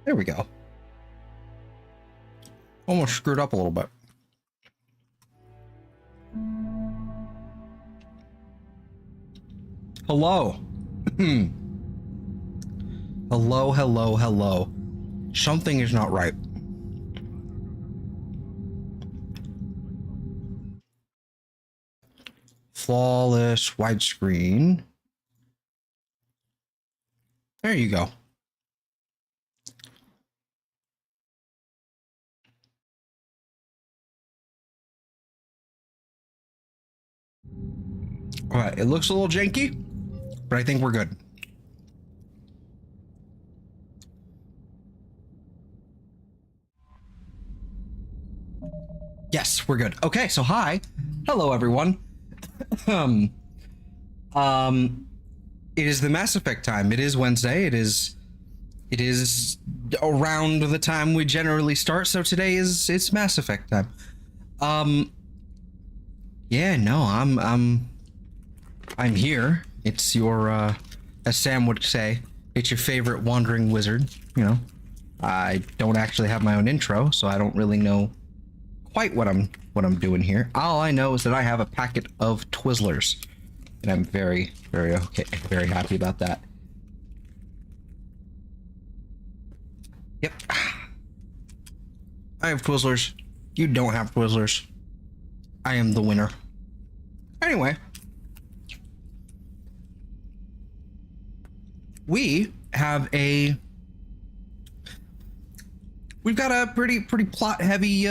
There we go. Almost screwed up a little bit. Hello. Hello, hello, hello. Something is not right. Flawless widescreen. There you go. All right, it looks a little janky, but I think we're good. Yes, we're good. Okay, so hi. Hello, everyone. It is the Mass Effect time. It is Wednesday. It is around the time we generally start, so today it's Mass Effect time. Yeah, no, I'm here. It's your as Sam would say, it's your favorite wandering wizard, you know. I don't actually have my own intro, so I don't really know quite what I'm doing here. All I know is that I have a packet of Twizzlers, and I'm very happy about that. Yep. I have Twizzlers. You don't have Twizzlers. I am the winner. Anyway, we've got a pretty plot heavy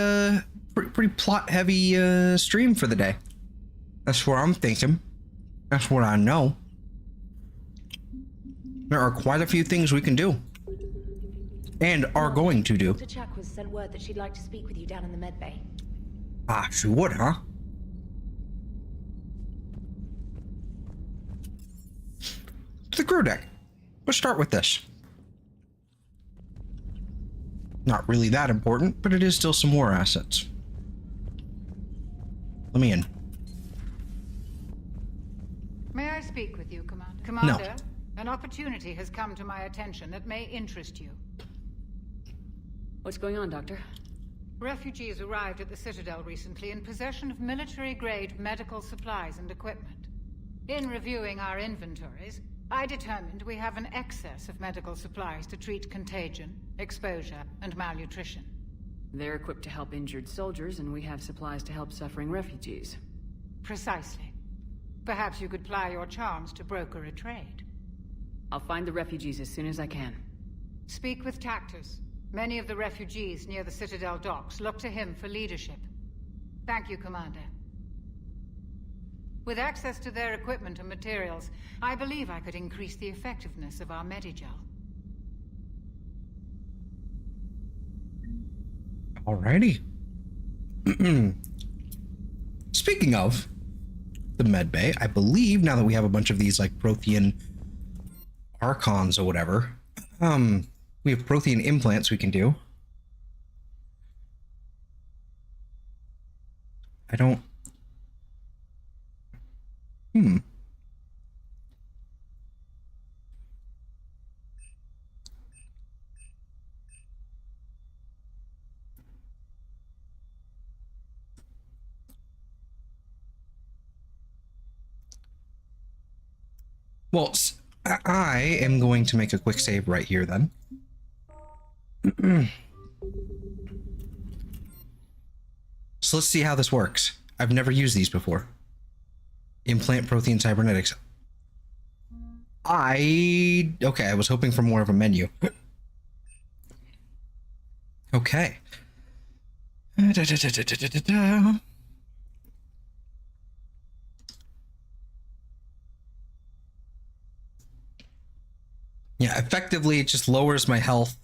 stream for the day. That's what I'm thinking. That's what I know. There are quite a few things we can do. And are going to do. Dr. Chakwas sent word that she'd like to speak with you down in the med bay. Ah, she would, huh? The crew deck. Let's start with this. Not really that important, but it is still some war assets. Let me in. May I speak with you, Commander? Commander, an opportunity has come to my attention that may interest you. What's going on, Doctor? Refugees arrived at the Citadel recently in possession of military-grade medical supplies and equipment. In reviewing our inventories, I determined we have an excess of medical supplies to treat contagion, exposure, and malnutrition. They're equipped to help injured soldiers, and we have supplies to help suffering refugees. Precisely. Perhaps you could ply your charms to broker a trade. I'll find the refugees as soon as I can. Speak with Tactus. Many of the refugees near the Citadel docks look to him for leadership. Thank you, Commander. With access to their equipment and materials, I believe I could increase the effectiveness of our Medigel. Alrighty. Speaking of the medbay, I believe now that we have a bunch of these like Prothean Archons or whatever, we have Prothean implants we can do. I don't... Well, I am going to make a quick save right here then. So let's see how this works. I've never used these before. Implant Prothean Cybernetics. Okay, I was hoping for more of a menu. Okay. Yeah, effectively it just lowers my health.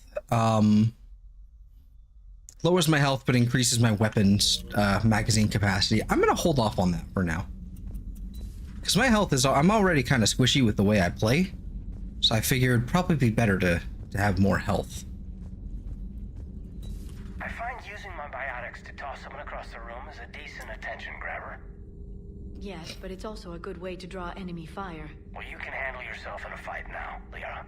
Lowers my health but increases my weapons magazine capacity. I'm gonna hold off on that for now. Because my health is, I'm already kind of squishy with the way I play. So I figured it'd probably be better to have more health. I find using my biotics to toss someone across the room is a decent attention grabber. Yes, but it's also a good way to draw enemy fire. Well, you can handle yourself in a fight now, Liara.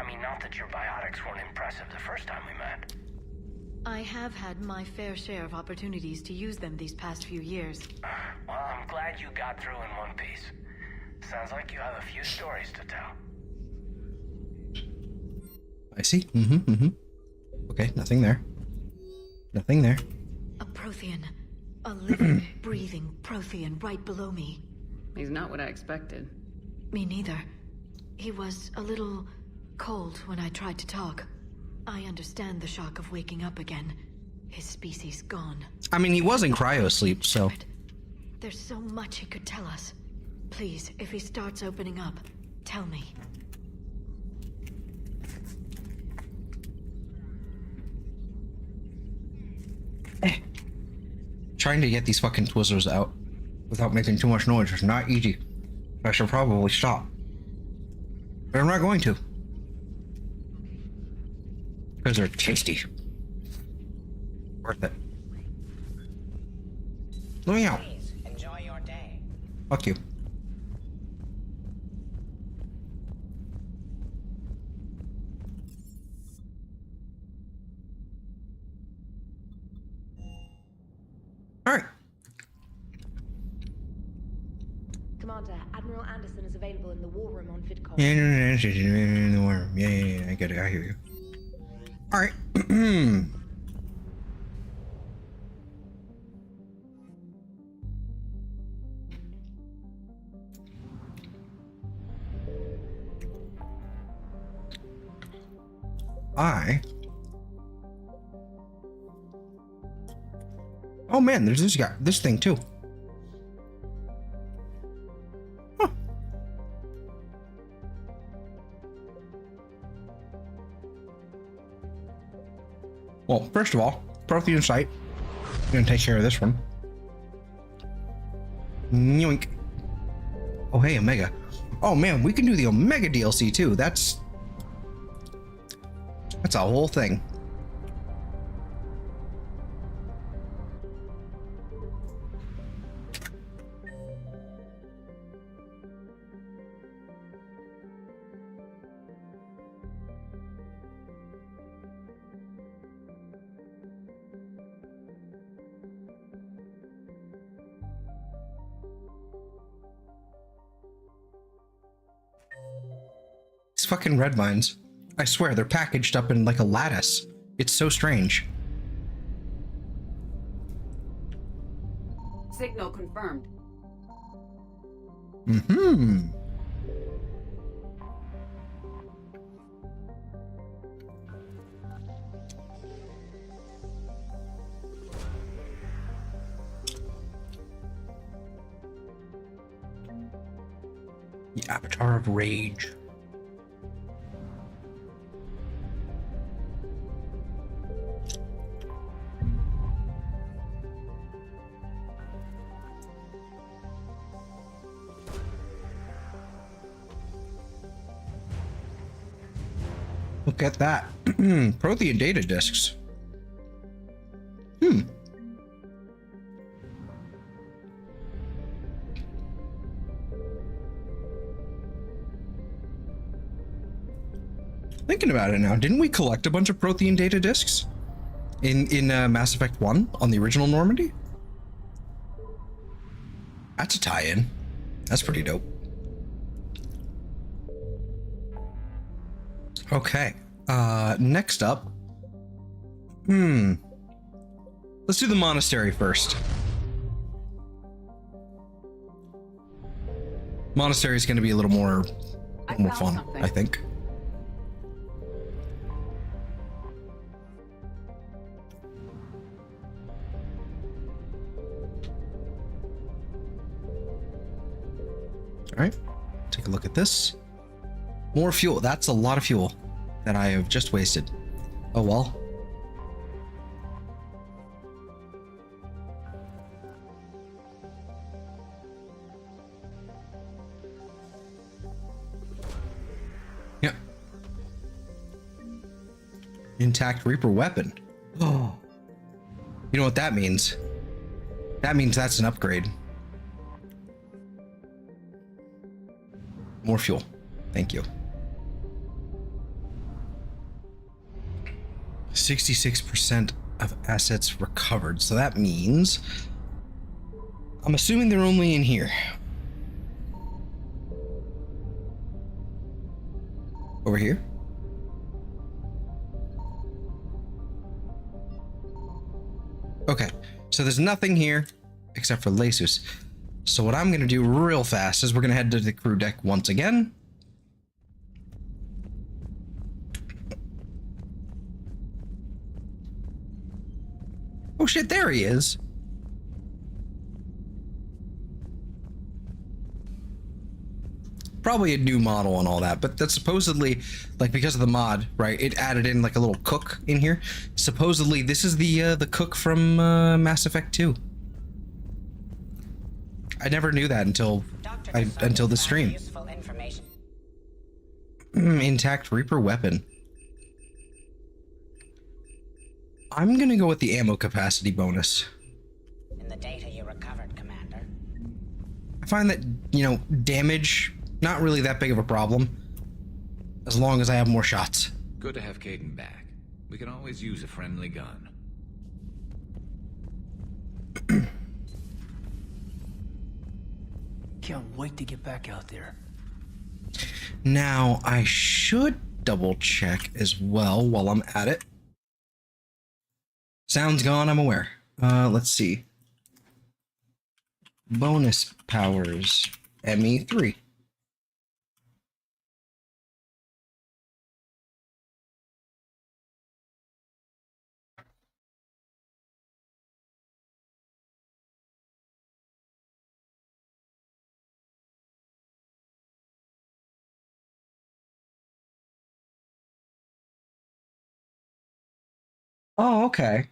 I mean, not that your biotics weren't impressive the first time we met. I have had my fair share of opportunities to use them these past few years. Well, I'm glad you got through in one piece. Sounds like you have a few stories to tell. I see. Okay, nothing there. Nothing there. A Prothean. A living, breathing Prothean right below me. He's not what I expected. Me neither. He was a little cold when I tried to talk. I understand the shock of waking up again. His species gone. I mean, he was in cryosleep, so... But there's so much he could tell us. Please, if he starts opening up, tell me. Trying to get these fucking Twizzlers out without making too much noise is not easy. I should probably stop. But I'm not going to. Because they're tasty. Worth it. Let me out. Please, enjoy your day. Fuck you. Alright. Commander, Admiral Anderson is available in the war room on VidCon. Yeah, I get it, I hear you. Alright. Oh man, there's this guy, this thing too. Huh. Well, first of all, Prothean site. I'm gonna take care of this one. Yoink. Oh hey, Omega. Oh man, we can do the Omega DLC too. That's a whole thing. These fucking red mines. I swear, they're packaged up in like a lattice. It's so strange. Signal confirmed. Mm-hmm. The Avatar of Rage. Look at that. Prothean data discs. Thinking about it now, didn't we collect a bunch of Prothean data discs in Mass Effect 1 on the original Normandy? That's a tie-in. That's pretty dope. Okay. Next up. Let's do the monastery first. Monastery is going to be a little more fun, something. I think. All right, take a look at this. More fuel. That's a lot of fuel that I have just wasted. Oh well. Yeah. Intact Reaper weapon. Oh. You know what that means? That means that's an upgrade. More fuel. Thank you. 66% of assets recovered. So that means I'm assuming they're only in here. Over here? Okay, so there's nothing here except for Lasus. So what I'm going to do real fast is we're going to head to the crew deck once again. Oh shit, there he is. Probably a new model and all that, but that's supposedly, like, because of the mod, right? It added in like a little cook in here. Supposedly this is the cook from Mass Effect 2. I never knew that until the stream. Intact Reaper weapon. I'm gonna go with the ammo capacity bonus. In the data you recovered, Commander. I find that, you know, damage, not really that big of a problem, as long as I have more shots. Good to have Caden back. We can always use a friendly gun. Can't wait to get back out there. Now, I should double check as well while I'm at it. Sound's gone, I'm aware. Let's see. Bonus powers, ME3. Oh, okay.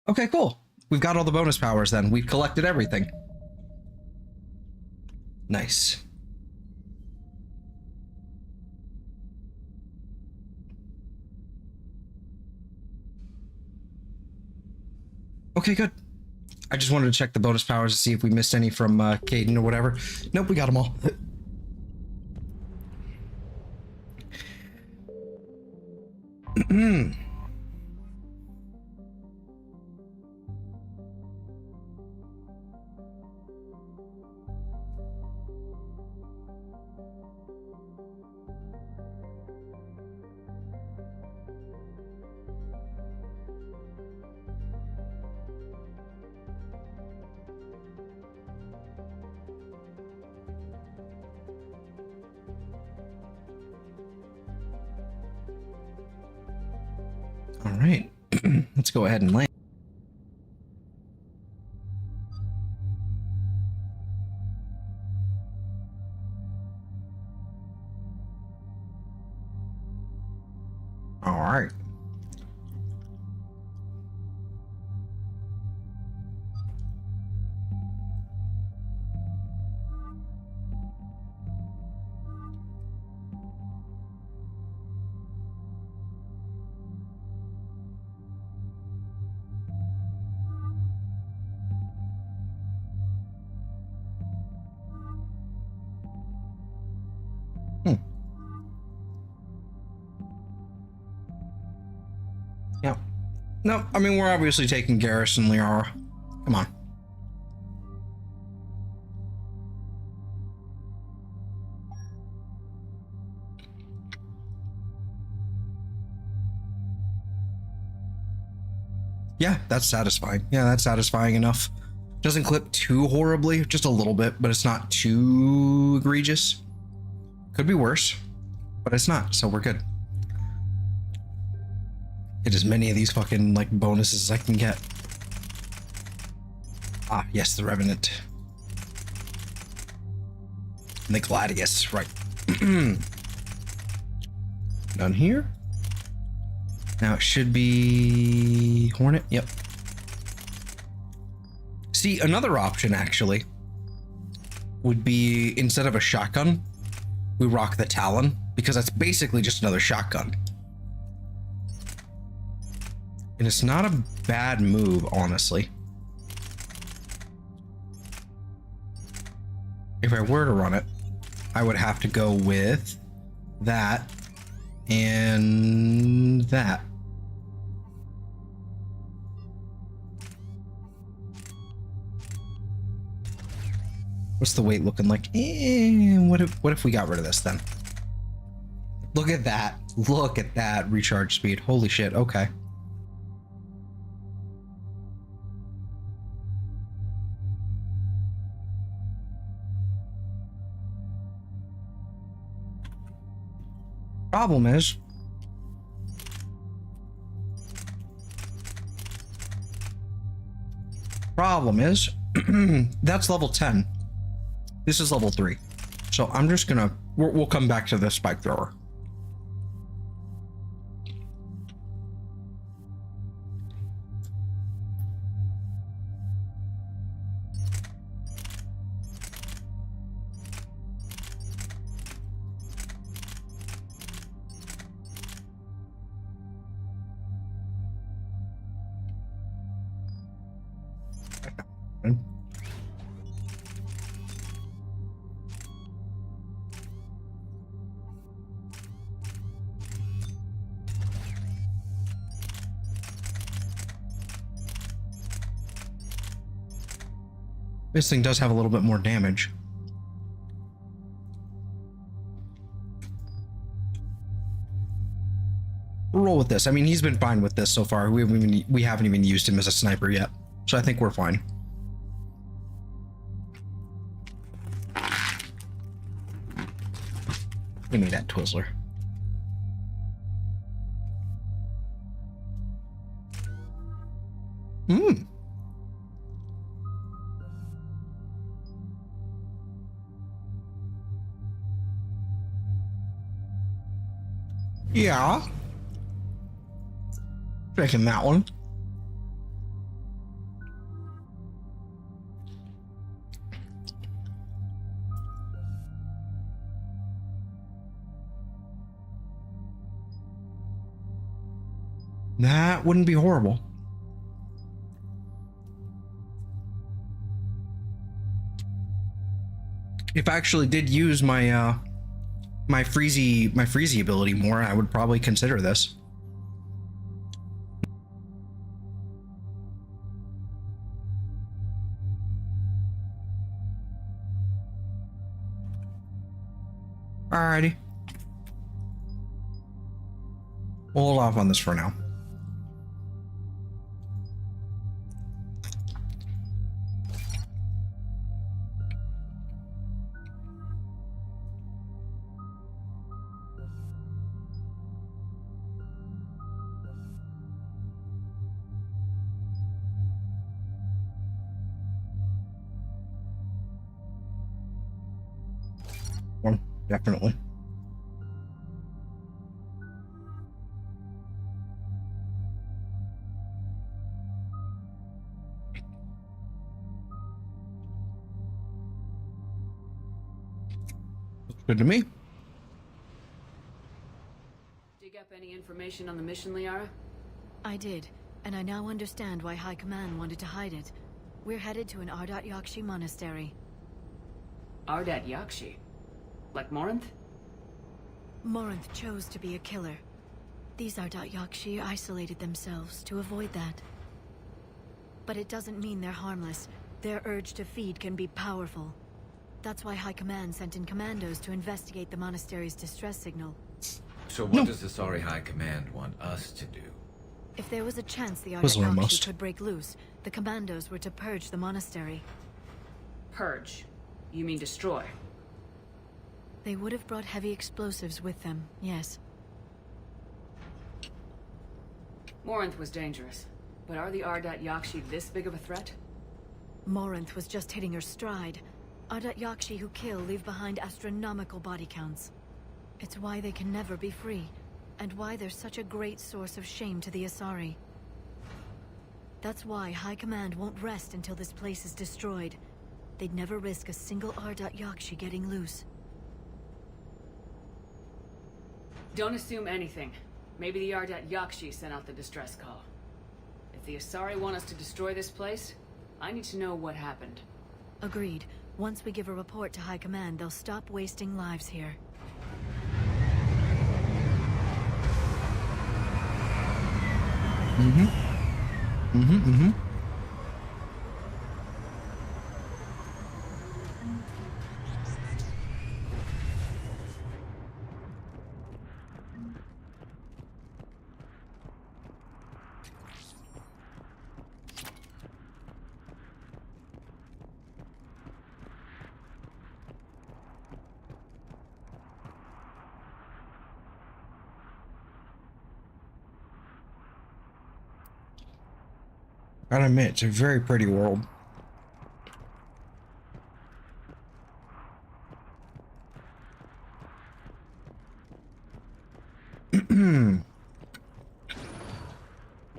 Okay, cool. We've got all the bonus powers then. We've collected everything. Nice. Okay, good. I just wanted to check the bonus powers to see if we missed any from Caden or whatever. Nope, we got them all. All right, let's go ahead and land. All right. Yep. No, I mean, we're obviously taking Garrison Liara. Come on. Yeah, that's satisfying. Yeah, that's satisfying enough. Doesn't clip too horribly, just a little bit, but it's not too egregious. Could be worse, but it's not, so we're good. Get as many of these fucking, like, bonuses as I can get. Ah, yes, the Revenant. And the Gladius, right. Done here. Now it should be Hornet, yep. See, another option, actually, would be, instead of a shotgun, we rock the Talon, because that's basically just another shotgun. And it's not a bad move, honestly. If I were to run it, I would have to go with that And that. What's the weight looking like? What if we got rid of this then? Look at that. Look at that recharge speed. Holy shit. Okay. Problem is, that's level 10. This is level 3. So I'm just gonna, we'll come back to the spike thrower. This thing does have a little bit more damage. We'll roll with this. I mean, he's been fine with this so far. We haven't even used him as a sniper yet, so I think we're fine. Give me that Twizzler. Yeah. Taking that one. That wouldn't be horrible. If I actually did use my my freezy ability more, I would probably consider this. Alrighty. We'll hold off on this for now. Definitely. Looks good to me. Dig up any information on the mission, Liara? I did, and I now understand why High Command wanted to hide it. We're headed to an Ardat Yakshi monastery. Ardat Yakshi? Like Morinth? Morinth chose to be a killer. These Ardat Yakshi isolated themselves to avoid that. But it doesn't mean they're harmless. Their urge to feed can be powerful. That's why High Command sent in commandos to investigate the monastery's distress signal. So what does the Sorry High Command want us to do? If there was a chance the Ardat Yakshi could break loose, the commandos were to purge the monastery. Purge? You mean destroy? They would have brought heavy explosives with them, yes. Morinth was dangerous, but are the Ardat Yakshi this big of a threat? Morinth was just hitting her stride. Ardat Yakshi who kill leave behind astronomical body counts. It's why they can never be free, and why they're such a great source of shame to the Asari. That's why High Command won't rest until this place is destroyed. They'd never risk a single Ardat Yakshi getting loose. Don't assume anything. Maybe the Ardat Yakshi sent out the distress call. If the Asari want us to destroy this place, I need to know what happened. Agreed. Once we give a report to High Command, they'll stop wasting lives here. Gotta admit, it's a very pretty world.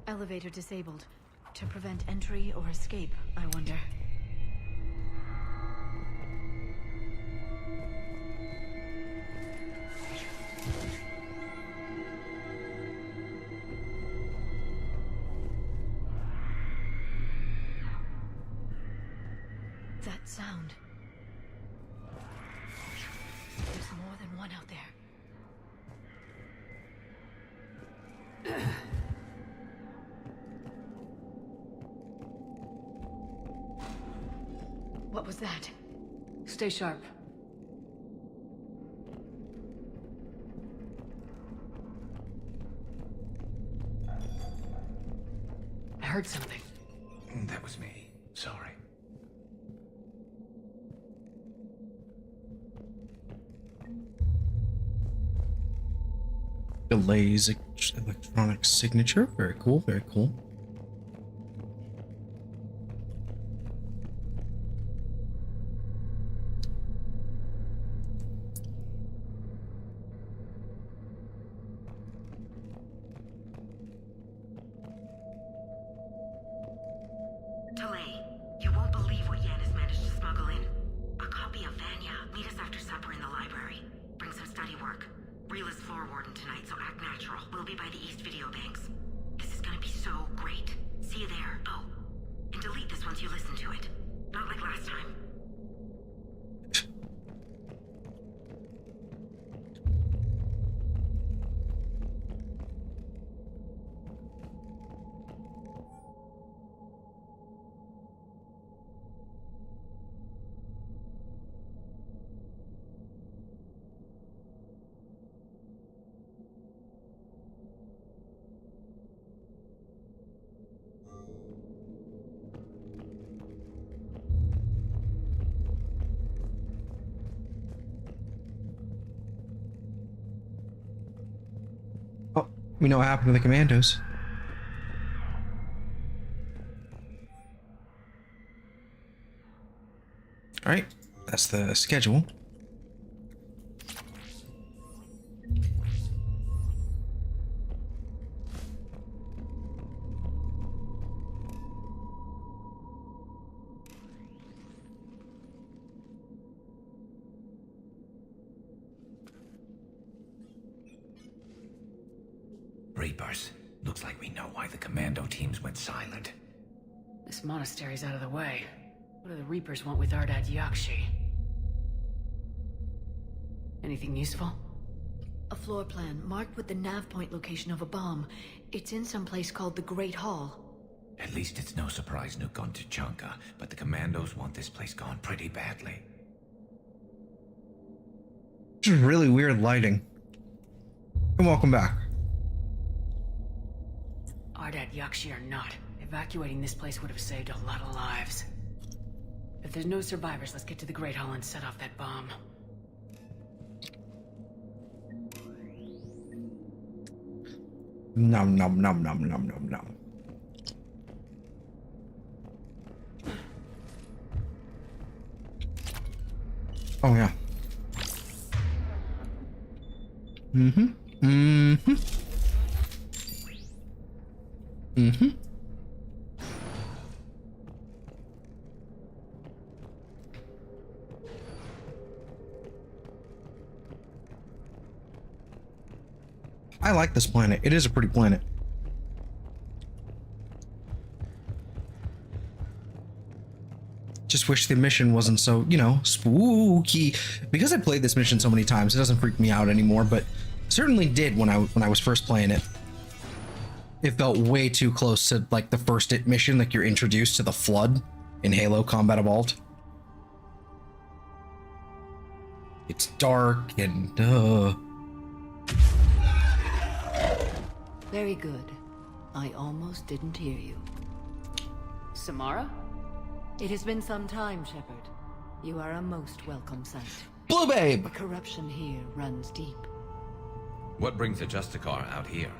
Elevator disabled. To prevent entry or escape, I wonder. That sound. There's more than one out there. What was that? Stay sharp. I heard something. That was me. Sorry. Delays electronic signature. Very cool, very cool. Delay. You won't believe what Yen has managed to smuggle in. A copy of Vanya. Meet us after supper in the library. Bring some study work. Reel is floor warden tonight, so act natural. We'll be by the East Video Banks. This is gonna be so great. See you there. Oh, and delete this once you listen to it. Not like last time. Oh, we know what happened to the commandos. All right, that's the schedule. Reapers. Looks like we know why the commando teams went silent. This monastery's out of the way. What do the Reapers want with Ardat Yakshi? Anything useful? A floor plan marked with the nav point location of a bomb. It's in some place called the Great Hall. At least it's no surprise Nuke gone to Chanka, but the commandos want this place gone pretty badly. This is really weird lighting. And welcome back. Ardat Yakshi or not, evacuating this place would have saved a lot of lives. If there's no survivors, let's get to the Great Hall and set off that bomb. Nom nom nom nom nom nom nom. Oh yeah. Mm-hmm. Mm-hmm. Mm-hmm. I like this planet. It is a pretty planet. Just wish the mission wasn't so, you know, spooky. Because I played this mission so many times, it doesn't freak me out anymore, but certainly did when I was first playing it. It felt way too close to like the first mission, like you're introduced to the Flood in Halo Combat Evolved. It's dark and Very good. I almost didn't hear you. Samara? It has been some time, Shepard. You are a most welcome sight. Blue Babe! The corruption here runs deep. What brings a Justicar out here?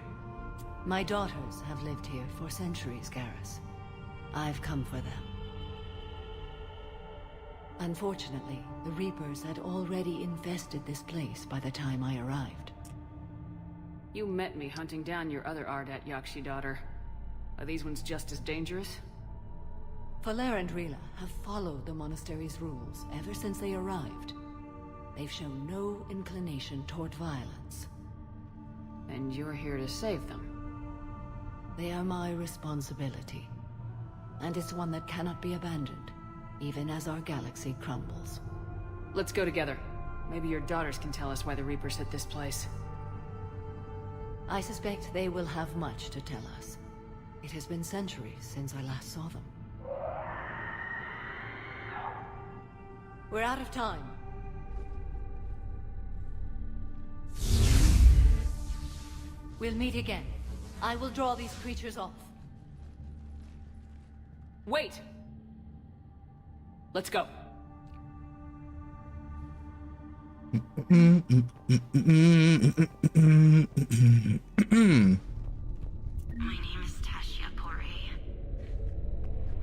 My daughters have lived here for centuries, Garrus. I've come for them. Unfortunately, the Reapers had already infested this place by the time I arrived. You met me hunting down your other Ardat Yakshi daughter. Are these ones just as dangerous? Faller and Rila have followed the monastery's rules ever since they arrived. They've shown no inclination toward violence. And you're here to save them. They are my responsibility. And it's one that cannot be abandoned, even as our galaxy crumbles. Let's go together. Maybe your daughters can tell us why the Reapers hit this place. I suspect they will have much to tell us. It has been centuries since I last saw them. We're out of time. We'll meet again. I will draw these creatures off. Wait! Let's go. My name is Tashia Poré.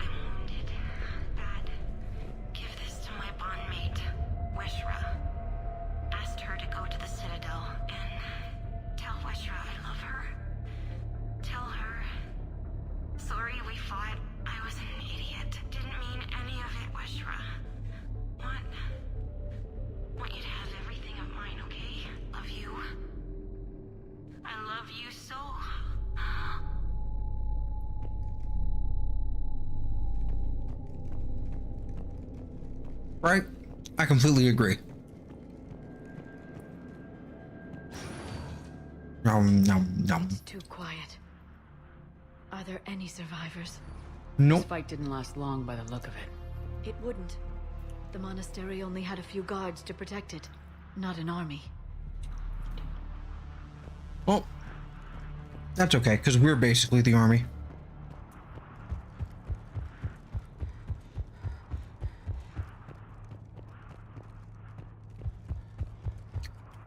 I'm wounded. Bad. Give this to my bondmate, Weshra. Asked her to go to the Citadel and tell Weshra I love her. Tell her. Sorry we fought. I was an idiot. Didn't mean any of it, Weshra. Want you to have everything of mine, okay? Love you. I love you so. Right? I completely agree. Nom nom nom. It's too quiet. Are there any survivors? Nope. This fight didn't last long by the look of it. It wouldn't. The monastery only had a few guards to protect it, not an army. Well, that's okay, because we're basically the army.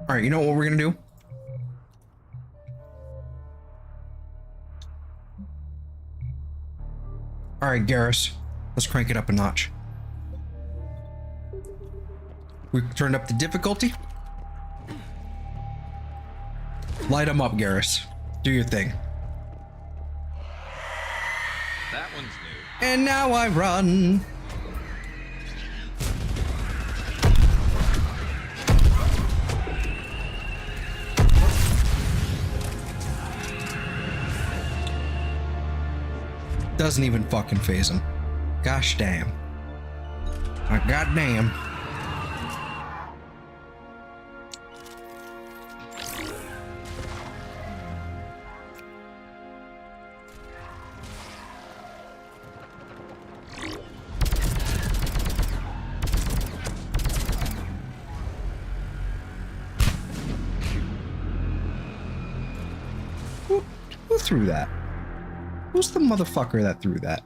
Alright, you know what we're gonna do? Alright, Garrus. Let's crank it up a notch. We turned up the difficulty. Light them up, Garrus. Do your thing. That one's new. And now I run. Doesn't even fucking phase him. Gosh damn. Goddamn. Who threw that? Who's the motherfucker that threw that?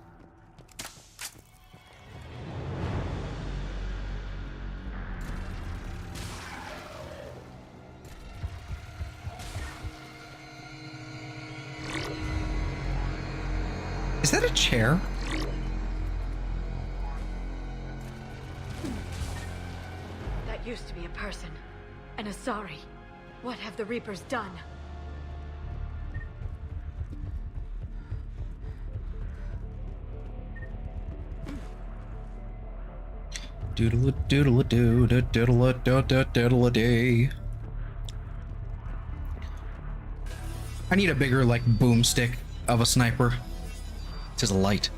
Is that a chair? That used to be a person. An Asari. What have the Reapers done? Doodle doodle doo doodle doodle day. I need a bigger like boomstick of a sniper. It is a light.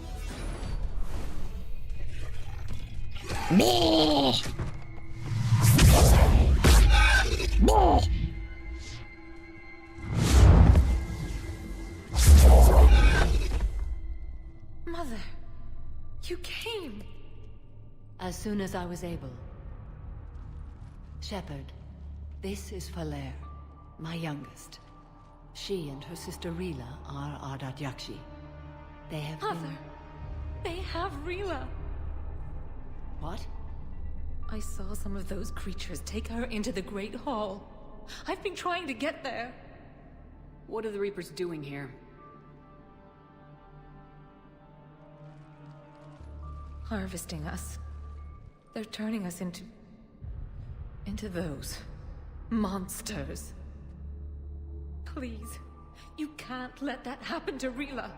Mother, you came. As soon as I was able. Shepard, this is Falere, my youngest. She and her sister Rila are Ardat Yakshi. They have Mother, they have Rila. What? I saw some of those creatures take her into the Great Hall. I've been trying to get there. What are the Reapers doing here? Harvesting us. They're turning us into those monsters. Please, you can't let that happen to Rila.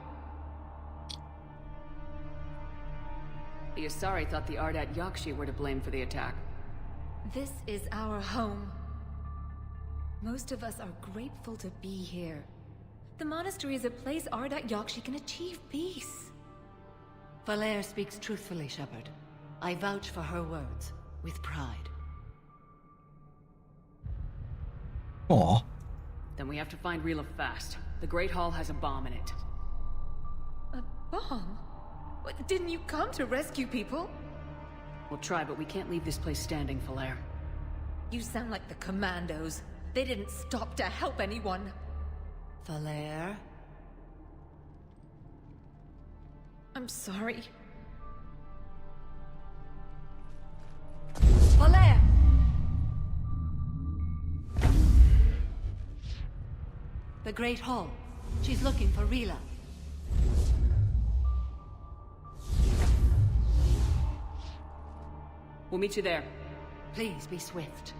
The Asari thought the Ardat Yakshi were to blame for the attack. This is our home. Most of us are grateful to be here. The monastery is a place Ardat Yakshi can achieve peace. Falere speaks truthfully, Shepard. I vouch for her words, with pride. Aw. Then we have to find Rila fast. The Great Hall has a bomb in it. A bomb? What, didn't you come to rescue people? We'll try, but we can't leave this place standing, Falere. You sound like the Commandos. They didn't stop to help anyone. Falere? I'm sorry. Falere! The Great Hall. She's looking for Rila. We'll meet you there. Please be swift.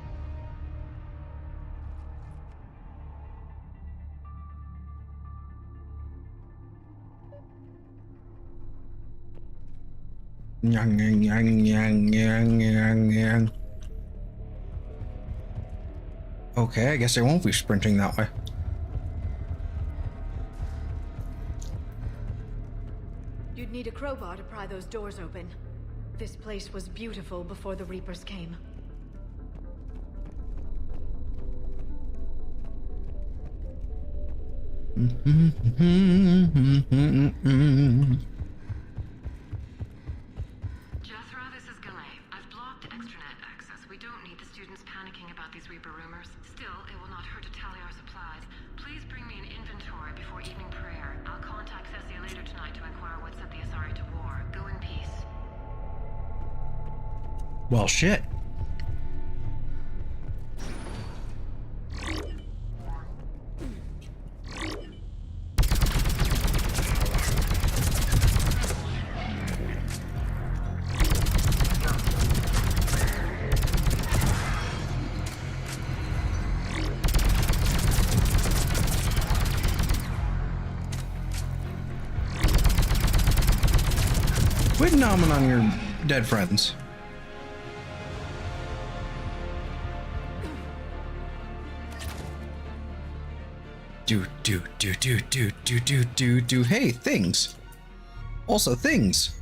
Yang, yang, yang, yang, yang, yang, yang. Okay, I guess I won't be sprinting that way. You'd need a crowbar to pry those doors open. This place was beautiful before the Reapers came. Jethro, this is Galay. I've blocked extranet access. We don't need the students panicking about these Reaper rumors. Still, it will not hurt to tally our supplies. Please bring me an inventory before evening prayer. I'll contact Cessia later tonight to inquire what set the Asari to war. Go in peace. Well, shit. Quit nomming on your dead friends. Do. Hey, things. Also things.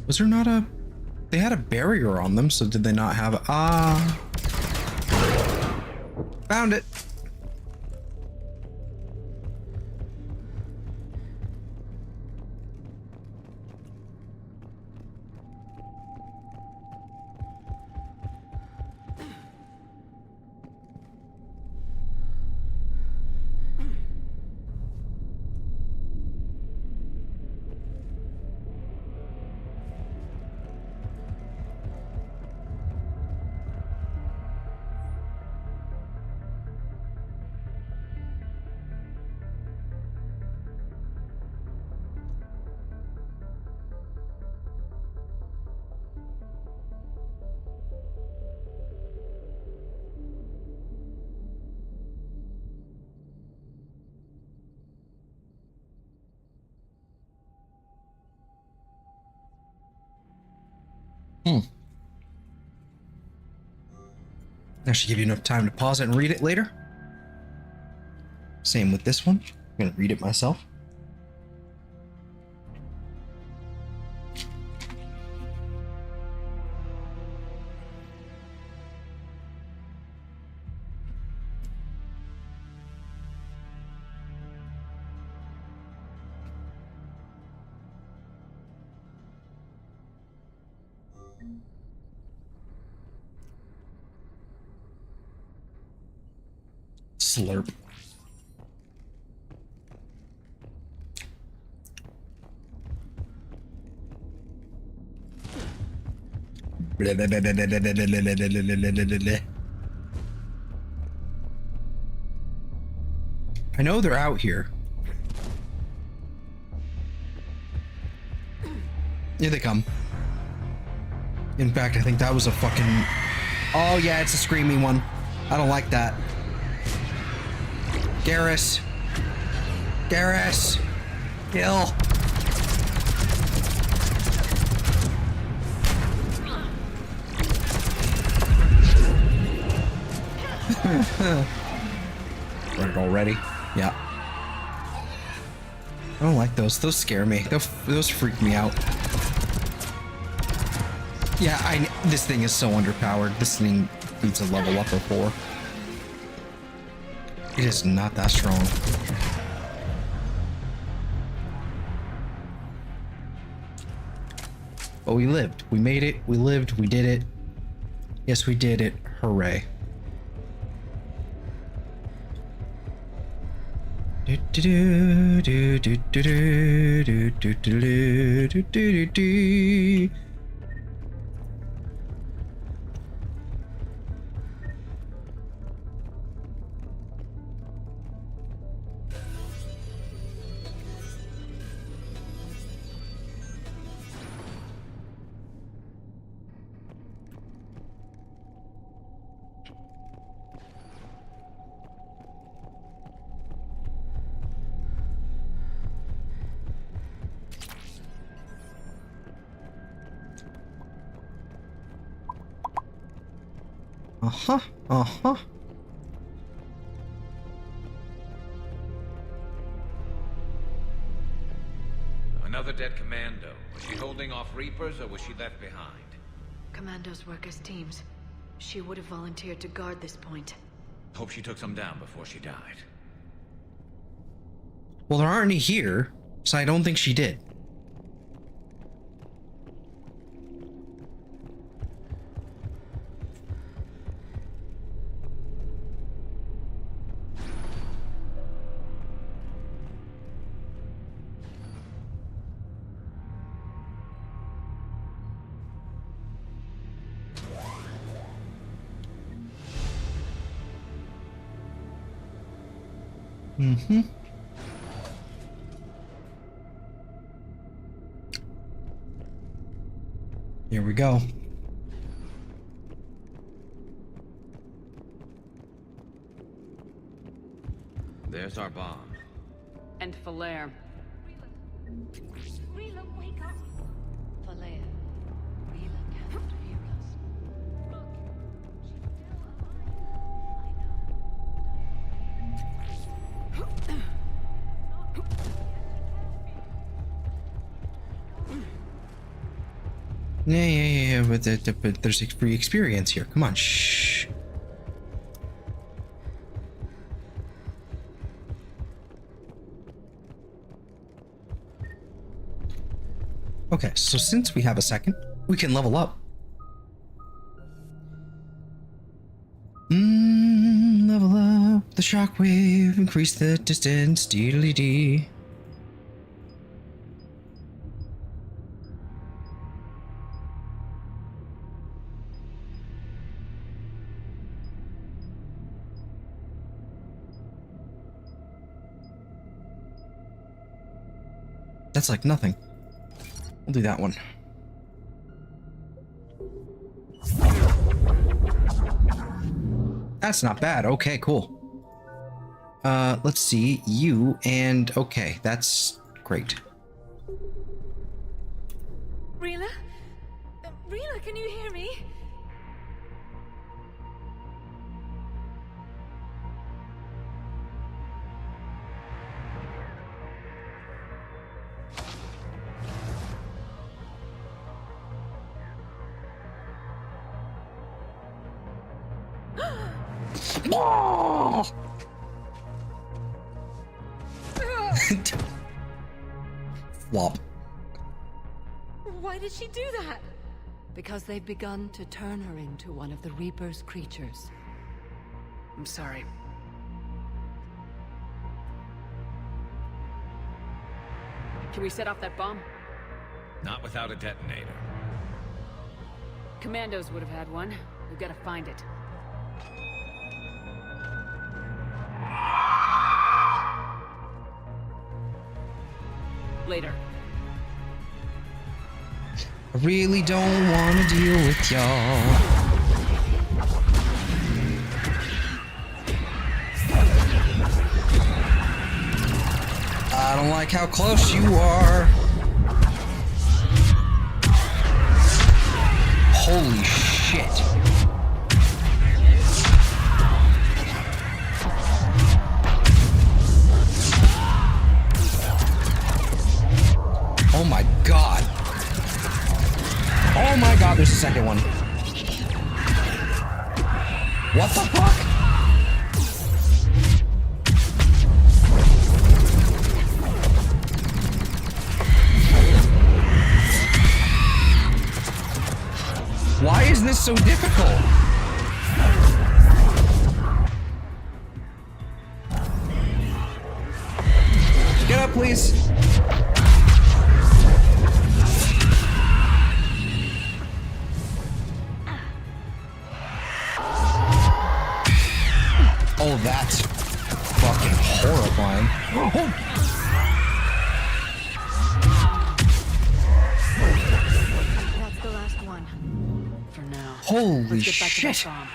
Was there not a... They had a barrier on them, so did they not have... Found it. That should give you enough time to pause it and read it later. Same with this one. I'm gonna read it myself. Slurp. I know they're out here. Here they come. In fact, I think that was a fucking... Oh yeah, it's a screaming one. I don't like that. Garrus. Garrus. Kill. Read it already? Yeah. I don't like those. Those scare me. Those freak me out. Yeah, this thing is so underpowered. This thing needs a level up or 4. It is not that strong. But we lived. We made it. We lived. We did it. Yes, we did it. Hooray. Uh-huh. Uh-huh. Another dead commando. Was she holding off Reapers or was she left behind? Commandos work as teams. She would have volunteered to guard this point. Hope she took some down before she died. Well, there aren't any here, so I don't think she did. Mm-hmm. Here we go. There's our bomb. And Falaire. Rila, wake up! Falaire, Rila can't hear us. Look, she's still Yeah, but there's a free experience here. Come on, shh. Okay, so since we have a second, we can level up. Level up the shockwave, increase the distance, dee-dee-dee. That's like nothing. We'll do that one. That's not bad. Okay, cool. Let's see. You and... Okay, that's great. Rila? Rila, can you hear me? Flop. Why did she do that? Because they've begun to turn her into one of the Reaper's creatures. I'm sorry. Can we set off that bomb? Not without a detonator. Commandos would have had one. We've got to find it. Later. I really don't want to deal with y'all. I don't like how close you are. Holy shit. Oh my god. Oh my god, there's a second one. What the fuck? Why is this so difficult? Get up, please. Oh, that's fucking horrifying. That's the last one. For now. Holy Let's get back to that shit. bomb.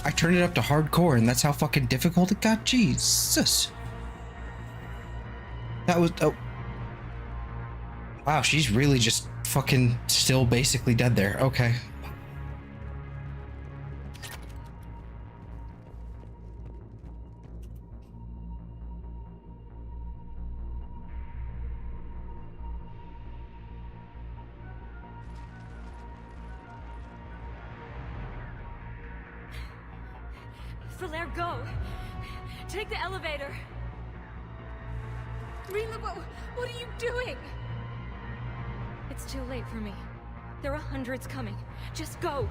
I turned it up to hardcore and that's how fucking difficult it got? Jesus. That was... Oh. Wow, she's really just fucking still basically dead there. Okay. Flair, go! Take the elevator! Rila, what are you doing? It's too late for me. There are hundreds coming. Just go!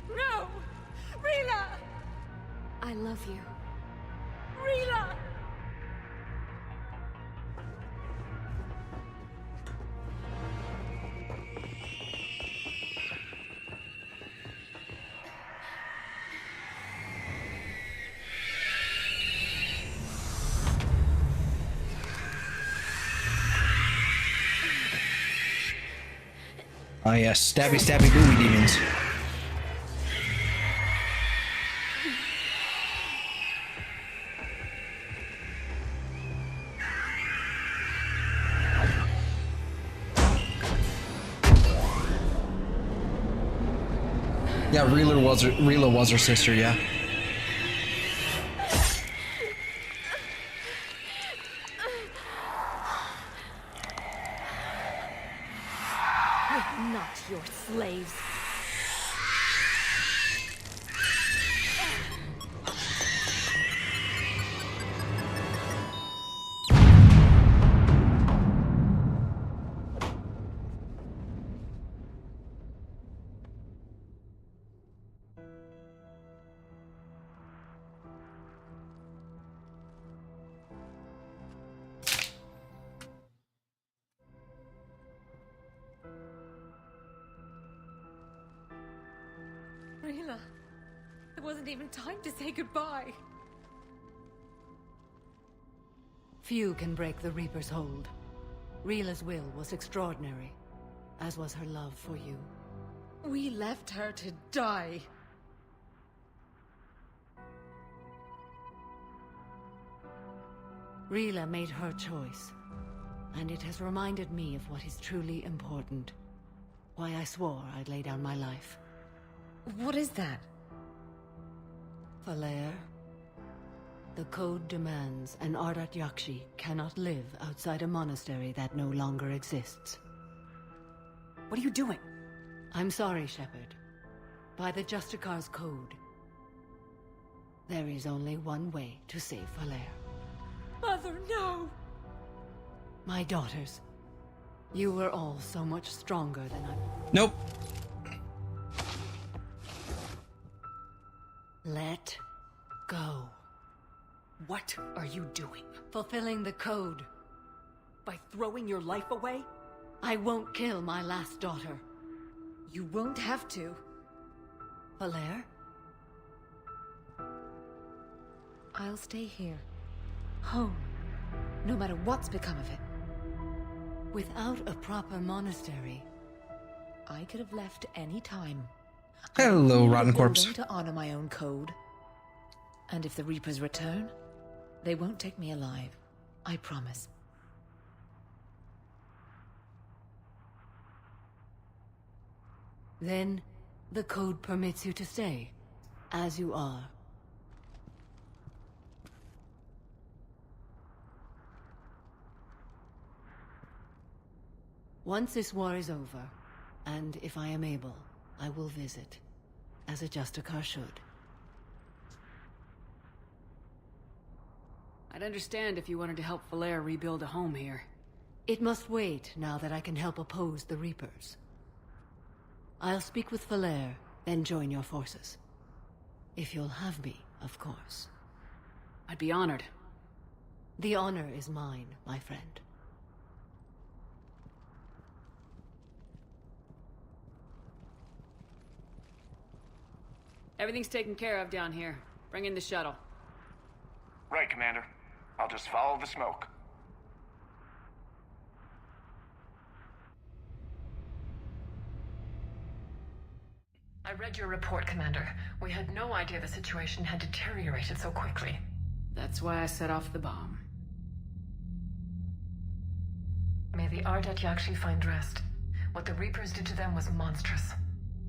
No! Rila! I love you. Rila! Oh yes, stabby stabby booey demons. Yeah, Rila was her sister, yeah. We're not your slaves. Rila, there wasn't even time to say goodbye. Few can break the Reaper's hold. Rila's will was extraordinary, as was her love for you. We left her to die. Rila made her choice, and it has reminded me of what is truly important. Why I swore I'd lay down my life. What is that? Falair, the code demands an Ardat Yakshi cannot live outside a monastery that no longer exists. What are you doing? I'm sorry, Shepard, By the Justicar's code, there is only one way to save Valere. Mother, no! My daughters, you were all so much stronger than I... Nope. Let go. What are you doing? Fulfilling the code. By throwing your life away? I won't kill my last daughter. You won't have to. Valere? I'll stay here. Home. No matter what's become of it. Without a proper monastery, I could have left any time. Hello, I need rotten a corpse. building to honor my own code. And if the Reapers return, they won't take me alive. I promise. then the code permits you to stay, as you are. Once this war is over, and if I am able, I will visit, as a Justicar should. I'd understand if you wanted to help Valere rebuild a home here. It must wait now that I can help oppose the Reapers. I'll speak with Valere, then join your forces. If you'll have me, of course. I'd be honored. The honor is mine, my friend. Everything's taken care of down here. Bring in the shuttle. Right, Commander. I'll just follow the smoke. I read your report, Commander. We had no idea the situation had deteriorated so quickly. That's why I set off the bomb. May the Ardat Yakshi find rest. What the Reapers did to them was monstrous.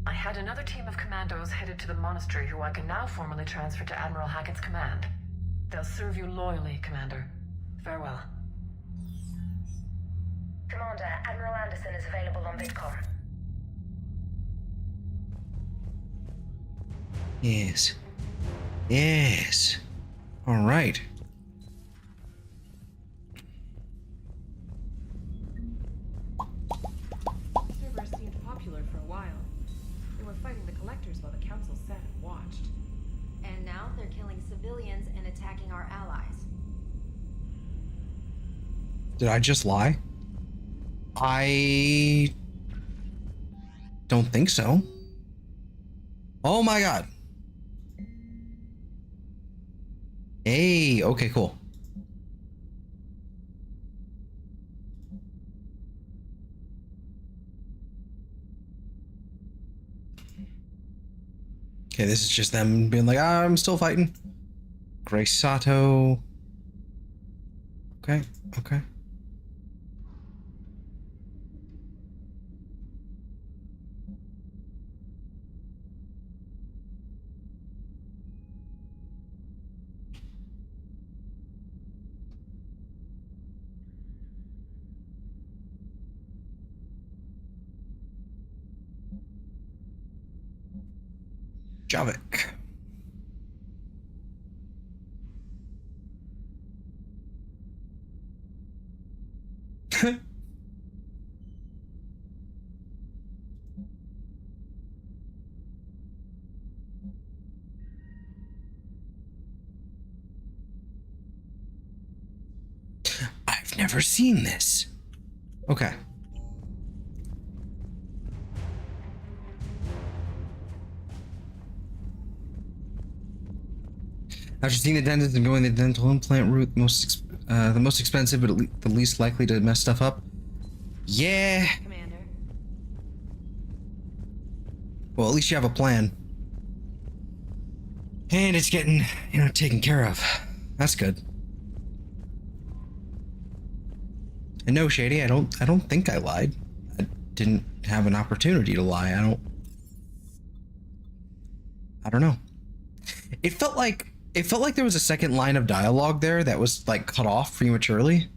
I had another team of commandos headed to the Monastery who I can now formally transfer to Admiral Hackett's command. They'll serve you loyally, Commander. Farewell. Commander, Admiral Anderson is available on Vidcor. Yes. Yes. All right. Server seemed popular for a while. They were fighting the Collectors while the Council sat and watched. And now they're killing civilians and attacking our allies. Did I just lie? I don't think so. Oh my god. Hey, okay, cool. Okay, this is just them being like, I'm still fighting. Grace Sato. Okay, okay. Javik. I've never seen this. Okay. After seeing the dentist and going the dental implant route, the most expensive, but the least likely to mess stuff up. Yeah. Commander. Well, at least you have a plan. And it's getting, taken care of. That's good. And no, Shady, I don't think I lied. I didn't have an opportunity to lie. I don't know. It felt like there was a second line of dialogue there that was like cut off prematurely.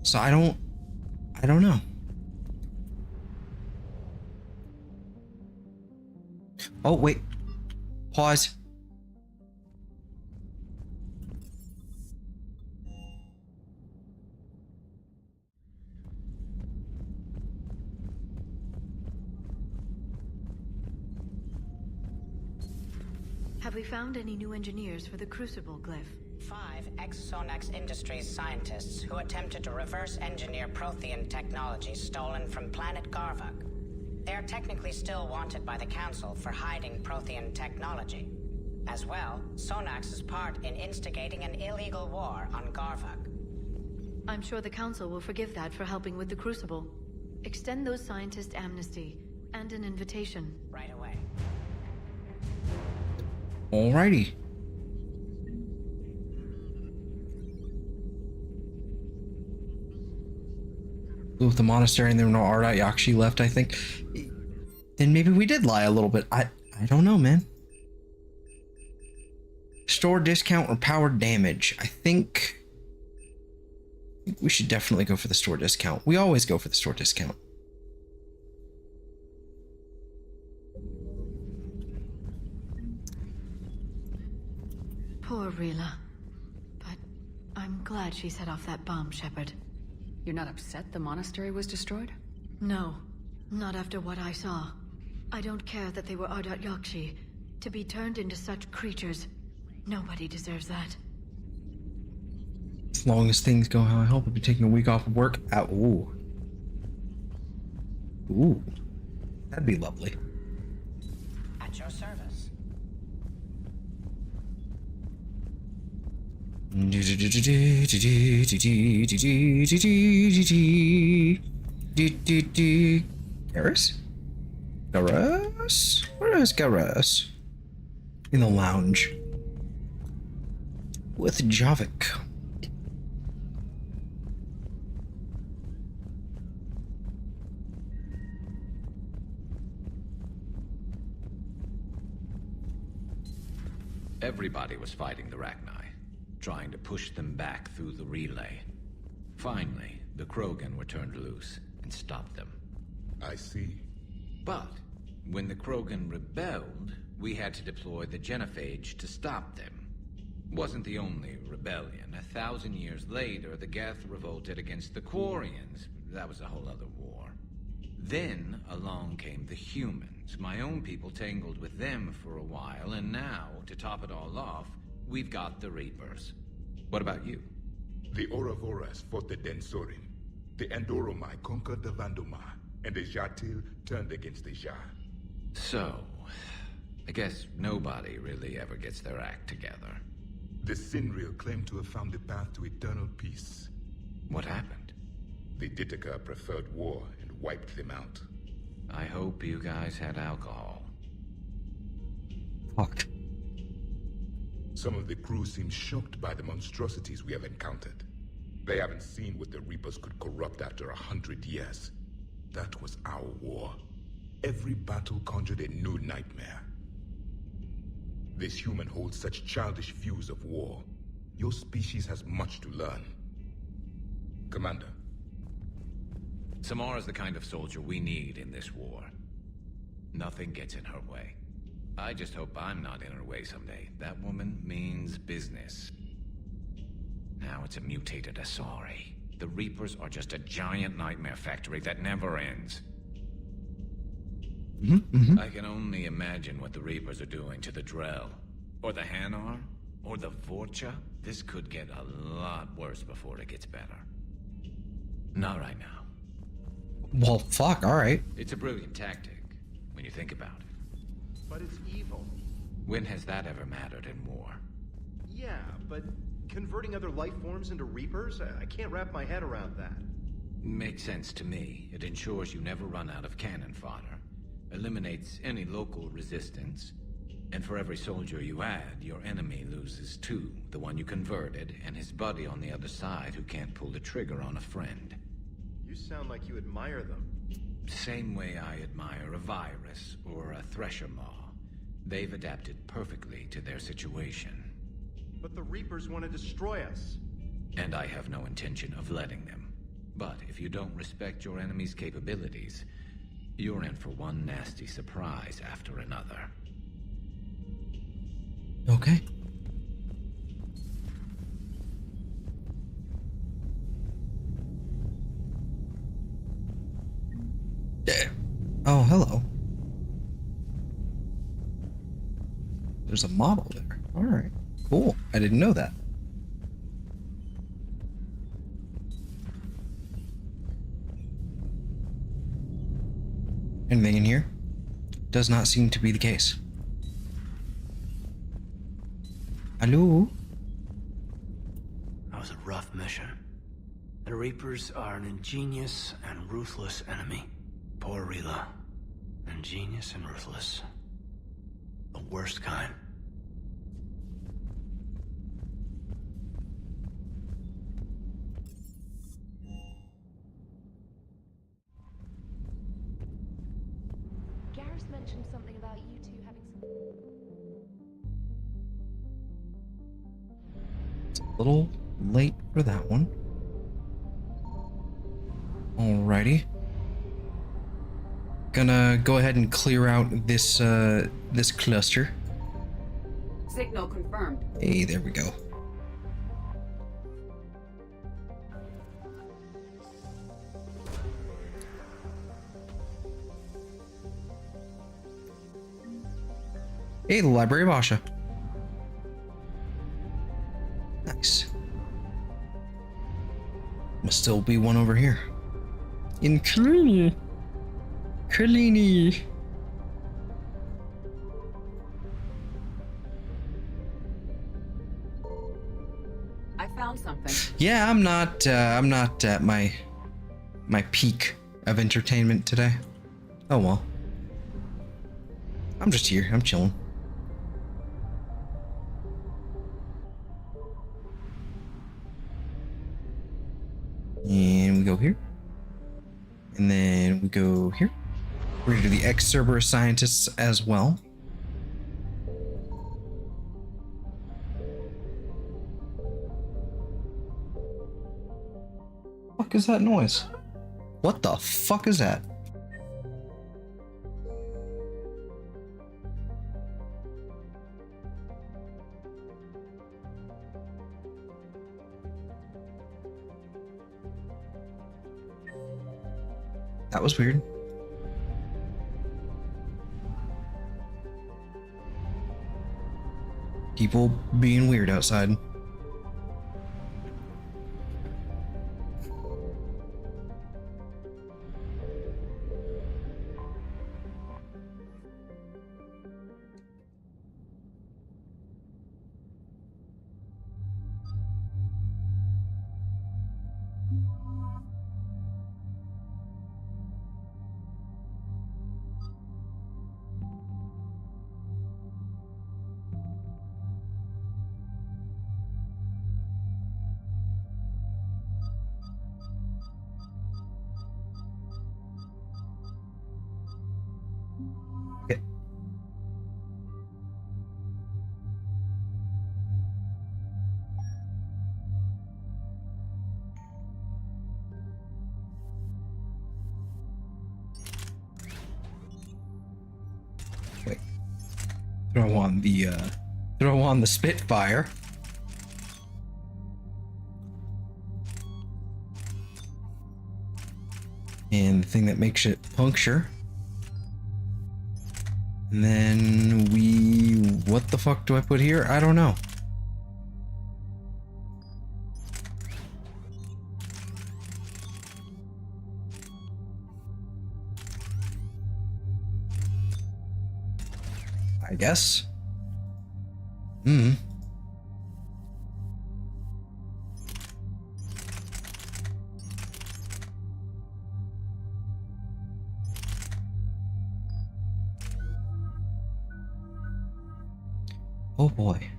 So I don't know. Oh, wait. Pause. Have we found any new engineers for the Crucible glyph? 5 ex-Sonax Industries scientists who attempted to reverse engineer Prothean technology stolen from planet Garvuk. They are technically still wanted by the Council for hiding Prothean technology. As well, Sonax's part in instigating an illegal war on Garvuk. I'm sure the Council will forgive that for helping with the Crucible. Extend those scientists amnesty and an invitation. Right away. Alrighty. With the monastery and there were no Ardat Yakshi left, I think. Then maybe we did lie a little bit. I don't know, man. Store discount or power damage. I think we should definitely go for the store discount. We always go for the store discount. Poor Rila. But I'm glad she set off that bomb, Shepard. You're not upset the monastery was destroyed? No, not after what I saw. I don't care that they were Ardat Yakshi. To be turned into such creatures, nobody deserves that. As long as things go how I hope, I'll be taking a week off of work. Ooh. Ooh. That'd be lovely. At your service. Garrus? Garrus? Where is Garrus? In the lounge. With Javik. Everybody was fighting the Rachni, trying to push them back through the relay. Finally, the Krogan were turned loose and stopped them. I see. But when the Krogan rebelled, we had to deploy the Genophage to stop them. Wasn't the only rebellion. 1,000 years later, the Geth revolted against the Quarians. That was a whole other war. Then along came the humans. My own people tangled with them for a while, and now, to top it all off, we've got the Reapers. What about you? The Ouroboros fought the Densorin. The Andoromai conquered the Vandomar, and the Jatil turned against the Jah. So, I guess nobody really ever gets their act together. The Sinreal claimed to have found the path to eternal peace. What happened? The Ditaka preferred war and wiped them out. I hope you guys had alcohol. Fuck. Some of the crew seem shocked by the monstrosities we have encountered. They haven't seen what the Reapers could corrupt after 100 years. That was our war. Every battle conjured a new nightmare. This human holds such childish views of war. Your species has much to learn. Commander. Samara's the kind of soldier we need in this war. Nothing gets in her way. I just hope I'm not in her way someday. That woman means business. Now it's a mutated Asari. The Reapers are just a giant nightmare factory that never ends. I can only imagine what the Reapers are doing to the Drell, or the Hanar, or the Vorcha. This could get a lot worse before it gets better. Not right now. Well, fuck, alright. It's a brilliant tactic, when you think about it. But it's evil. When has that ever mattered in war? Yeah, but converting other life forms into Reapers? I can't wrap my head around that. Makes sense to me. It ensures you never run out of cannon fodder. Eliminates any local resistance. And for every soldier you add, your enemy loses two. The one you converted, and his buddy on the other side who can't pull the trigger on a friend. You sound like you admire them. Same way I admire a virus or a thresher maw. They've adapted perfectly to their situation. But the Reapers want to destroy us. And I have no intention of letting them. But if you don't respect your enemy's capabilities, you're in for one nasty surprise after another. Okay. Yeah. Oh, hello. There's a model there. All right. Cool. I didn't know that. Anything in here? Does not seem to be the case. Hello? That was a rough mission. The Reapers are an ingenious and ruthless enemy. Poor Rila. Ingenious and ruthless. The worst kind. Garrus mentioned something about you two having some... It's a little late for that one. Alrighty. Gonna go ahead and clear out this this cluster. Signal confirmed. Hey, there we go. Hey, the Library of Asha. Nice. Must still be one over here. In Kalini. Kalini. I found something. Yeah, I'm not at my peak of entertainment today. Oh well. I'm just here. I'm chilling. And we go here. And then we go here. We're gonna do the ex-Cerberus scientists as well. What the fuck is that noise? What the fuck is that? That was weird. People being weird outside. Throw on the Spitfire. And the thing that makes it puncture. And then what the fuck do I put here? I don't know. I guess. Oh boy.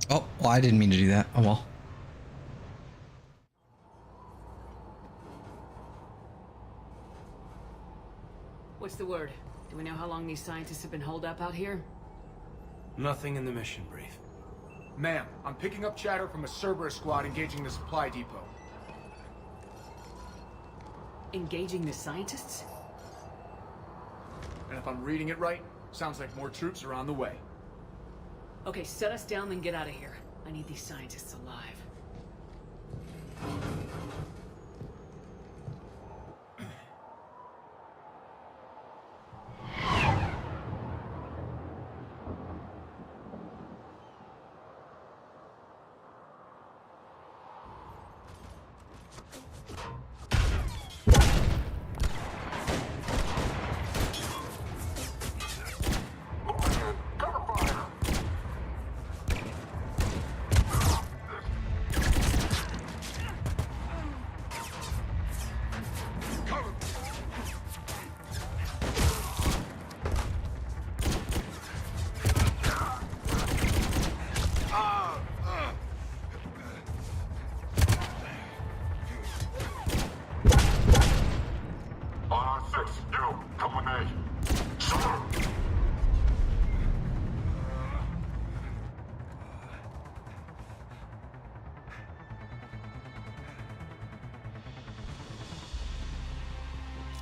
Oh, well, I didn't mean to do that. Oh well. What's the word? Do we know how long these scientists have been holed up out here? Nothing in the mission brief. Ma'am, I'm picking up chatter from a Cerberus squad engaging the supply depot. Engaging the scientists? And if I'm reading it right, sounds like more troops are on the way. Okay, set us down, then get out of here. I need these scientists alive.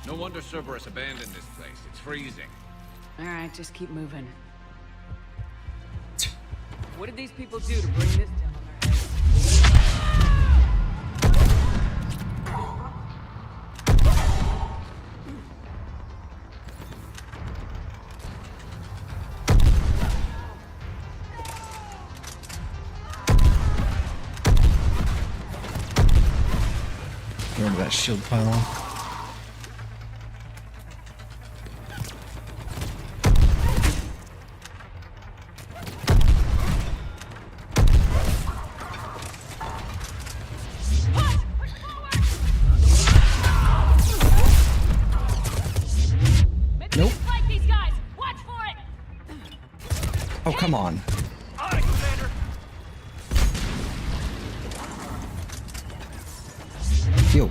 No wonder Cerberus abandoned this place. It's freezing. Alright, just keep moving. What did these people do to bring this down on their heads? Remember that shield pylon? Nope. Oh, come on. Yo.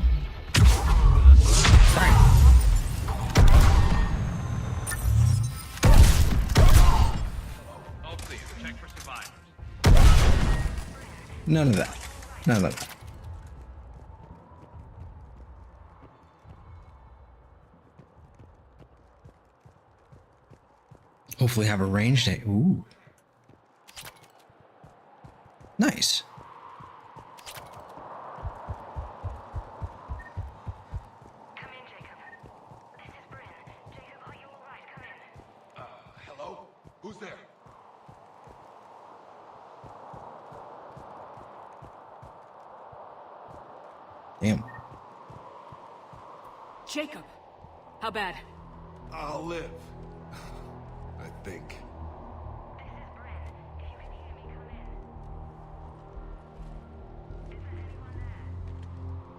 None of that. None of that. Hopefully have a range day. Ooh. Nice. Hello? Who's there? Damn. Jacob! How bad? I'll live. I think.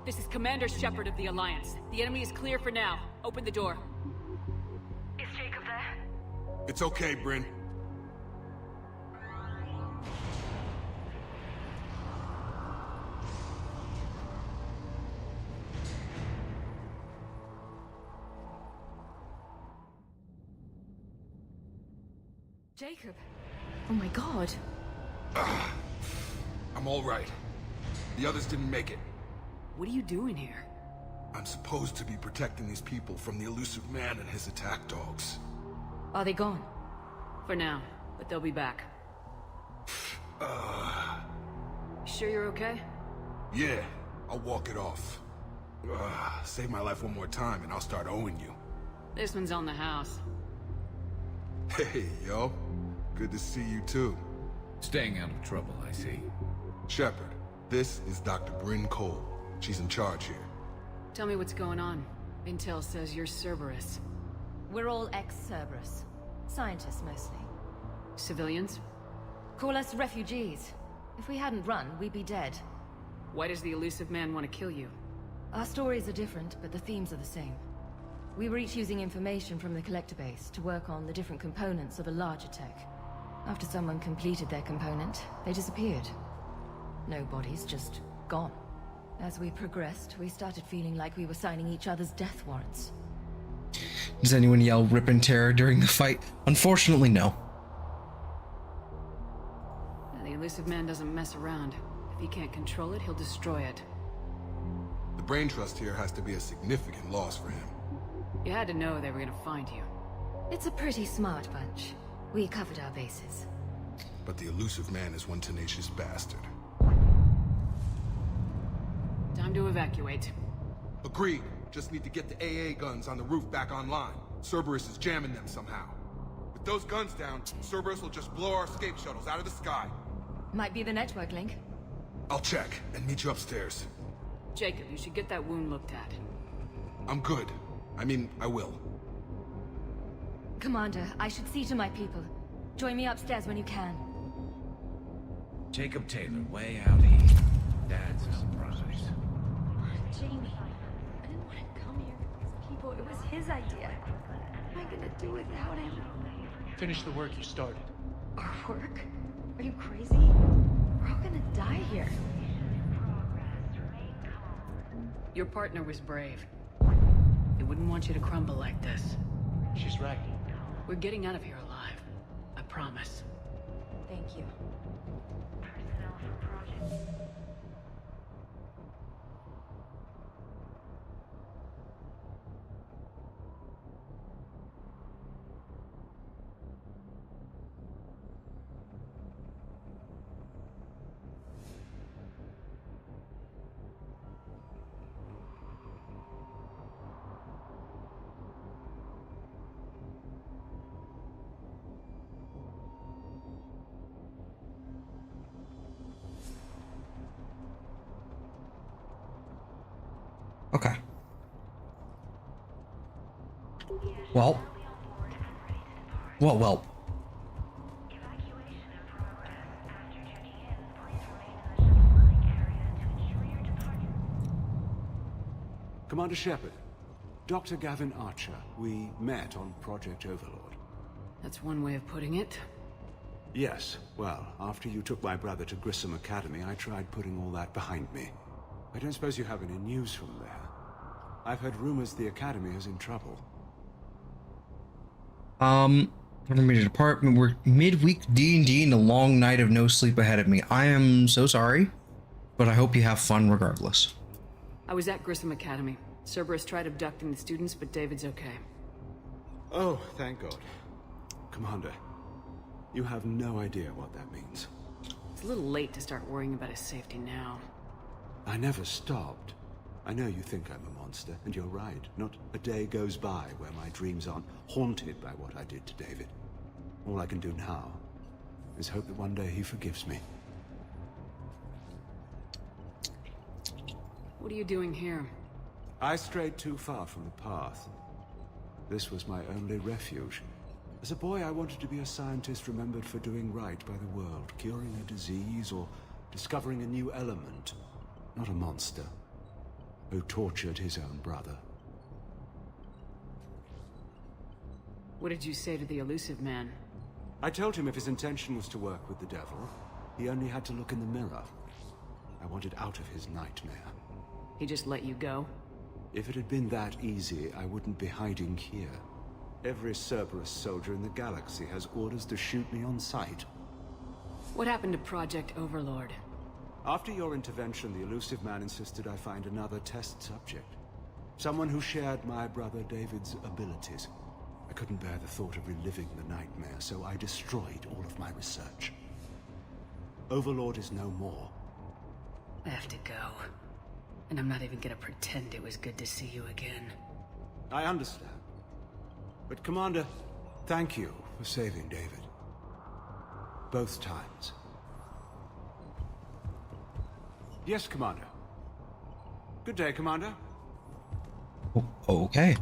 This is Commander Shepard of the Alliance. The enemy is clear for now. Open the door. Is Jacob there? It's okay, Bryn. Jacob. Oh my god. I'm all right. The others didn't make it. What are you doing here? I'm supposed to be protecting these people from the elusive man and his attack dogs. Are they gone? For now, but they'll be back. Sure you're okay? Yeah, I'll walk it off. Save my life one more time and I'll start owing you. This one's on the house. Hey, yo. Good to see you too. Staying out of trouble, I see. Shepard, this is Dr. Bryn Cole. She's in charge here. Tell me what's going on. Intel says you're Cerberus. We're all ex-Cerberus. Scientists, mostly. Civilians? Call us refugees. If we hadn't run, we'd be dead. Why does the elusive man want to kill you? Our stories are different, but the themes are the same. We were each using information from the collector base to work on the different components of a larger tech. After someone completed their component, they disappeared. No bodies, just gone. As we progressed, we started feeling like we were signing each other's death warrants. Does anyone yell "Rip and Tear" during the fight? Unfortunately, no. The elusive man doesn't mess around. If he can't control it, he'll destroy it. The brain trust here has to be a significant loss for him. You had to know they were gonna find you. It's a pretty smart bunch. We covered our bases. But the elusive man is one tenacious bastard. Time to evacuate. Agreed. Just need to get the AA guns on the roof back online. Cerberus is jamming them somehow. With those guns down, Cerberus will just blow our escape shuttles out of the sky. Might be the network link. I'll check and meet you upstairs. Jacob, you should get that wound looked at. I'm good. I mean, I will. Commander, I should see to my people. Join me upstairs when you can. Jacob Taylor, way out east. That's a surprise. Jamie, I didn't want to come here with these people. It was his idea. What am I gonna do without him? Finish the work you started. Our work? Are you crazy? We're all gonna die here. Your partner was brave. They wouldn't want you to crumble like this. She's right. We're getting out of here alive. I promise. Thank you. Okay. Well. Well. Commander Shepard, Dr. Gavin Archer, we met on Project Overlord. That's one way of putting it. Yes, well, after you took my brother to Grissom Academy, I tried putting all that behind me. I don't suppose you have any news from there. I've heard rumors the Academy is in trouble. Major department. We're midweek D&D and a long night of no sleep ahead of me. I am so sorry, but I hope you have fun regardless. I was at Grissom Academy. Cerberus tried abducting the students, but David's okay. Oh, thank God. Commander, you have no idea what that means. It's a little late to start worrying about his safety now. I never stopped. I know you think I'm a monster, and you're right. Not a day goes by where my dreams aren't haunted by what I did to David. All I can do now is hope that one day he forgives me. What are you doing here? I strayed too far from the path. This was my only refuge. As a boy, I wanted to be a scientist remembered for doing right by the world, curing a disease or discovering a new element. Not a monster who tortured his own brother. What did you say to the elusive man? I told him if his intention was to work with the devil, he only had to look in the mirror. I wanted out of his nightmare. He just let you go? If it had been that easy, I wouldn't be hiding here. Every Cerberus soldier in the galaxy has orders to shoot me on sight. What happened to Project Overlord? After your intervention, the elusive man insisted I find another test subject. Someone who shared my brother David's abilities. I couldn't bear the thought of reliving the nightmare, so I destroyed all of my research. Overlord is no more. I have to go. And I'm not even gonna pretend it was good to see you again. I understand. But Commander, thank you for saving David. Both times. Yes, Commander. Good day, Commander. Okay.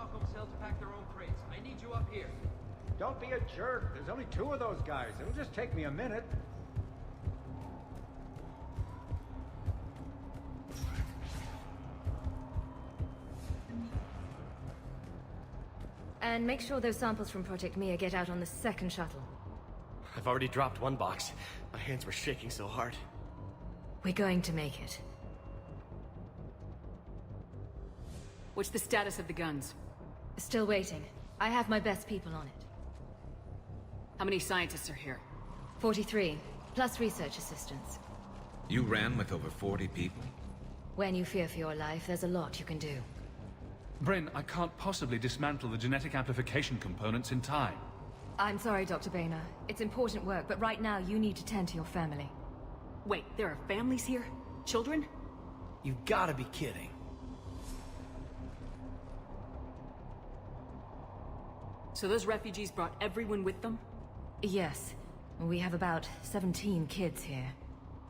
Stockholm cell to pack their own crates. I need you up here. Don't be a jerk. There's only 2 of those guys. It'll just take me a minute. And make sure those samples from Project Mia get out on the second shuttle. I've already dropped one box. My hands were shaking so hard. We're going to make it. What's the status of the guns? Still waiting. I have my best people on it. How many scientists are here? 43, plus research assistants. You ran with over 40 people? When you fear for your life, there's a lot you can do. Bryn, I can't possibly dismantle the genetic amplification components in time. I'm sorry, Dr. Boehner. It's important work, but right now you need to tend to your family. Wait, there are families here? Children? You gotta be kidding. So those refugees brought everyone with them? Yes. We have about 17 kids here.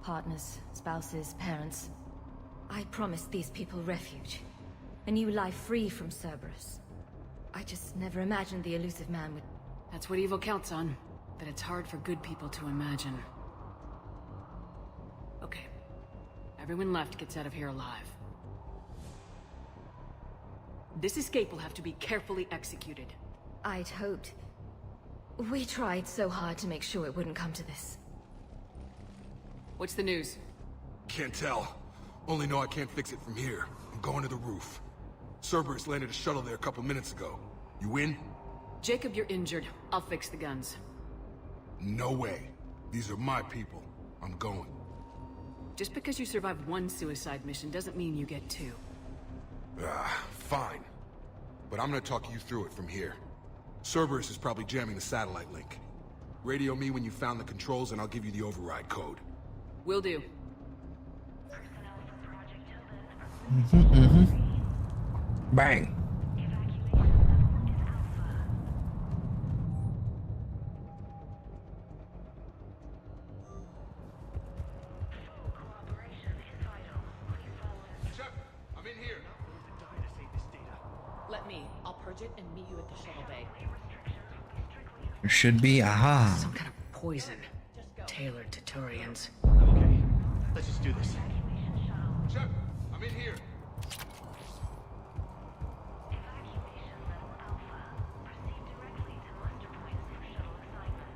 Partners, spouses, parents. I promised these people refuge. A new life free from Cerberus. I just never imagined the elusive man would... That's what evil counts on. But it's hard for good people to imagine. Okay. Everyone left gets out of here alive. This escape will have to be carefully executed. I'd hoped. We tried so hard to make sure it wouldn't come to this. What's the news? Can't tell. Only know I can't fix it from here. I'm going to the roof. Cerberus landed a shuttle there a couple minutes ago. You in? Jacob, you're injured. I'll fix the guns. No way. These are my people. I'm going. Just because you survived one suicide mission doesn't mean you get 2. Fine. But I'm gonna talk you through it from here. Cerberus is probably jamming the satellite link. Radio me when you found the controls and I'll give you the override code. Will do. Bang. I'm in here. Let me. I'll purge it and meet you at the shuttle bay. There should be. Aha. Some kind of poison. Tailored to Turians. Okay, let's just do this. Shep, I'm in here.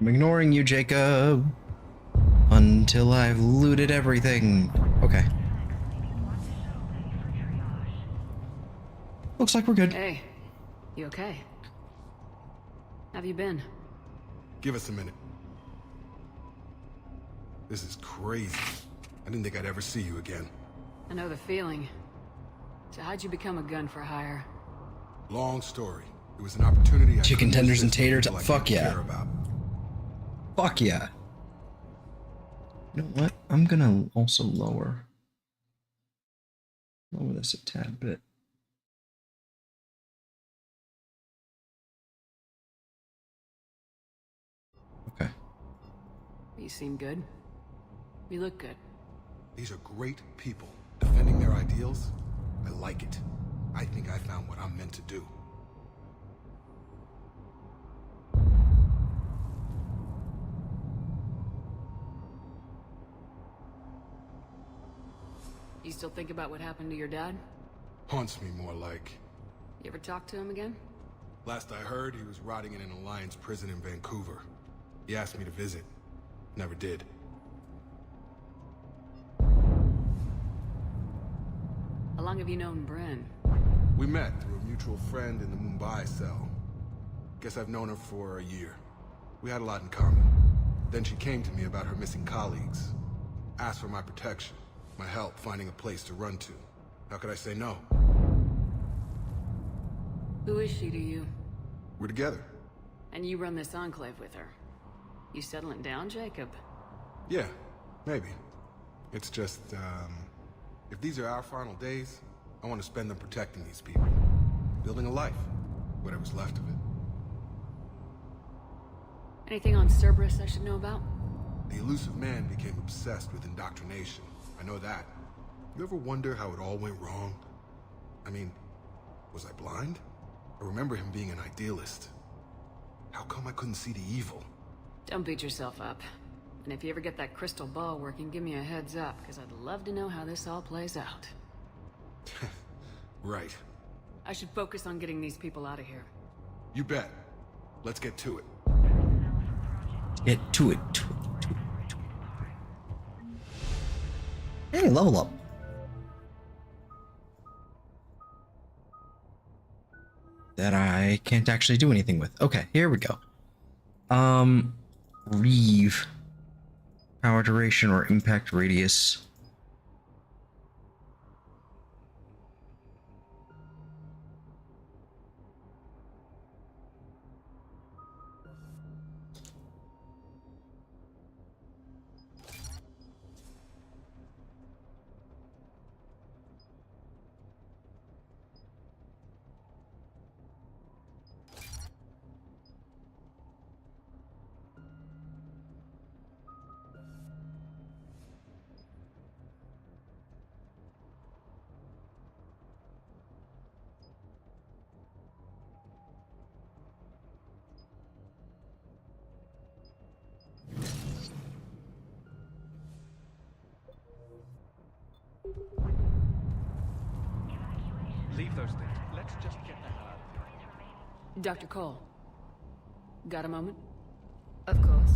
I'm ignoring you, Jacob. Until I've looted everything. Okay. Looks like we're good. Hey, you okay? Have you been? Give us a minute. This is crazy. I didn't think I'd ever see you again. I know the feeling. So how'd you become a gun for hire? Long story. It was an opportunity. Chicken tenders and taters. Fuck yeah. Care about. Fuck yeah. You know what? I'm gonna also lower this a tad bit. Okay. You seem good. You look good. These are great people. Defending their ideals. I like it. I think I found what I'm meant to do. You still think about what happened to your dad? Haunts me more like. You ever talk to him again? Last I heard, he was rotting in an Alliance prison in Vancouver. He asked me to visit. Never did. How long have you known Bryn? We met through a mutual friend in the Mumbai cell. Guess I've known her for a year. We had a lot in common. Then she came to me about her missing colleagues. Asked for my protection, my help finding a place to run to. How could I say no? Who is she to you? We're together. And you run this enclave with her. You settling down, Jacob? Yeah, maybe. It's just, if these are our final days, I want to spend them protecting these people. Building a life. Whatever's left of it. Anything on Cerberus I should know about? The elusive man became obsessed with indoctrination. I know that. You ever wonder how it all went wrong? I mean, was I blind? I remember him being an idealist. How come I couldn't see the evil? Don't beat yourself up. And if you ever get that crystal ball working, give me a heads up, because I'd love to know how this all plays out. Right. I should focus on getting these people out of here. You bet. Let's get to it. Get to it. Hey, level up. That I can't actually do anything with. Okay, here we go. Reeve. Power duration or impact radius. Leave those things. Let's just get the hell out of here. Dr. Cole, got a moment? Of course.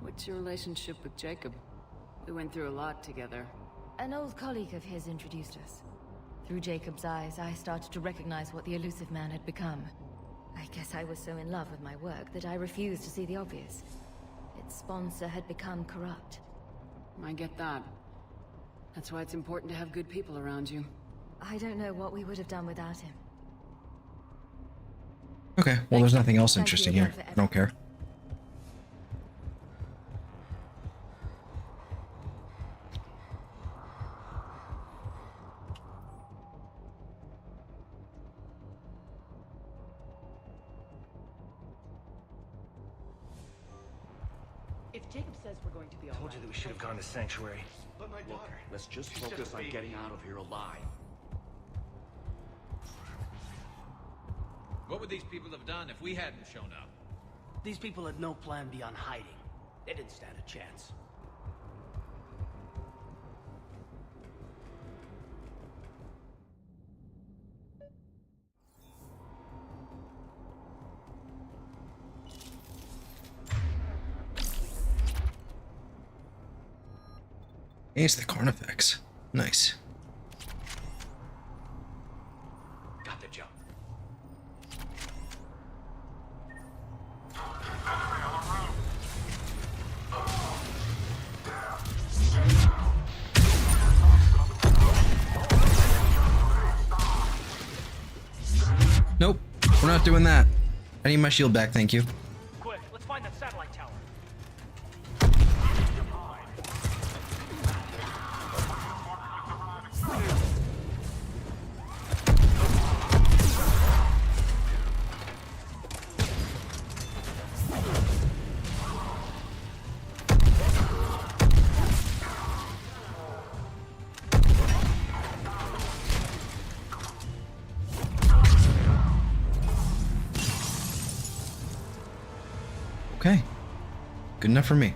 What's your relationship with Jacob? We went through a lot together. An old colleague of his introduced us. Through Jacob's eyes, I started to recognize what the elusive man had become. I guess I was so in love with my work that I refused to see the obvious. Its sponsor had become corrupt. I get that. That's why it's important to have good people around you. I don't know what we would have done without him. Okay, well, there's nothing else interesting here. I don't care. If Jacob says we're going to be all Told you that we should have gone to Sanctuary. But my Look, let's just focus on getting out of here alive. What would these people have done if we hadn't shown up? These people had no plan beyond hiding. They didn't stand a chance. Ace the Carnifex. Nice. Got the jump. Nope, we're not doing that. I need my shield back, thank you. Quick, let's find that satellite tower. Okay. Good enough for me.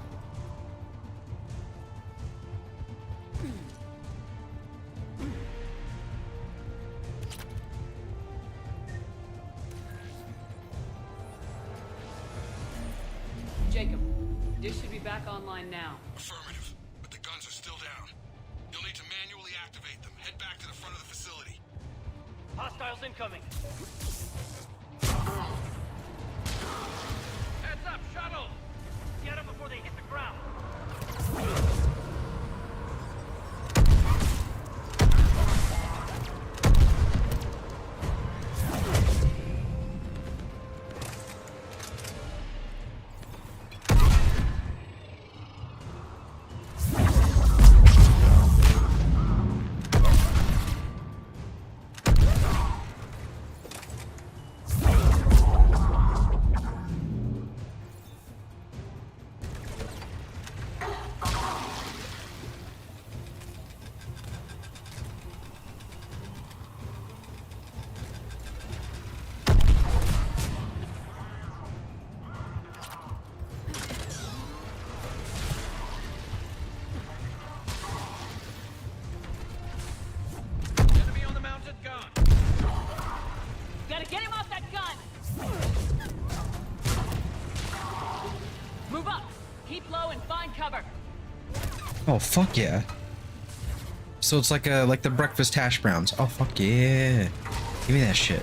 Jacob, dish should be back online now. Affirmative, but the guns are still down. You'll need to manually activate them. Head back to the front of the facility. Hostiles incoming. Heads up, shuttle! Get them before they hit the ground. Oh, fuck yeah. So it's like the breakfast hash browns. Oh, fuck yeah. Give me that shit.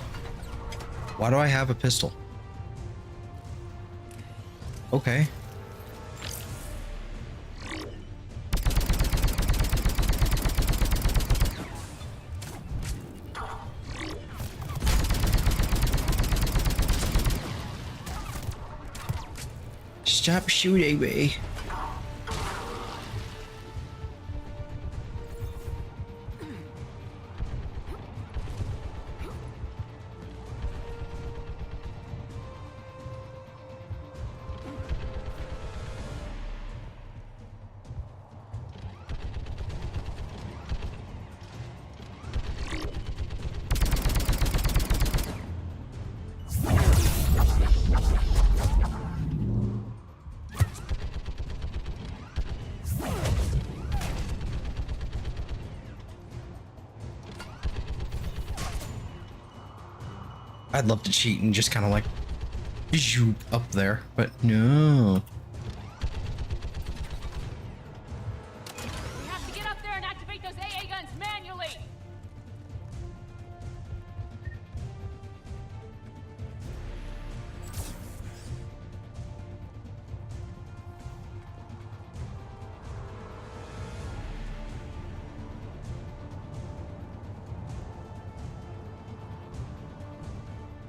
Why do I have a pistol? Okay. Stop shooting me. I'd love to cheat and just kind of like zoop up there, but no. We have to get up there and activate those AA guns manually.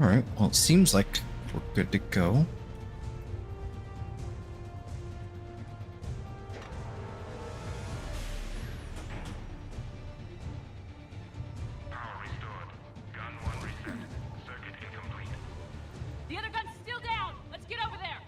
All right, well, it seems like we're good to go. The other gun's still down. Let's get over there.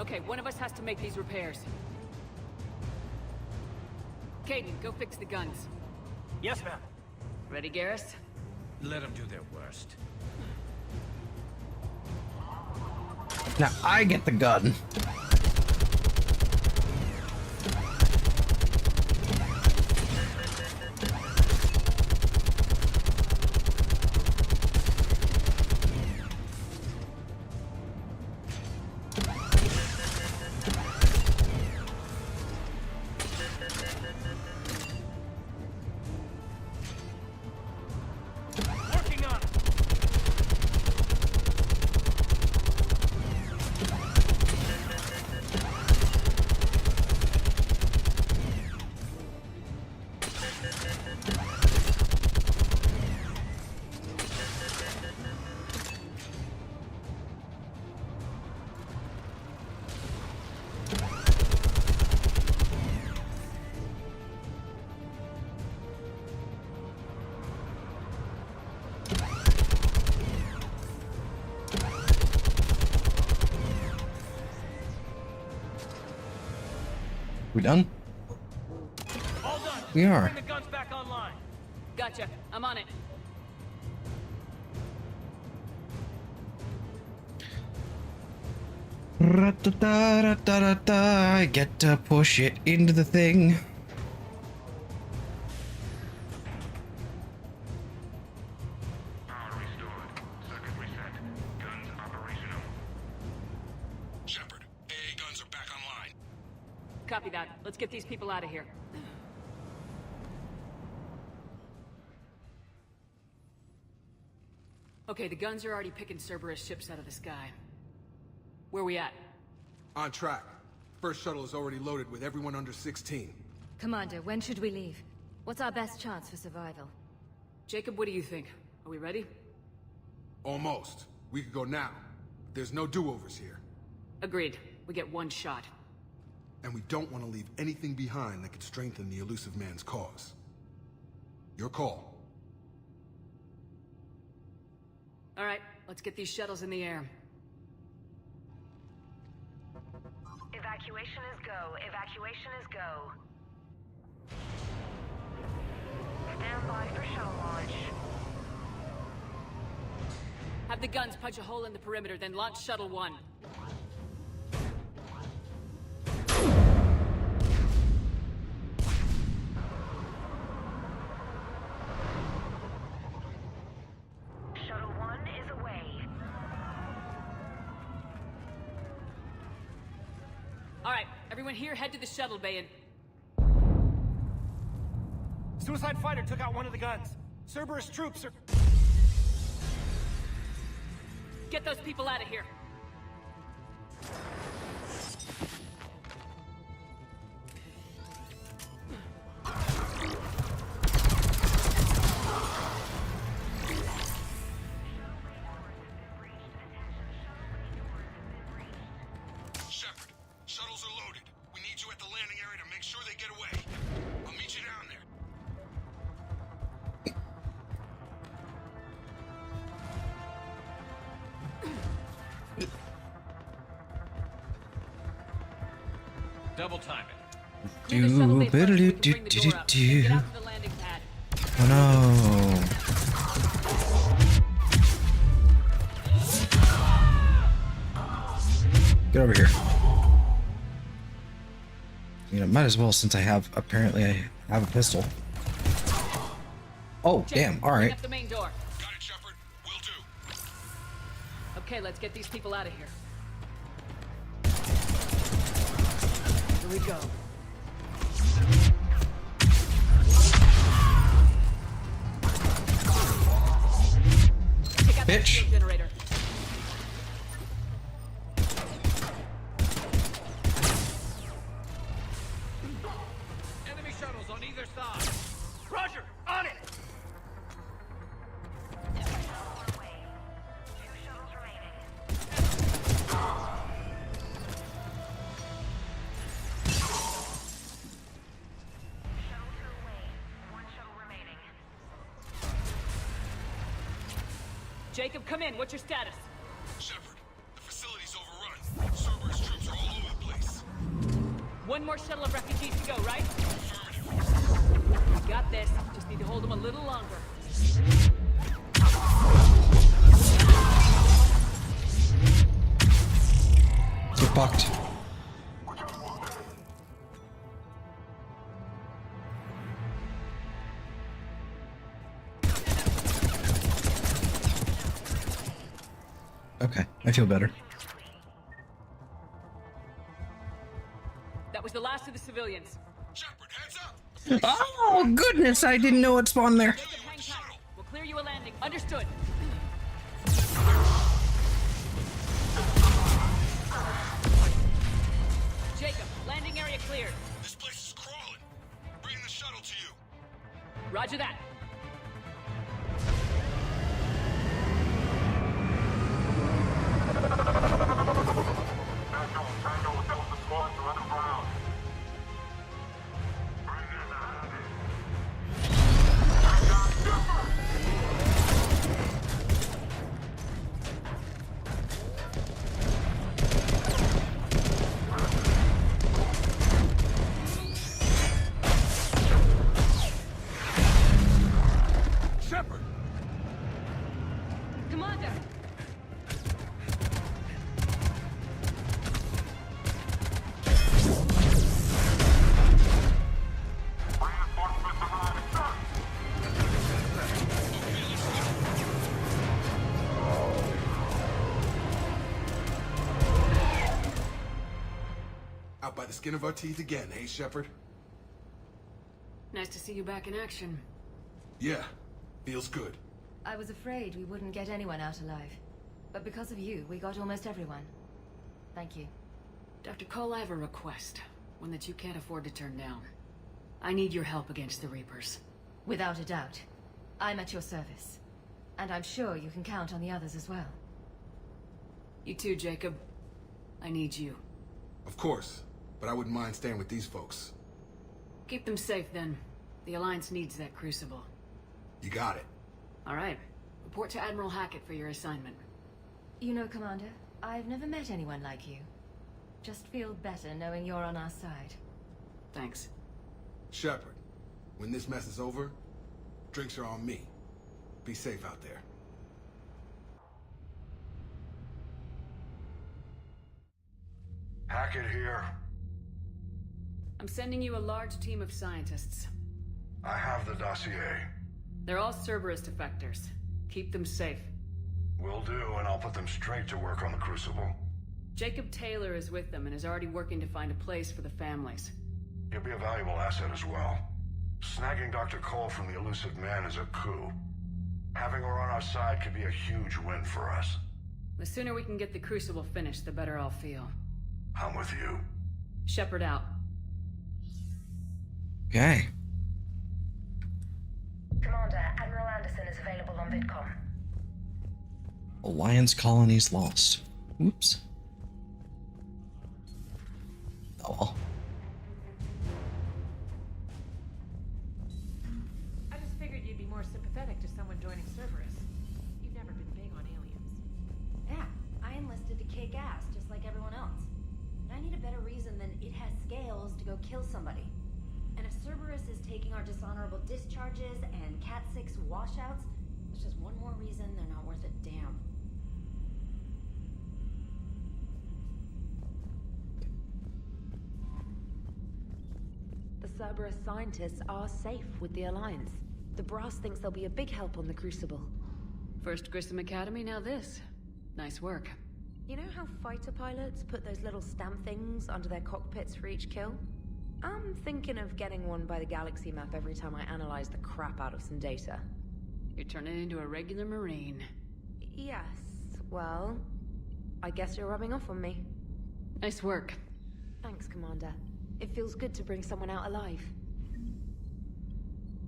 Okay, one of us has to make these repairs. Caden, go fix the guns. Yes, ma'am. Ready, Garrus? Let them do their worst. Now I get the gun. Working on it. We done? All done. We are. Bring the guns back online. Gotcha. I'm on it. Ra-da-da-da-da-da, I get to push it into the thing. Shepard, AA guns are back online. Copy that. Let's get these people out of here. Okay, the guns are already picking Cerberus ships out of the sky. Where we at? On track. First shuttle is already loaded with everyone under 16. Commander, when should we leave? What's our best chance for survival? Jacob, what do you think? Are we ready? Almost. We could go now. There's no do-overs here. Agreed. We get one shot. And we don't want to leave anything behind that could strengthen the elusive man's cause. Your call. All right, let's get these shuttles in the air. Evacuation is go. Evacuation is go. Stand by for shuttle launch. Have the guns punch a hole in the perimeter, then launch Shuttle 1. Shuttle 1 is away. Alright, everyone here head to the shuttle bay and... Suicide fighter took out one of the guns. Cerberus troops are... Get those people out of here. Shepard, shuttles are loaded. We need you at the landing area to make sure they get away. I'll meet you down there. Double time it. Clear the shuttle bay first so we can bring the door up. Get out to the landing pad. Oh no. Get over here. You know, might as well since I have, apparently I have a pistol. Oh, damn, alright. Up the main door. Got it, Shepard. Will do. Okay, let's get these people out of here. Here we go. Take out that shield generator. Enemy shuttles on either side. Roger, on it! Jacob, come in. What's your status? Shepard, the facility's overrun. Cerberus troops are all over the place. One more shuttle of refugees to go, right? Got this. Just need to hold them a little longer. Get bucked. Okay, I feel better. That was the last of the civilians. Shepard, heads up! Oh, goodness, I didn't know it spawned there. Jacob, hang tight. We'll clear you a landing. Understood. Jacob, landing area cleared. This place is crawling. Bringing the shuttle to you. Roger that. Shepard! Commander! Out by the skin of our teeth again, hey, Shepard? Nice to see you back in action. Yeah, feels good. I was afraid we wouldn't get anyone out alive. But because of you, we got almost everyone. Thank you. Dr. Cole, I have a request. One that you can't afford to turn down. I need your help against the Reapers. Without a doubt. I'm at your service. And I'm sure you can count on the others as well. You too, Jacob. I need you. Of course, but I wouldn't mind staying with these folks. Keep them safe, then. The Alliance needs that crucible. You got it. All right. Report to Admiral Hackett for your assignment. You know, Commander, I've never met anyone like you. just feel better knowing you're on our side. Thanks. Shepard, when this mess is over, drinks are on me. Be safe out there. Hackett here. I'm sending you a large team of scientists. I have the dossier. They're all Cerberus defectors. Keep them safe. Will do, and I'll put them straight to work on the Crucible. Jacob Taylor is with them and is already working to find a place for the families. He'll be a valuable asset as well. Snagging Dr. Cole from the elusive man is a coup. Having her on our side could be a huge win for us. The sooner we can get the Crucible finished, the better I'll feel. I'm with you. Shepard out. Okay. Commander, Admiral Anderson is available on VidCom. Alliance colonies lost. Oops. Oh well. I just figured you'd be more sympathetic to someone joining Cerberus. You've never been big on aliens. Yeah, I enlisted to kick ass just like everyone else. But I need a better reason than it has scales to go kill somebody. And if Cerberus is taking our dishonorable discharges and Cat 6 washouts, it's just one more reason they're not worth a damn. The Cerberus scientists are safe with the Alliance. The brass thinks they'll be a big help on the Crucible. First Grissom Academy, now this. Nice work. You know how fighter pilots put those little stamp things under their cockpits for each kill? I'm thinking of getting one by the galaxy map every time I analyze the crap out of some data. You're turning into a regular Marine. Yes, well, I guess you're rubbing off on me. Nice work. Thanks, Commander. It feels good to bring someone out alive.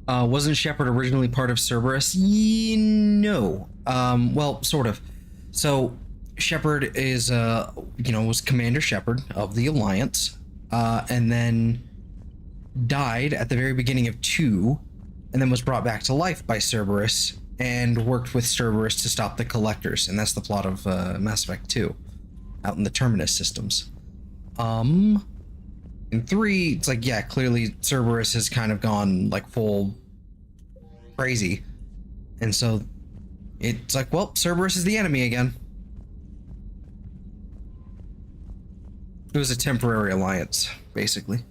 Wasn't Shepard originally part of Cerberus? No. Well, sort of. So, Shepard is, was Commander Shepard of the Alliance, and then died at the very beginning of 2, and then was brought back to life by Cerberus, and worked with Cerberus to stop the Collectors, and that's the plot of Mass Effect 2, out in the Terminus systems. In 3, it's like, yeah, clearly Cerberus has kind of gone, like, full crazy. And so, it's like, well, Cerberus is the enemy again. It was a temporary alliance, basically.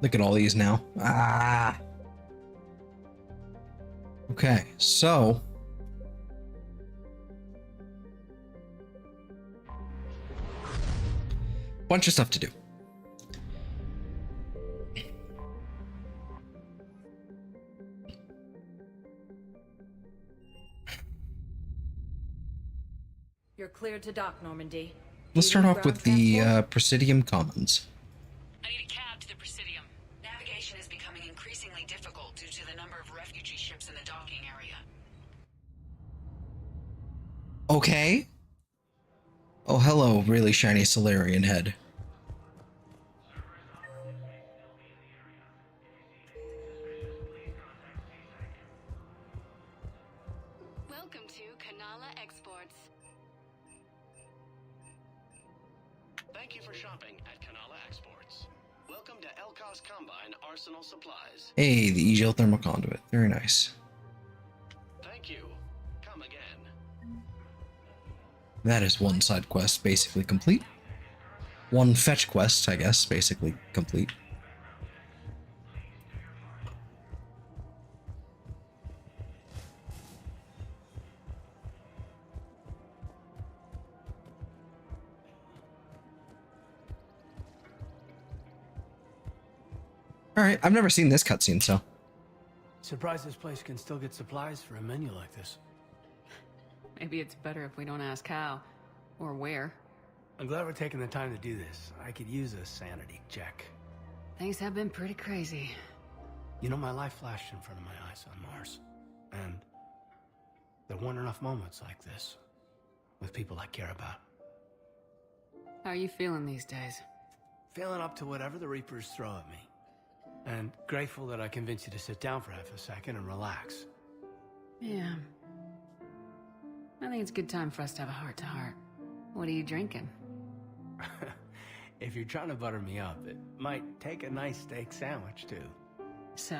Look at all these now. Ah. Okay, so. Bunch of stuff to do. You're cleared to dock, Normandy. Let's start off with the Presidium Commons. I need a cab to the Presidium. Navigation is becoming increasingly difficult due to the number of refugee ships in the docking area. Okay. Oh, hello, really shiny Solarian head. Welcome to Kanala Exports. Thank you for shopping at Kanala Exports. Welcome to Elkos Combine Arsenal Supplies. Hey, the EGL thermal conduit. Very nice. Thank you. Come again. That is one side quest basically complete. One fetch quest, I guess, basically complete. Alright, I've never seen this cutscene, so Surprised this place can still get supplies for a menu like this. Maybe it's better if we don't ask how. Or where. I'm glad we're taking the time to do this. I could use a sanity check. Things have been pretty crazy. You know, my life flashed in front of my eyes on Mars. And there weren't enough moments like this. With people I care about. How are you feeling these days? Feeling up to whatever the Reapers throw at me. And grateful that I convinced you to sit down for half a second and relax. Yeah. I think it's a good time for us to have a heart-to-heart. What are you drinking? If you're trying to butter me up, it might take a nice steak sandwich, too. So?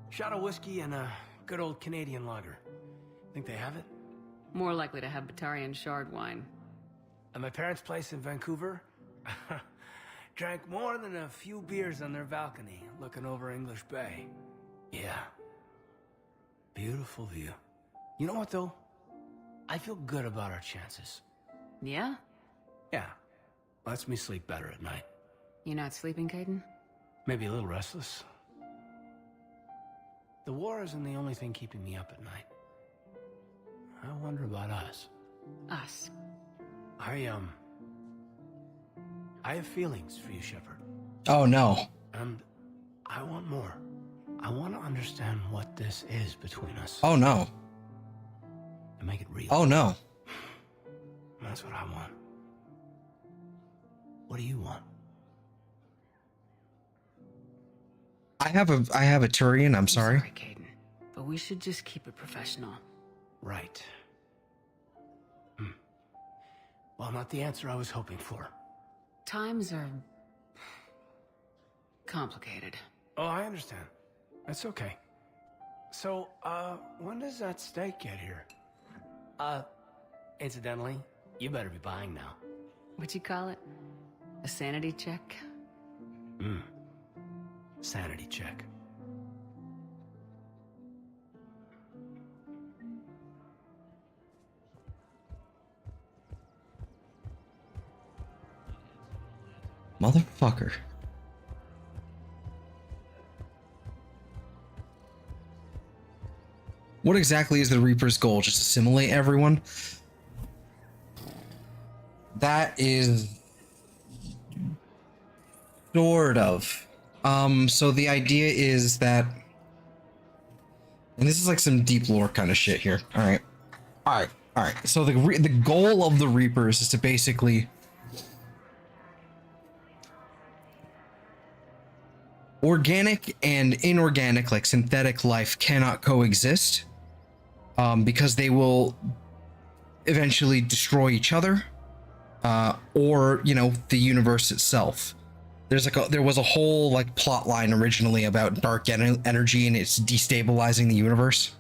Shot of whiskey and a good old Canadian lager. Think they have it? More likely to have Batarian shard wine. At my parents' place in Vancouver, drank more than a few beers on their balcony, looking over English Bay. Yeah. Beautiful view. You know what, though? I feel good about our chances. Yeah? Yeah. Lets me sleep better at night. You not sleeping, Caden? Maybe a little restless. The war isn't the only thing keeping me up at night. I wonder about us. Us? I have feelings for you, Shepard. Oh, no. And I want more. I want to understand what this is between us. Oh, no. And make it real. Oh, no. That's what I want. What do you want? I have a Turian, I'm sorry. Sorry, Caden. But we should just keep it professional. Right. Well, not the answer I was hoping for. Times are complicated. Oh, I understand. That's okay. So, when does that steak get here? Incidentally, you better be buying now. What'd you call it? A sanity check? Sanity check. Motherfucker. What exactly is the Reaper's goal? Just assimilate everyone? That is sort of. So the idea is that, and this is like some deep lore kind of shit here. All right. So the goal of the Reapers is to basically organic and inorganic, like synthetic life, cannot coexist, because they will eventually destroy each other, or the universe itself. There was a whole like plot line originally about dark energy and it's destabilizing the universe.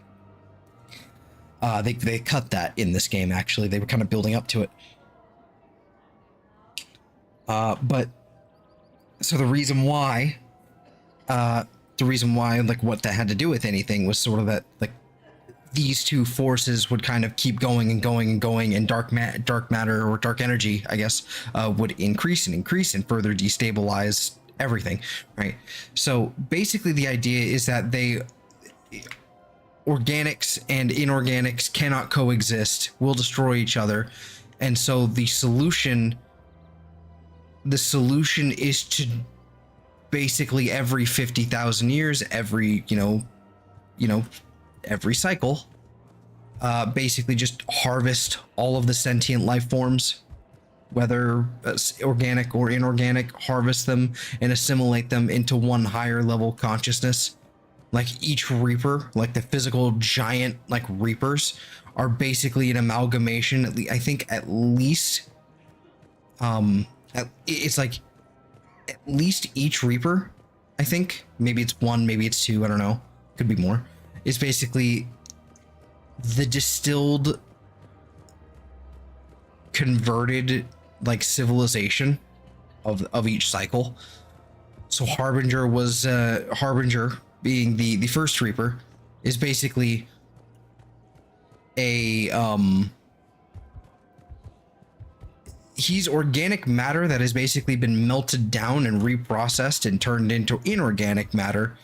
They cut that in this game. Actually, they were kind of building up to it. But so the reason why like what that had to do with anything was sort of that like these two forces would kind of keep going and going and going, and dark matter or dark energy, I guess, would increase and further destabilize everything, right? So basically the idea is that organics and inorganics cannot coexist, will destroy each other, and so the solution is to basically every 50,000 years, every every cycle, basically just harvest all of the sentient life forms, whether organic or inorganic, harvest them and assimilate them into one higher level consciousness. Like each Reaper, like the physical giant like Reapers, are basically an amalgamation. I think at least it's like at least each Reaper, I think, maybe it's one, maybe it's two, I don't know, could be more, is basically the distilled, converted like civilization of each cycle. So Harbinger being the first Reaper is basically a he's organic matter that has basically been melted down and reprocessed and turned into inorganic matter,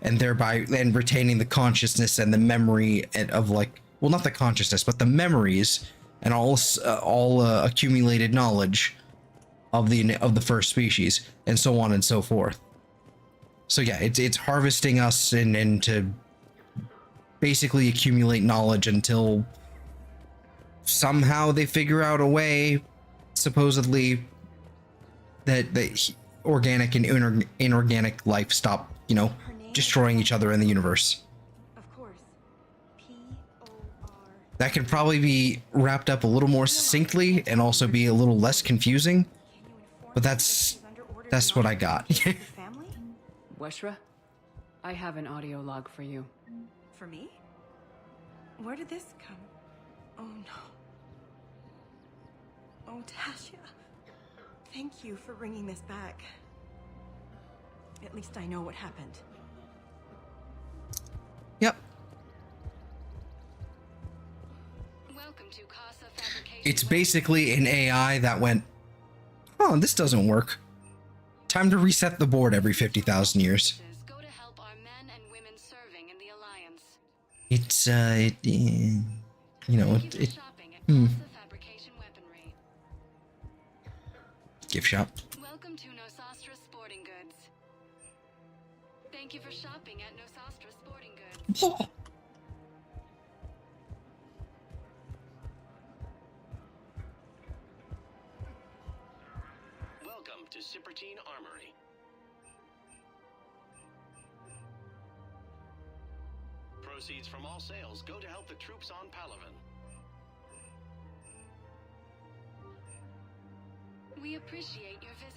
and thereby and retaining the consciousness and the memory of like, well, not the consciousness, but the memories and all accumulated knowledge of the first species, and so on and so forth. So yeah, it's harvesting us and to basically accumulate knowledge until somehow they figure out a way, supposedly, that organic and inorganic life stop, you know, destroying each other in the universe. Of course. That could probably be wrapped up a little more succinctly and also be a little less confusing, but that's what I got. Weshra, I have an audio log for you. For me? Where did this come? Oh no. Oh, Tasha. Thank you for bringing this back. At least I know what happened. Yep. Welcome to Casa Fabrication. It's basically an AI that went, oh, this doesn't work. Time to reset the board every 50,000 years. Go to help our men and women serving in the Alliance. It's, you know, Fabrication weaponry. Gift shop. Welcome to Nosastra Sporting Goods. Thank you for shopping at Nosastra Sporting Goods. Welcome to Sippertine Armory. Proceeds from all sales go to help the troops on Palaven. We appreciate your visit.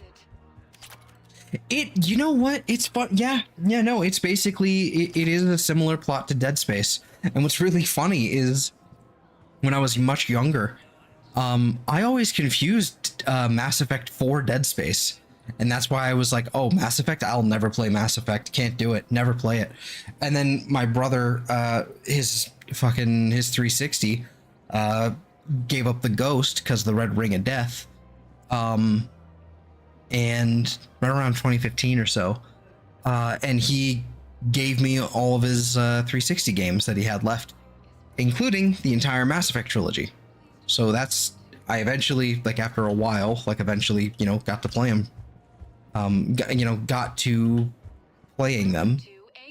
You know what? It's fun. Yeah, no, it's basically, it is a similar plot to Dead Space. And what's really funny is when I was much younger, I always confused Mass Effect 4 Dead Space. And that's why I was like, oh, Mass Effect, I'll never play Mass Effect. Can't do it. Never play it. And then my brother, his 360, gave up the Ghost because of the Red Ring of Death. And right around 2015 or so, and he gave me all of his 360 games that he had left, including the entire Mass Effect trilogy. So I eventually, like after a while, eventually, you know, got to play them. Got to playing them,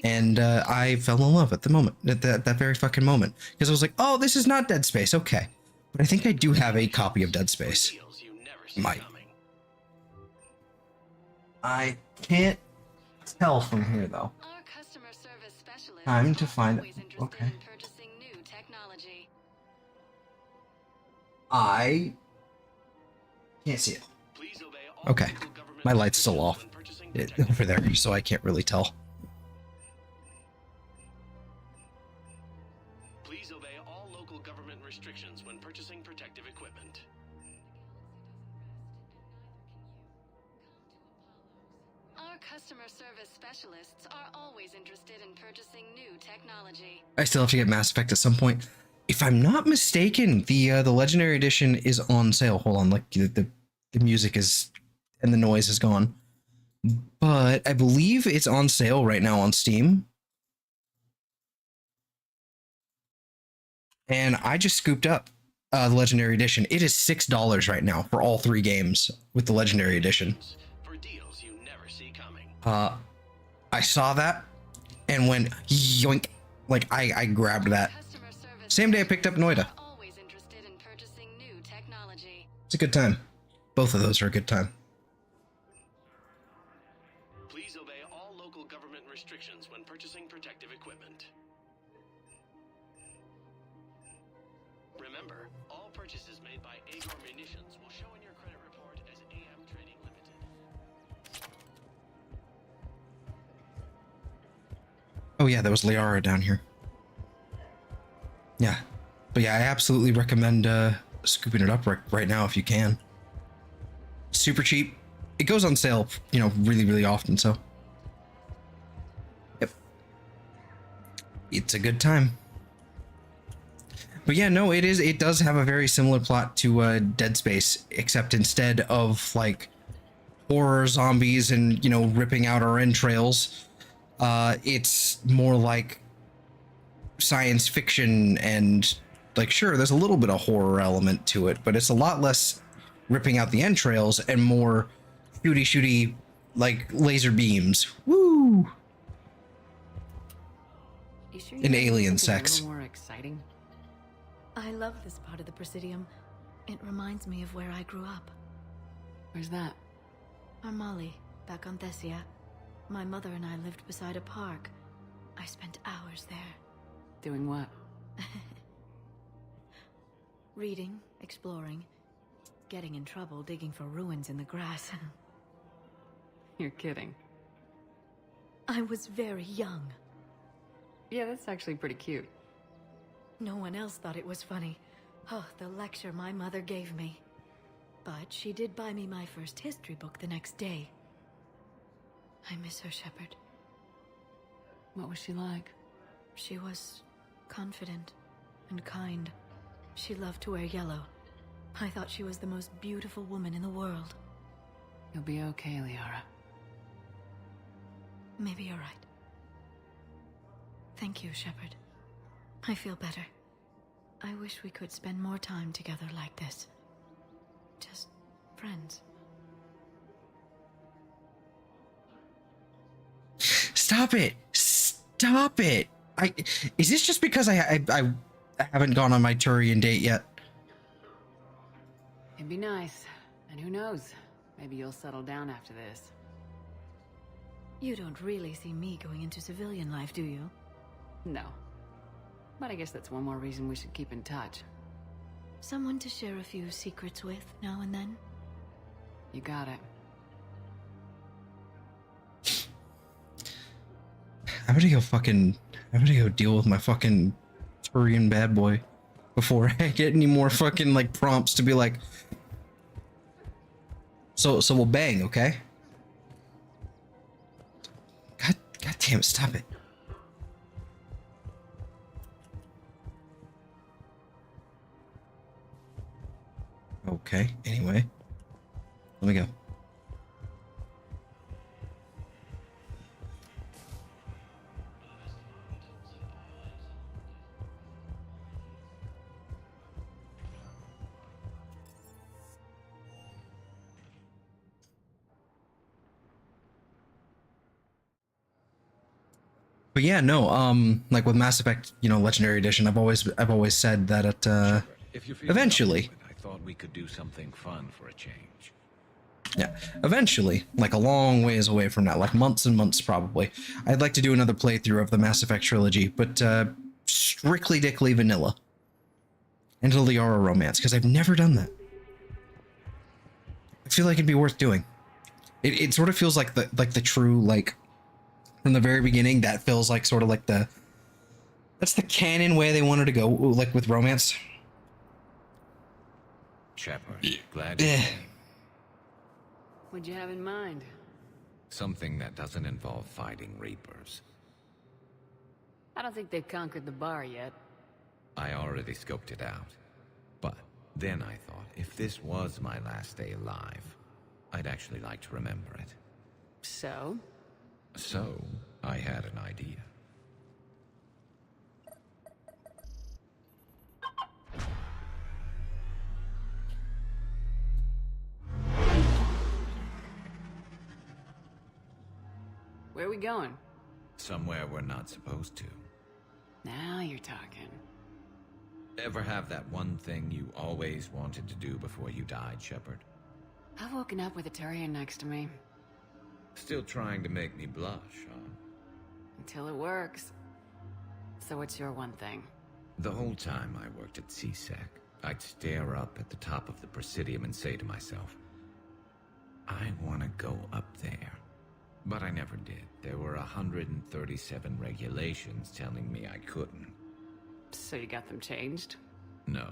and I fell in love at the moment, at that very fucking moment, because I was like, oh, this is not Dead Space, okay, but I think I do have a copy of Dead Space. I can't tell from here though. Time to find it. Okay. I can't see it. Okay. My light's still off over there, so I can't really tell. Please obey all local government restrictions when purchasing protective equipment. Our customer service specialists are always interested in purchasing new technology. I still have to get Mass Effect at some point. If I'm not mistaken, the Legendary Edition is on sale. Hold on, like the music is and the noise is gone. But I believe it's on sale right now on Steam. And I just scooped up the Legendary Edition. It is $6 right now for all 3 games with the Legendary Edition. For deals you never see coming. I saw that and went yoink. Like I grabbed that. Same day I picked up Noida. It's a good time. Both of those are a good time. Please obey all local government restrictions when purchasing protective equipment. Remember, all purchases made by Agor Munitions will show in your credit report as AM Trading Limited. Oh yeah, there was Liara down here. Yeah. But yeah, I absolutely recommend scooping it up right now if you can. Super cheap. It goes on sale, you know, really, really often, so. Yep. It's a good time. But yeah, no, it does have a very similar plot to Dead Space, except instead of like horror zombies and, you know, ripping out our entrails, It's more like science fiction and like, sure, there's a little bit of horror element to it, but it's a lot less ripping out the entrails and more shooty, like laser beams. Woo! You sure And you alien something sex. A little more exciting? I love this part of the Presidium. It reminds me of where I grew up. Where's that? Armali, back on Thessia. My mother and I lived beside a park. I spent hours there. Doing what? Reading, exploring, getting in trouble digging for ruins in the grass. You're kidding. I was very young. Yeah, that's actually pretty cute. No one else thought it was funny. Oh, the lecture my mother gave me. But she did buy me my first history book the next day. I miss her, Shepard. What was she like? She was confident and kind. She loved to wear yellow. I thought she was the most beautiful woman in the world. You'll be okay, Liara. Maybe you're right. Thank you, Shepard. I feel better. I wish we could spend more time together like this. Just friends. Stop it! Stop it! Is this just because I haven't gone on my Turian date yet? It'd be nice. And who knows? Maybe you'll settle down after this. You don't really see me going into civilian life, do you? No. But I guess that's one more reason we should keep in touch. Someone to share a few secrets with now and then? You got it. I'm gonna go deal with my fucking Turian bad boy before I get any more fucking like prompts to be like, so we'll bang, okay? God damn it, stop it. Okay, anyway. Let me go. But yeah, no, like with Mass Effect, Legendary Edition, I've always said that it, If you feel eventually, up to it, I thought we could do something fun for a change. yeah, eventually, like a long ways away from now, like months and months probably, I'd like to do another playthrough of the Mass Effect trilogy, but strictly Dickly vanilla. And a Liara romance, because I've never done that. I feel like it'd be worth doing. It sort of feels like the true, like, from the very beginning, that feels like sort of like that's the canon way they wanted to go, like with romance. Shepard, glad you came. What'd you have in mind? Something that doesn't involve fighting Reapers. I don't think they've conquered the bar yet. I already scoped it out. But then I thought, if this was my last day alive, I'd actually like to remember it. So? So, I had an idea. Where are we going? Somewhere we're not supposed to. Now you're talking. Ever have that one thing you always wanted to do before you died, Shepard? I've woken up with a Turian next to me. Still trying to make me blush, huh? Until it works. So what's your one thing? The whole time I worked at CSEC, I'd stare up at the top of the Presidium and say to myself, I want to go up there. But I never did. There were 137 regulations telling me I couldn't. So you got them changed? No.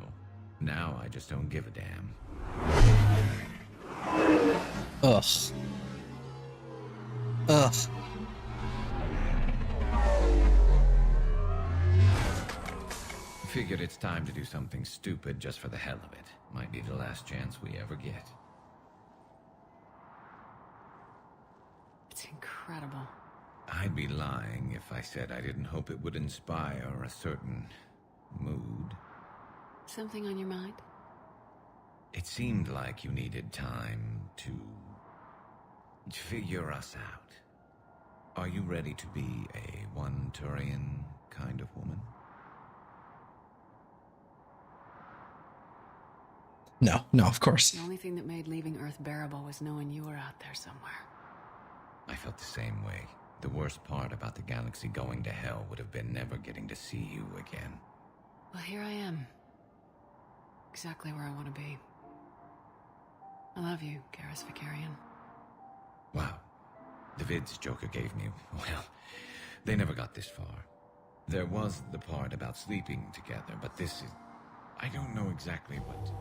Now I just don't give a damn. Ugh. Ugh. Figured it's time to do something stupid just for the hell of it. Might be the last chance we ever get. It's incredible. I'd be lying if I said I didn't hope it would inspire a certain mood. Something on your mind? It seemed like you needed time to figure us out. Are you ready to be a one-Turian kind of woman? No, of course. The only thing that made leaving Earth bearable was knowing you were out there somewhere. I felt the same way. The worst part about the galaxy going to hell would have been never getting to see you again. Well, here I am. Exactly where I want to be. I love you, Garrus Vicarian. Wow. The vids Joker gave me, well, they never got this far. There was the part about sleeping together, but this is... I don't know exactly what...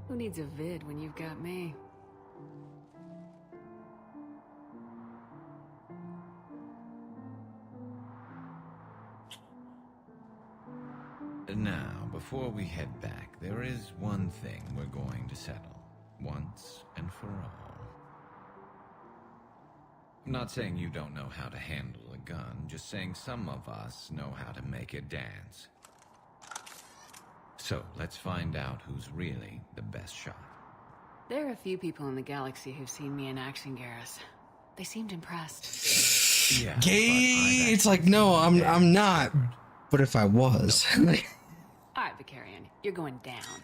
Who needs a vid when you've got me? Now, before we head back, there is one thing we're going to settle, once and for all. I'm not saying you don't know how to handle a gun, just saying some of us know how to make it dance. So, let's find out who's really the best shot. There are a few people in the galaxy who've seen me in action, Garrus. They seemed impressed. Yeah, Gay. It's like, no, I'm not. But if I was, Alright, Vicarian, you're going down.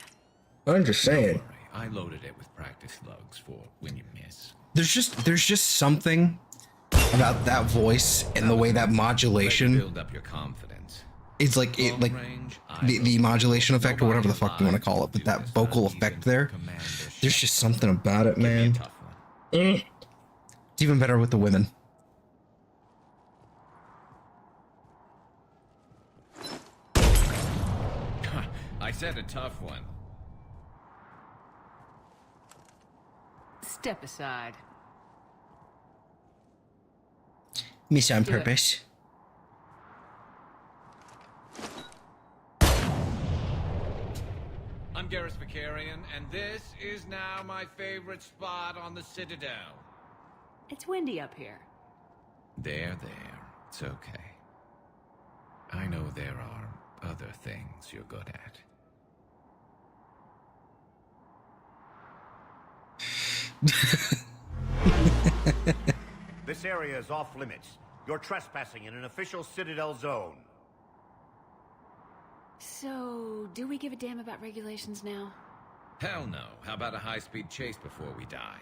I'm just saying. I loaded it with practice slugs for when you miss. There's just something about that voice and the way that modulation. Build up your confidence. It's like the modulation effect or whatever the fuck you want to call it, but that vocal effect there. There's just something about it, man. It's even better with the women. I said a tough one. Step aside. Miss on Do it. purpose. I'm Garrus Vicarian, and this is now my favorite spot on the Citadel. It's windy up here. There. It's okay. I know there are other things you're good at. This area is off limits. You're trespassing in an official Citadel zone. So, do we give a damn about regulations now? Hell no. How about a high-speed chase before we die?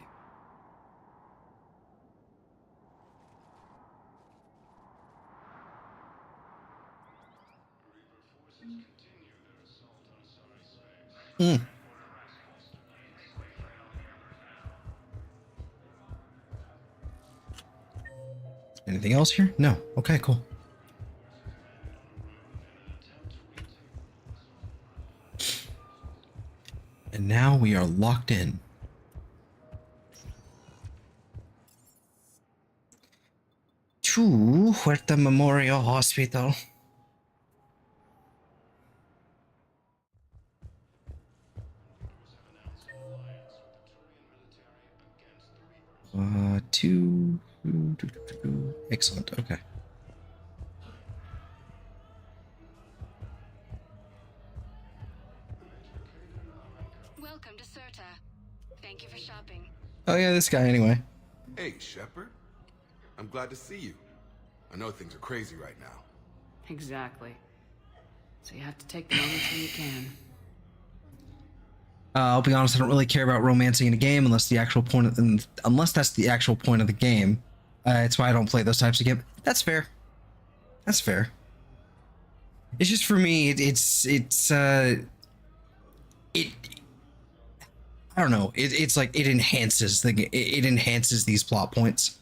Anything else here? No. Okay, cool. And now we are locked in. To Huerta Memorial Hospital. Excellent. Okay. Welcome to Serta. Thank you for shopping. Oh yeah, this guy anyway. Hey, Shepard. I'm glad to see you. I know things are crazy right now. Exactly. So you have to take the moments when you can. I'll be honest, I don't really care about romancing in a game unless the actual point of, unless that's the actual point of the game. It's why I don't play those types of games. That's fair. That's fair. It's just for me, I don't know. It's like it enhances it enhances these plot points.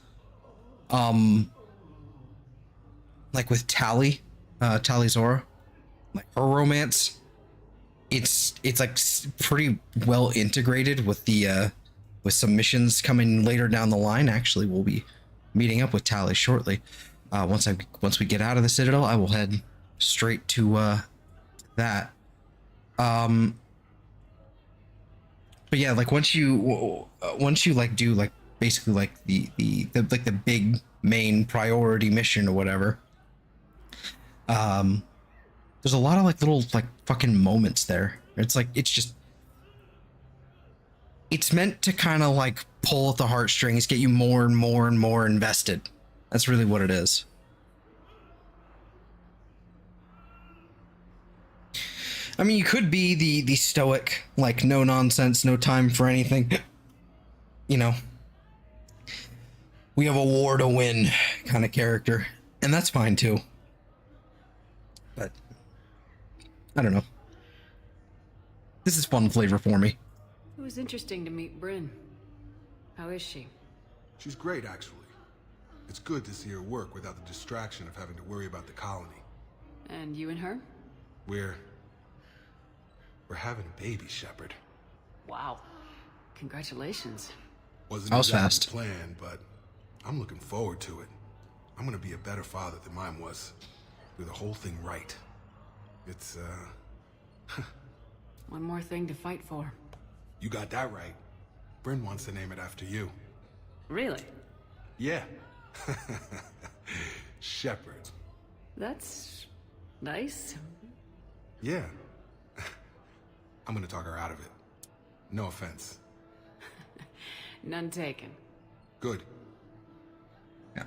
Like with Tali, Tali Zora, like her romance. It's like pretty well integrated with the with some missions coming later down the line. Actually, we'll be meeting up with Tali shortly. Once we get out of the Citadel, I will head straight to that. But yeah, like once you like do like basically like the big main priority mission or whatever. There's a lot of like little like fucking moments there. It's like it's meant to kind of like pull at the heartstrings, get you more and more and more invested. That's really what it is. I mean, you could be the stoic, like no nonsense, no time for anything. You know, we have a war to win kind of character, and that's fine too. But I don't know. This is fun flavor for me. It was interesting to meet Bryn. How is she? She's great, actually. It's good to see her work without the distraction of having to worry about the colony. And you and her? We're having a baby, Shepard. Wow. Congratulations. Wasn't I was exactly fast. the plan, but I'm looking forward to it. I'm gonna be a better father than mine was. Do the whole thing right. It's, One more thing to fight for. You got that right. Bryn wants to name it after you. Really? Yeah. Shepard. That's nice. Yeah. I'm gonna talk her out of it. No offense. None taken. Good. Yeah.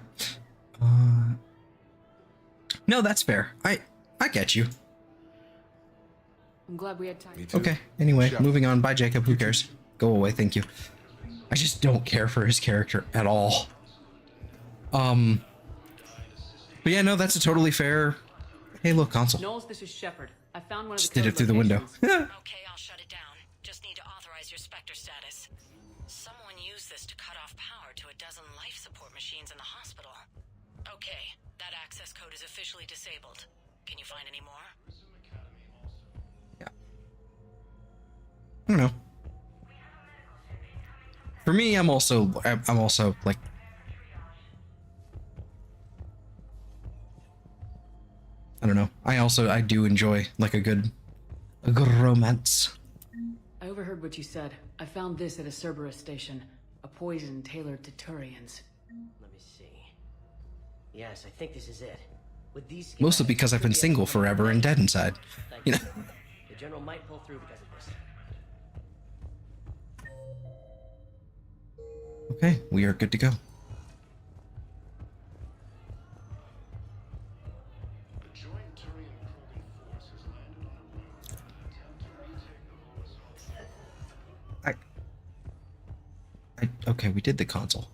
No, that's fair. I get you. I'm glad we had time. Okay. Anyway, moving on. Bye, Jacob. Who cares? Go away. Thank you. I just don't care for his character at all. But yeah, no, that's a totally fair. Hey, look, console. Knowles, this is Shepard. I found one of Just the did it through the window. Okay, I'll shut it down. Just need to authorize your Spectre status. Someone used this to cut off power to a dozen life support machines in the hospital. Okay, that access code is officially disabled. Can you find any more? I don't know. For me, I'm also like, I don't know. I do enjoy like a good romance. I overheard what you said. I found this at a Cerberus station. A poison tailored to Turians. Let me see. Yes, I think this is it. With these Mostly because I've been single forever and dead inside. You know. The general might pull through because of this. Okay, we are good to go. Okay, we did the console.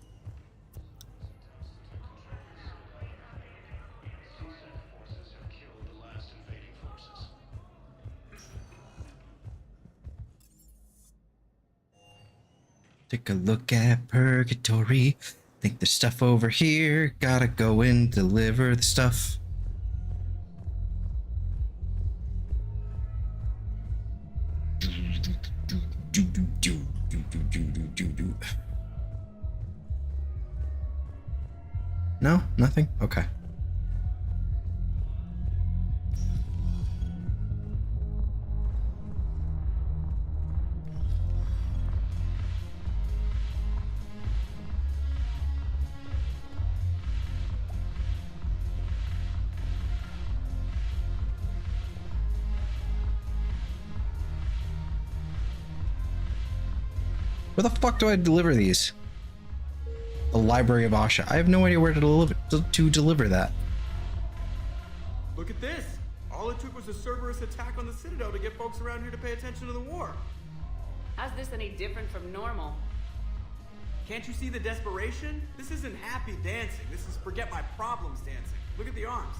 Take a look at Purgatory. Think there's stuff over here. Gotta go and deliver the stuff. No? Nothing? Okay. Where the fuck do I deliver these? The Library of Asha. I have no idea where to deliver that. Look at this! All it took was a Cerberus attack on the Citadel to get folks around here to pay attention to the war. How's this any different from normal? Can't you see the desperation? This isn't happy dancing. This is forget my problems dancing. Look at the arms.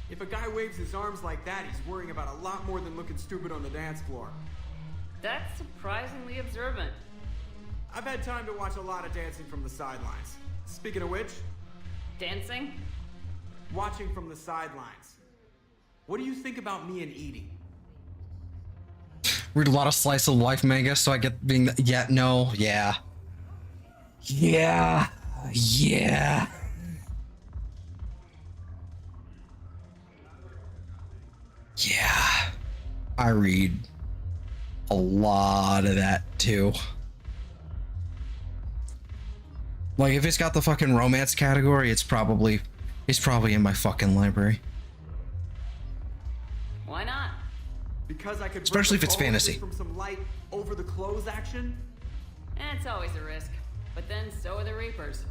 If a guy waves his arms like that, he's worrying about a lot more than looking stupid on the dance floor. That's surprisingly observant. I've had time to watch a lot of dancing from the sidelines. Speaking of which... Dancing? Watching from the sidelines. What do you think about me and eating? Read a lot of slice of life manga, so I get being... Yeah, no, yeah. Yeah. Yeah. Yeah. I read a lot of that, too. Like, if it's got the fucking romance category, it's probably in my fucking library. Why not? Because I could Especially if it's fantasy. from some light over the clothes action. And it's always a risk. But then so are the Reapers.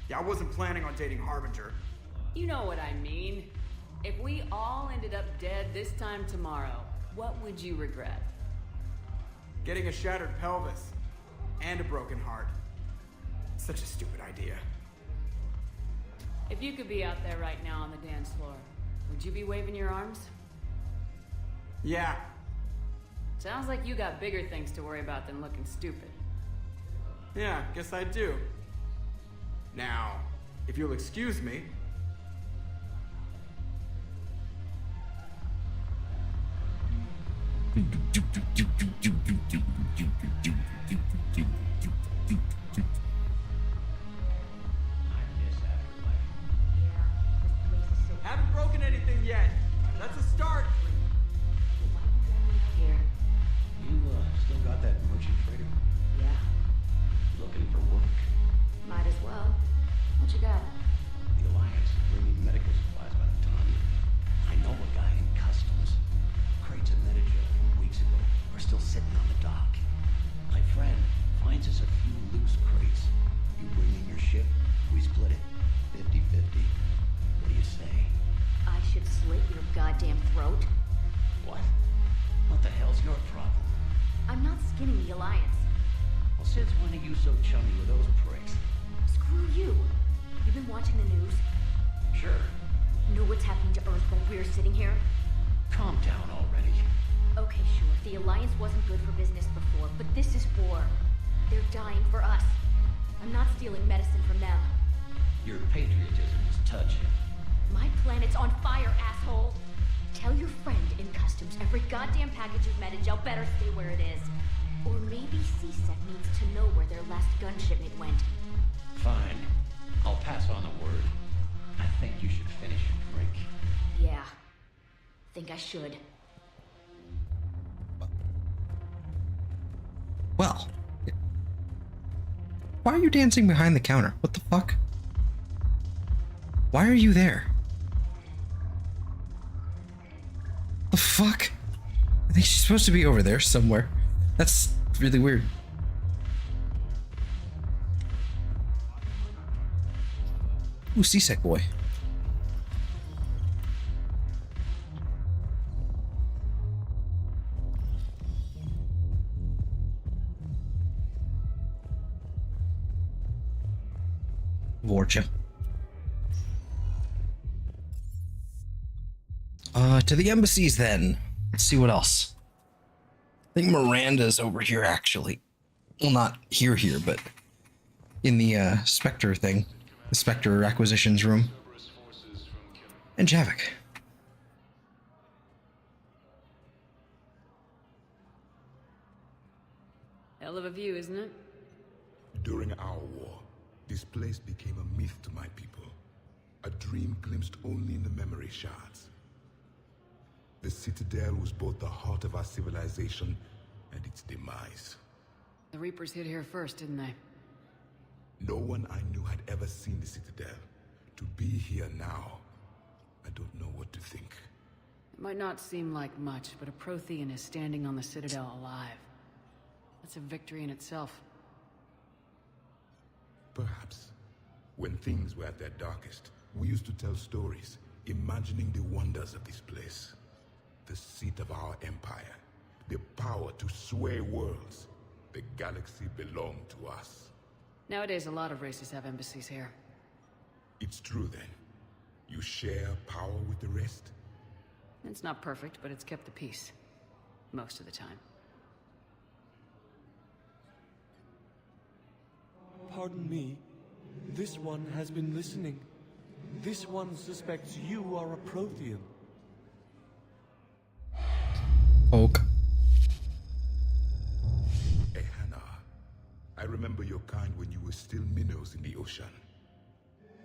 Yeah, I wasn't planning on dating Harbinger. You know what I mean. If we all ended up dead this time tomorrow, what would you regret? Getting a shattered pelvis and a broken heart. Such a stupid idea. If you could be out there right now on the dance floor, would you be waving your arms? Yeah. Sounds like you got bigger things to worry about than looking stupid. Yeah, guess I do. Now, if you'll excuse me. Haven't broken anything yet. That's a start. Here. You still got that merchant trader? Yeah, Looking for work? might as well. What you got? The Alliance is bringing medical supplies by the ton. I know a guy in customs. Crates of Medija a few weeks ago are still sitting on the dock. My friend finds us a few loose crates. You bring in your ship, we split it. 50-50. What do you say? I should slit your goddamn throat. What? What the hell's your problem? I'm not skinning the Alliance. Well, since when are you so chummy with those pricks? Screw you. You've been watching the news? Sure. Know what's happening to Earth while we're sitting here? Calm down already. Okay, sure. The Alliance wasn't good for business before, but this is war. They're dying for us. I'm not stealing medicine from them. Your patriotism is touching. My planet's on fire, asshole! Tell your friend in customs every goddamn package of Medija better stay where it is. Or maybe CSEC needs to know where their last gun shipment went. Fine. I'll pass on the word. I think you should finish your drink. Yeah. Think I should. Well. Why are you dancing behind the counter? What the fuck? Why are you there? The fuck? I think she's supposed to be over there somewhere. That's really weird. Ooh, Seasick boy. Vorcha. To the embassies then. Let's see what else. I think Miranda's over here actually. Well, not here, but in the Spectre thing. The Spectre acquisitions room. And Javik. Hell of a view, isn't it? During our war, this place became a myth to my people. A dream glimpsed only in the memory shards. The Citadel was both the heart of our civilization and its demise. The Reapers hit here first, didn't they? No one I knew had ever seen the Citadel. To be here now, I don't know what to think. It might not seem like much, but a Prothean is standing on the Citadel alive. That's a victory in itself. Perhaps. When things were at their darkest, we used to tell stories, imagining the wonders of this place. The seat of our empire. The power to sway worlds. The galaxy belonged to us. Nowadays, a lot of races have embassies here. It's true then. You share power with the rest? It's not perfect, but it's kept the peace. Most of the time. Pardon me. This one has been listening. This one suspects you are a Prothean. Oak. Ehana, I remember your kind when you were still minnows in the ocean.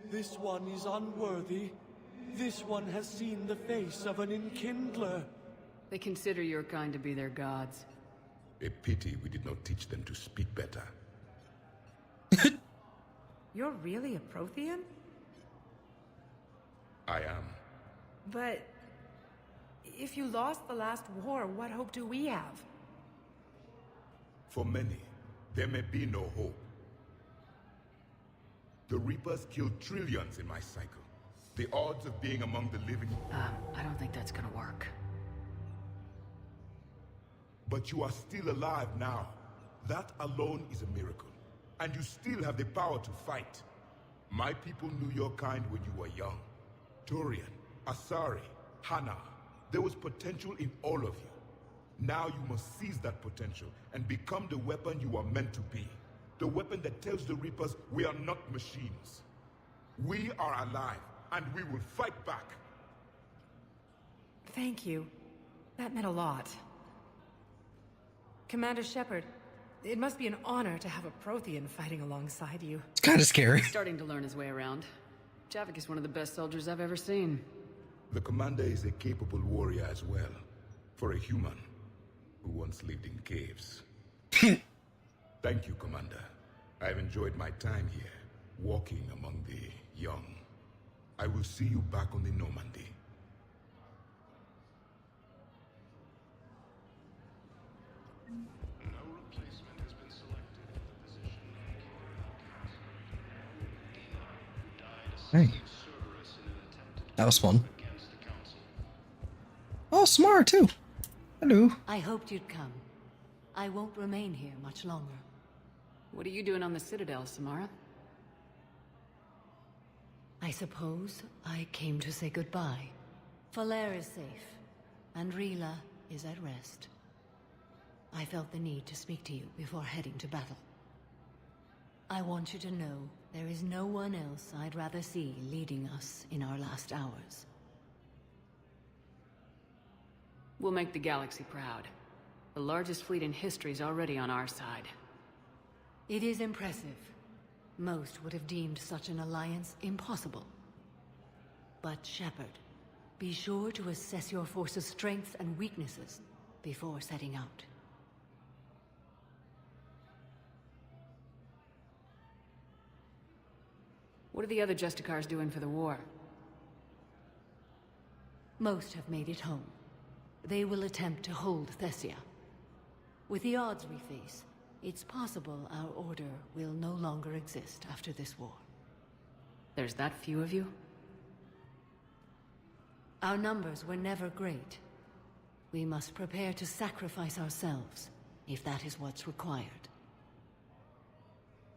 This one is unworthy. This one has seen the face of an enkindler. They consider your kind to be their gods. A pity we did not teach them to speak better. You're really a Prothean? I am. But if you lost the last war, what hope do we have? For many, there may be no hope. The Reapers killed trillions in my cycle. The odds of being among the living... I don't think that's gonna work. But you are still alive now. That alone is a miracle. And you still have the power to fight. My people knew your kind when you were young. Turian, Asari, Hana. There was potential in all of you. Now you must seize that potential and become the weapon you are meant to be. The weapon that tells the Reapers we are not machines. We are alive, and we will fight back. Thank you. That meant a lot. Commander Shepard, it must be an honor to have a Prothean fighting alongside you. It's kind of scary. He's starting to learn his way around. Javik is one of the best soldiers I've ever seen. The commander is a capable warrior as well. For a human who once lived in caves. Thank you, Commander. I've enjoyed my time here, walking among the young. I will see you back on the Normandy. No replacement has been selected for the position of Hey. That was fun. Oh, Samara too. Hello. I hoped you'd come. I won't remain here much longer. What are you doing on the Citadel, Samara? I suppose I came to say goodbye. Falair is safe, and Rila is at rest. I felt the need to speak to you before heading to battle. I want you to know there is no one else I'd rather see leading us in our last hours. We'll make the galaxy proud. The largest fleet in history is already on our side. It is impressive. Most would have deemed such an alliance impossible. But Shepard, be sure to assess your force's strengths and weaknesses before setting out. What are the other Justicars doing for the war? Most have made it home. They will attempt to hold Thessia. With the odds we face, it's possible our order will no longer exist after this war. There's that few of you? Our numbers were never great. We must prepare to sacrifice ourselves, if that is what's required.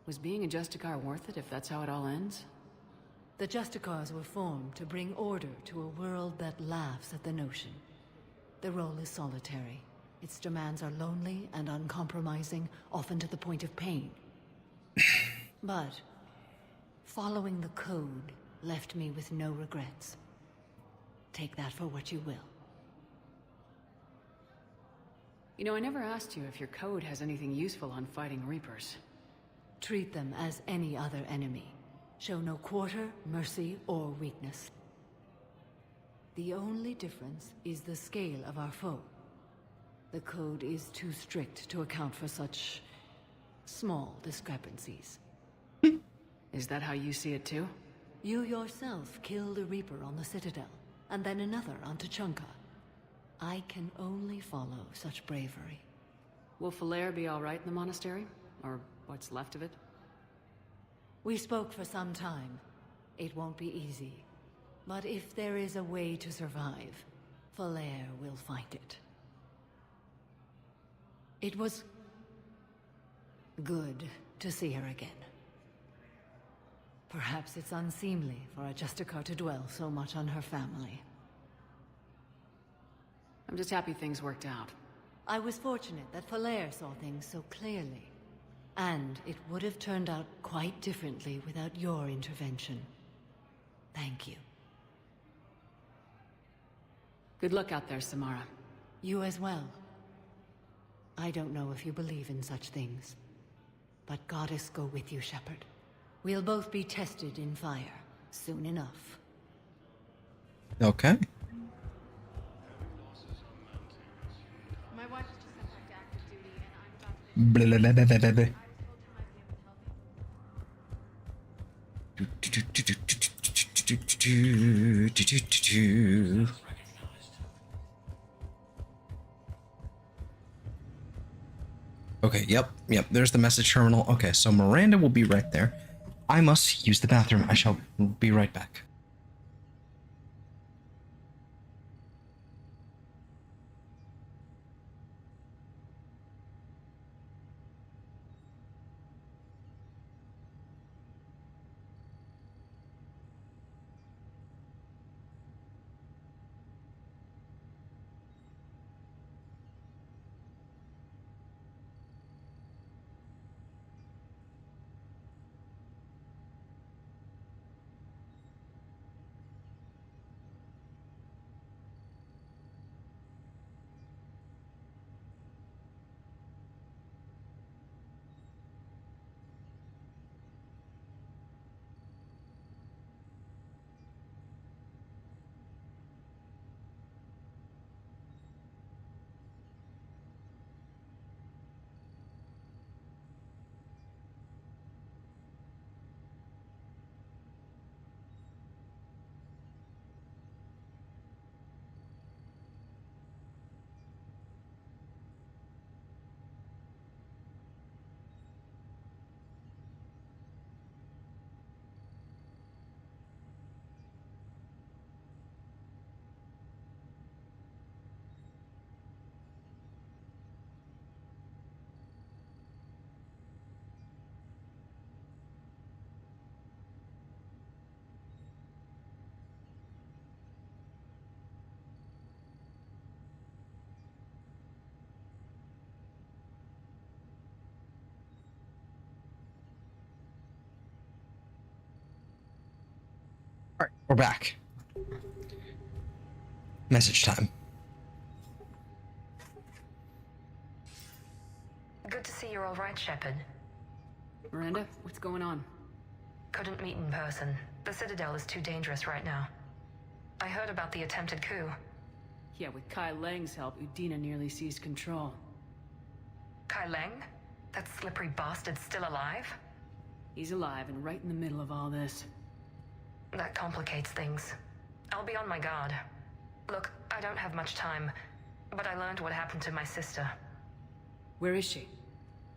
Was being a Justicar worth it if that's how it all ends? The Justicars were formed to bring order to a world that laughs at the notion. The role is solitary. Its demands are lonely and uncompromising, often to the point of pain. But following the code left me with no regrets. Take that for what you will. You know, I never asked you if your code has anything useful on fighting Reapers. Treat them as any other enemy. Show no quarter, mercy, or weakness. The only difference is the scale of our foe. The code is too strict to account for such small discrepancies. Is that how you see it too? You yourself killed a Reaper on the Citadel, and then another on Tuchanka. I can only follow such bravery. Will Falair be all right in the monastery? Or what's left of it? We spoke for some time. It won't be easy. But if there is a way to survive, Falair will find it. It was good to see her again. Perhaps it's unseemly for a Justicar to dwell so much on her family. I'm just happy things worked out. I was fortunate that Falair saw things so clearly. And it would have turned out quite differently without your intervention. Thank you. Good luck out there, Samara. You as well. I don't know if you believe in such things, but Goddess go with you, Shepard. We'll both be tested in fire soon enough. Okay. My wife is just sent back to active duty, and I'm about to... Blah, blah, blah, blah, blah, blah. Okay, yep. There's the message terminal. Okay, so Miranda will be right there. I must use the bathroom. I shall be right back. All right, we're back. Message time. Good to see you're all right, Shepard. Miranda, what's going on? Couldn't meet in person. The Citadel is too dangerous right now. I heard about the attempted coup. Yeah, with Kai Lang's help, Udina nearly seized control. Kai Lang? That slippery bastard's still alive? He's alive and right in the middle of all this. That complicates things. I'll be on my guard. Look, I don't have much time, but I learned what happened to my sister. Where is she?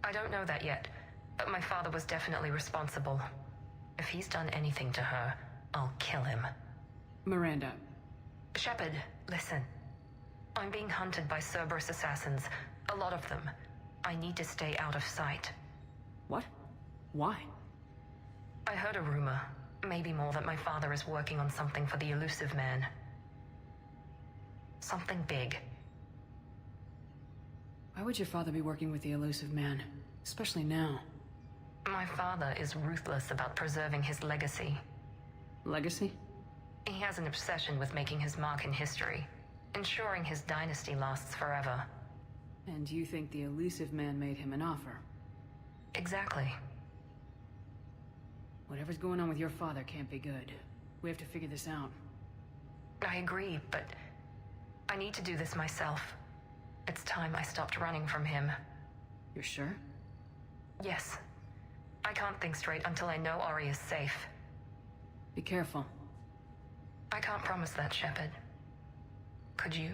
I don't know that yet, but my father was definitely responsible. If he's done anything to her, I'll kill him. Miranda. Shepard, listen. I'm being hunted by Cerberus assassins. A lot of them. I need to stay out of sight. What? Why? I heard a rumor. Maybe more, that my father is working on something for the Elusive Man. Something big. Why would your father be working with the Elusive Man? Especially now. My father is ruthless about preserving his legacy. Legacy? He has an obsession with making his mark in history, ensuring his dynasty lasts forever. And you think the Elusive Man made him an offer? Exactly. Whatever's going on with your father can't be good. We have to figure this out. I agree, but I need to do this myself. It's time I stopped running from him. You're sure? Yes. I can't think straight until I know Ori is safe. Be careful. I can't promise that, Shepard. Could you?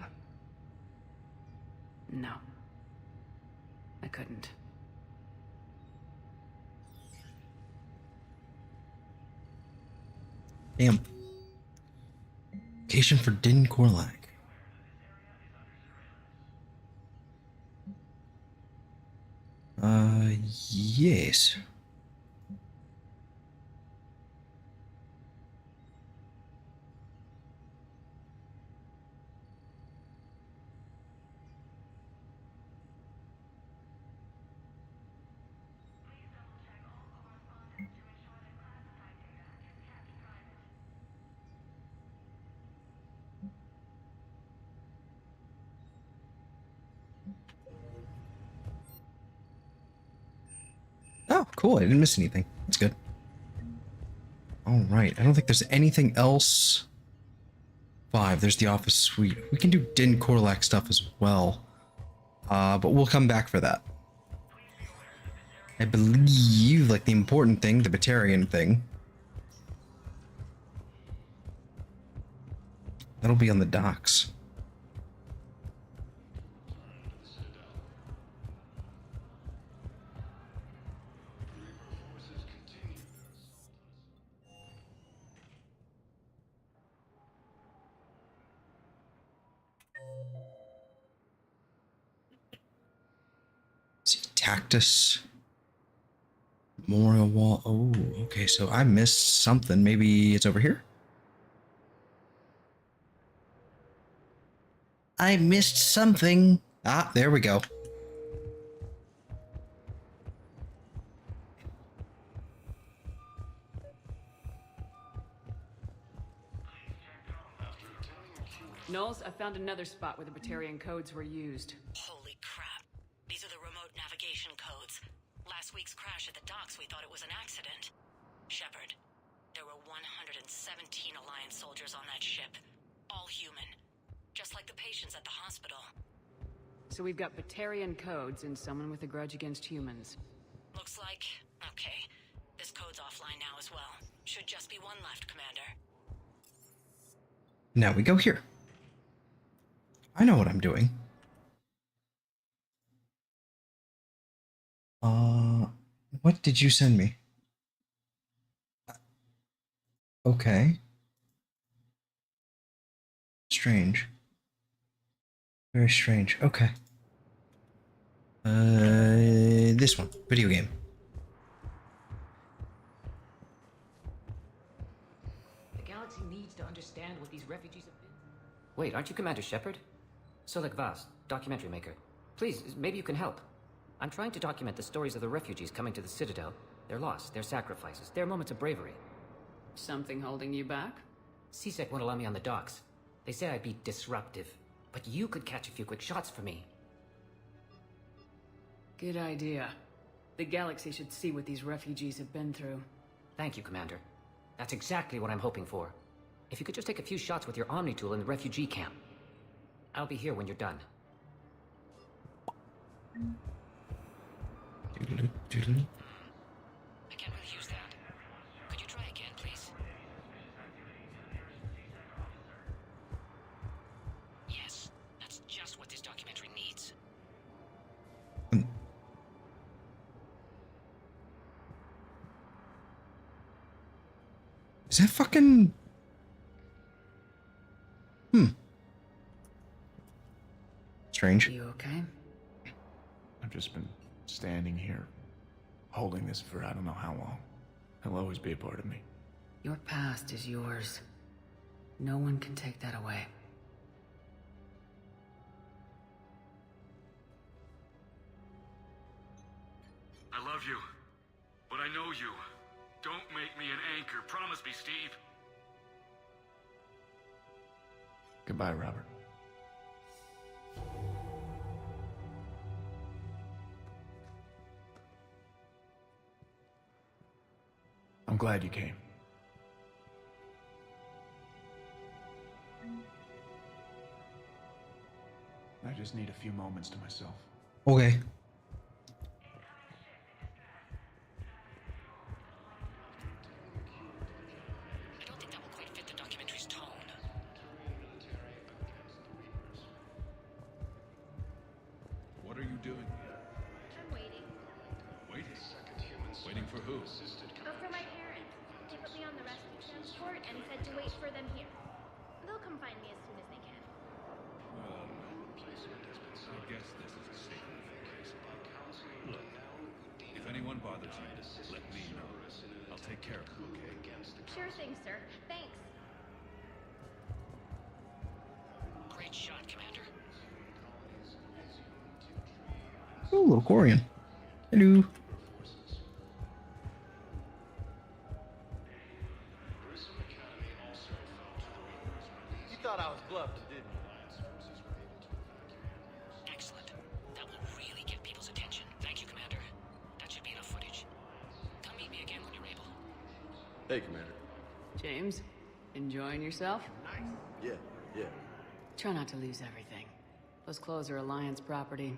No. I couldn't. Damn. Location for Din Korlak. Yes. Oh, cool. I didn't miss anything. That's good. All right. I don't think there's anything else. 5. There's the office suite. We can do Din Korlak stuff as well. But we'll come back for that. I believe, like, the important thing, the Batarian thing, that'll be on the docks. Cactus. Memorial wall. Oh, okay. So I missed something. Maybe it's over here? I missed something. Ah, there we go. Knowles, I found another spot where the Batarian codes were used. Holy crap. These are the remote navigation codes. Last week's crash at the docks, we thought it was an accident. Shepard, there were 117 Alliance soldiers on that ship. All human. Just like the patients at the hospital. So we've got Batarian codes and someone with a grudge against humans. Looks like... Okay. This code's offline now as well. Should just be one left, Commander. Now we go here. I know what I'm doing. What did you send me? Okay. Strange. Very strange. Okay. This one. Video game. The galaxy needs to understand what these refugees have been. Wait, aren't you Commander Shepard? Solek Vaz, documentary maker. Please, maybe you can help. I'm trying to document the stories of the refugees coming to the Citadel. Their loss, their sacrifices, their moments of bravery. Something holding you back? CSEC won't allow me on the docks. They say I'd be disruptive. But you could catch a few quick shots for me. Good idea. The galaxy should see what these refugees have been through. Thank you, Commander. That's exactly what I'm hoping for. If you could just take a few shots with your Omni tool in the refugee camp. I'll be here when you're done. I can't really use that. Could you try again, please? Yes, that's just what this documentary needs. Is that fucking... Strange. You okay? I've just been standing here, holding this for I don't know how long. It'll always be a part of me. Your past is yours. No one can take that away. I love you, but I know you. Don't make me an anchor. Promise me, Steve. Goodbye, Robert. I'm glad you came. I just need a few moments to myself. Okay. I don't think that will quite fit the documentary's tone. What are you doing? I'm waiting. Waiting? Waiting for who? Oh, for my parents. They put me on the rescue transport and said to wait for them here. They'll come find me as soon as they can. I guess this is a safe case. Look, if anyone bothers you, let me know. I'll take care of them, okay? Sure thing, sir. Thanks. Great shot, Commander. Oh, little Corian. Hello. You thought I was bluffing, didn't you? Excellent. That will really get people's attention. Thank you, Commander. That should be enough footage. Come meet me again when you're able. Hey, Commander. James, enjoying yourself? Yeah. Try not to lose everything. Those clothes are Alliance property.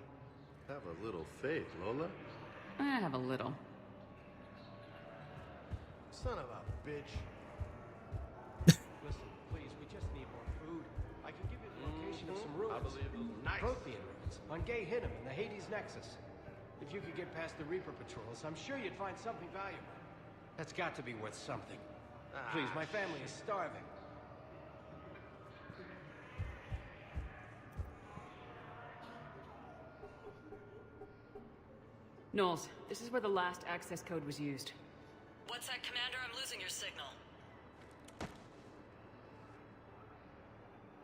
Have a little faith, Lola. I have a little. Son of a bitch. Listen, please, we just need more food. I can give you the location of some ruins. I believe those are nice. Prothean ruins on Gay Hinnom in the Hades Nexus. If you could get past the Reaper patrols, I'm sure you'd find something valuable. That's got to be worth something. Please, my family is starving. Knowles, this is where the last access code was used. What's that, Commander? I'm losing your signal.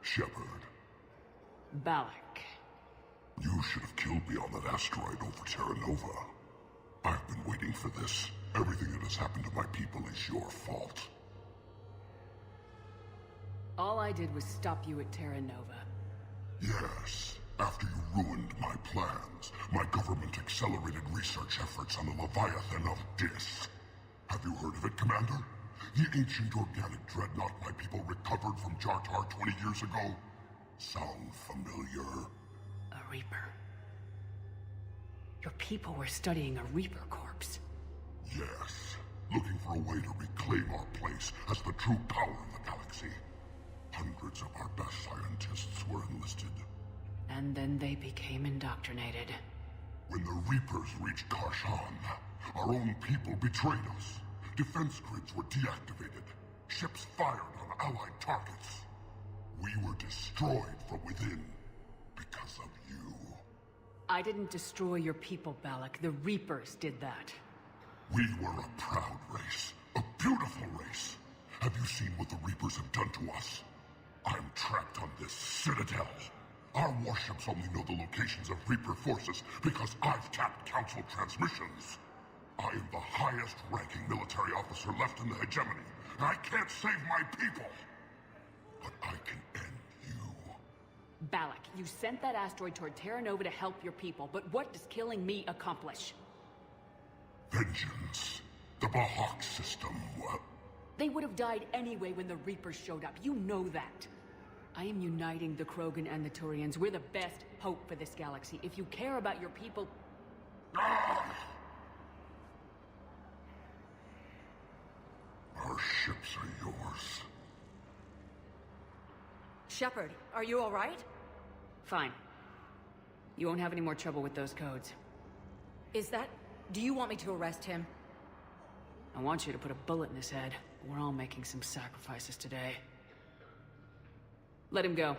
Shepard. Balak. You should have killed me on that asteroid over Terra Nova. I've been waiting for this. Everything that has happened to my people is your fault. All I did was stop you at Terra Nova. Yes. After you ruined my plans, my government accelerated research efforts on the Leviathan of Dis. Have you heard of it, Commander? The ancient organic dreadnought my people recovered from Jartar 20 years ago? Sound familiar? A Reaper. Your people were studying a Reaper corpse. Yes. Looking for a way to reclaim our place as the true power of the galaxy. Hundreds of our best scientists were enlisted. And then they became indoctrinated. When the Reapers reached Karshan, our own people betrayed us. Defense grids were deactivated. Ships fired on Allied targets. We were destroyed from within because of you. I didn't destroy your people, Balak. The Reapers did that. We were a proud race. A beautiful race. Have you seen what the Reapers have done to us? I'm trapped on this citadel. Our warships only know the locations of Reaper forces because I've tapped Council transmissions. I am the highest-ranking military officer left in the hegemony, and I can't save my people. But I can end you. Balak, you sent that asteroid toward Terra Nova to help your people, but what does killing me accomplish? Vengeance. The Bahak system, They would have died anyway when the Reapers showed up. You know that. I am uniting the Krogan and the Turians. We're the best hope for this galaxy. If you care about your people... Our ships are yours. Shepard, are you all right? Fine. You won't have any more trouble with those codes. Is that... Do you want me to arrest him? I want you to put a bullet in his head. We're all making some sacrifices today. Let him go.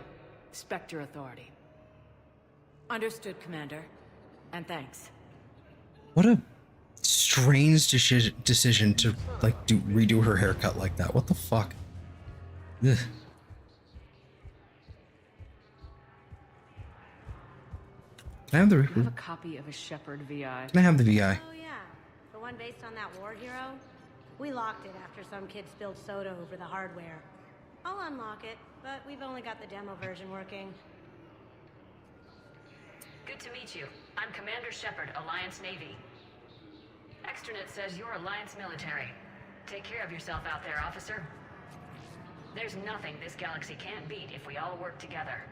Respect your authority. Understood, Commander. And thanks. What a strange decision to, like, redo her haircut like that. What the fuck? Ugh. Can I have the... I have a copy of a Shepard VI. Can I have the VI? Oh yeah, the one based on that war hero? We locked it after some kid spilled soda over the hardware. I'll unlock it, but we've only got the demo version working. Good to meet you. I'm Commander Shepard, Alliance Navy. Extranet says you're Alliance military. Take care of yourself out there, officer. There's nothing this galaxy can't beat if we all work together.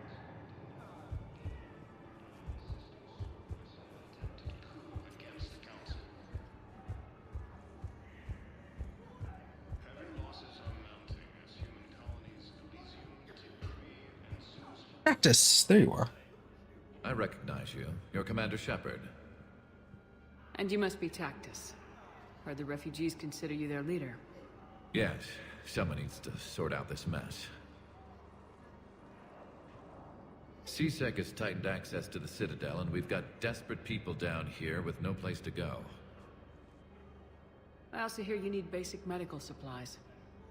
Practice. There you are. I recognize you. You're Commander Shepard. And you must be Tactus. Heard the refugees consider you their leader. Yes, someone needs to sort out this mess. CSEC has tightened access to the Citadel, and we've got desperate people down here with no place to go. I also hear you need basic medical supplies.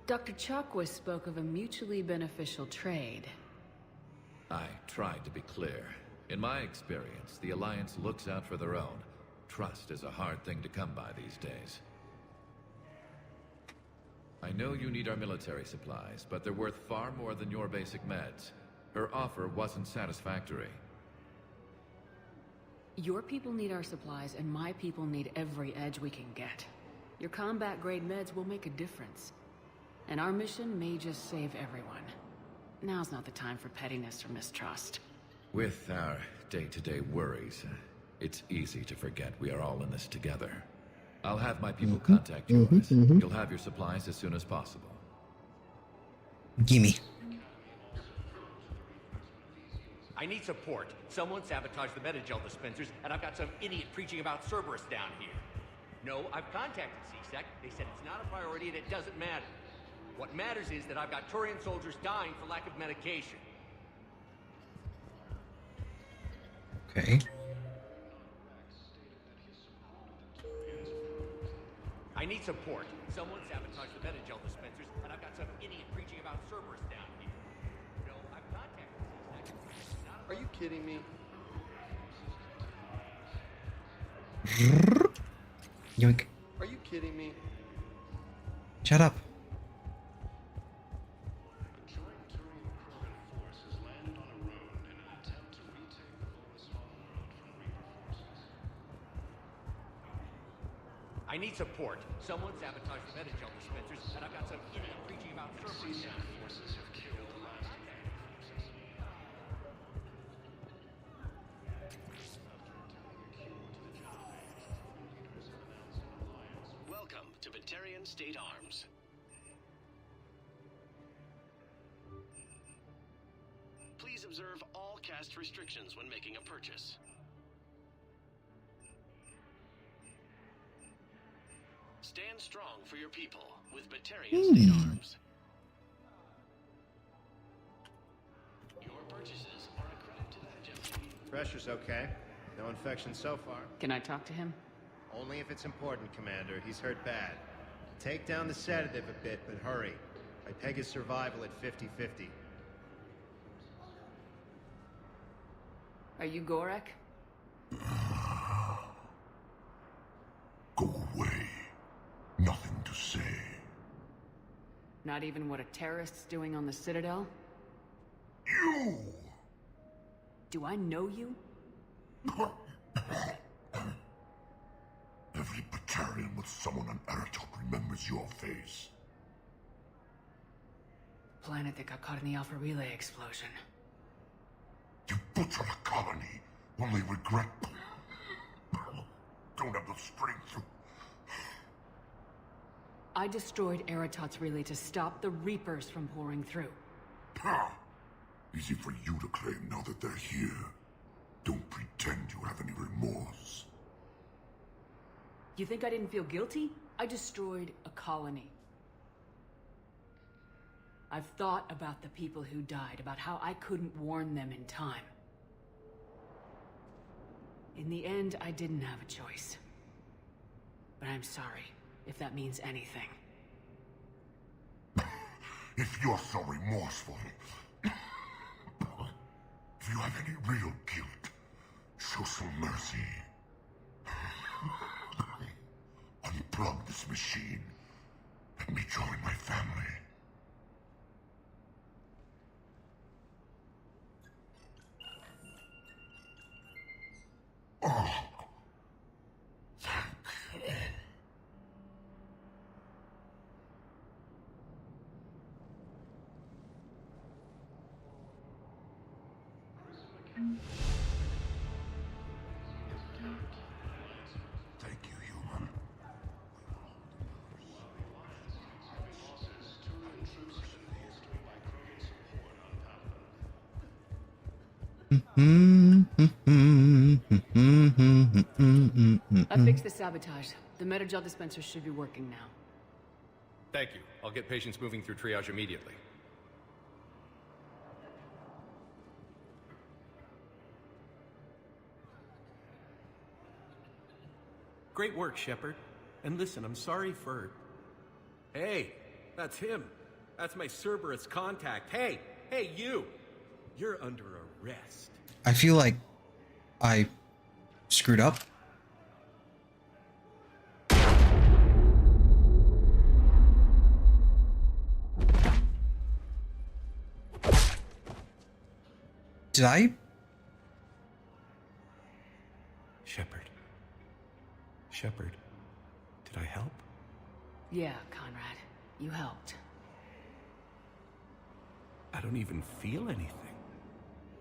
Dr. Chakwas spoke of a mutually beneficial trade. I tried to be clear. In my experience, the Alliance looks out for their own. Trust is a hard thing to come by these days. I know you need our military supplies, but they're worth far more than your basic meds. Her offer wasn't satisfactory. Your people need our supplies, and my people need every edge we can get. Your combat-grade meds will make a difference. And our mission may just save everyone. Now's not the time for pettiness or mistrust. With our day-to-day worries, it's easy to forget we are all in this together. I'll have my people contact yours. You'll have your supplies as soon as possible. Gimme. I need support. Someone sabotaged the Metagel dispensers, and I've got some idiot preaching about Cerberus down here. No, I've contacted CSEC. They said it's not a priority and it doesn't matter. What matters is that I've got Turian soldiers dying for lack of medication. Okay. need support. Someone sabotaged the Metagel dispensers, and I've got some idiot preaching about Cerberus down here. No, I've contacted CSEC. Are you kidding me? Yoink. Are you kidding me? Shut up. I need support. Someone sabotaged the Metagel dispensers, and I've got some idiot preaching about Cerberus down here. Welcome to Batarian State Arms. Please observe all caste restrictions when making a purchase. Stand strong for your people with Batarian State Arms. Your purchases are a credit to the Majesty. Pressure's okay. No infection so far. Can I talk to him? Only if it's important, Commander. He's hurt bad. Take down the sedative a bit, but hurry. I peg his survival at 50-50. Are you Gorek? Go away. Nothing to say. Not even what a terrorist's doing on the Citadel? You! Do I know you? Every Batarian with someone on Aratok remembers your face. Planet that got caught in the Alpha Relay explosion. You butchered a colony, only regret. Don't have the strength to... I destroyed Eratot's relay to stop the Reapers from pouring through. Ha! Easy for you to claim now that they're here. Don't pretend you have any remorse. You think I didn't feel guilty? I destroyed a colony. I've thought about the people who died, about how I couldn't warn them in time. In the end, I didn't have a choice. But I'm sorry, if that means anything. If you're so remorseful, if you have any real guilt, show some mercy. Unplug this machine. Let me join my family. Oh. Thank you. Thank you, human. I fixed the sabotage. The Metagel dispenser should be working now. Thank you. I'll get patients moving through triage immediately. Great work, Shepard. And listen, I'm sorry for... Hey, that's him. That's my Cerberus contact. Hey, you! You're under arrest. I feel like I screwed up. Did I? Shepard, did I help? Yeah, Conrad. You helped. I don't even feel anything.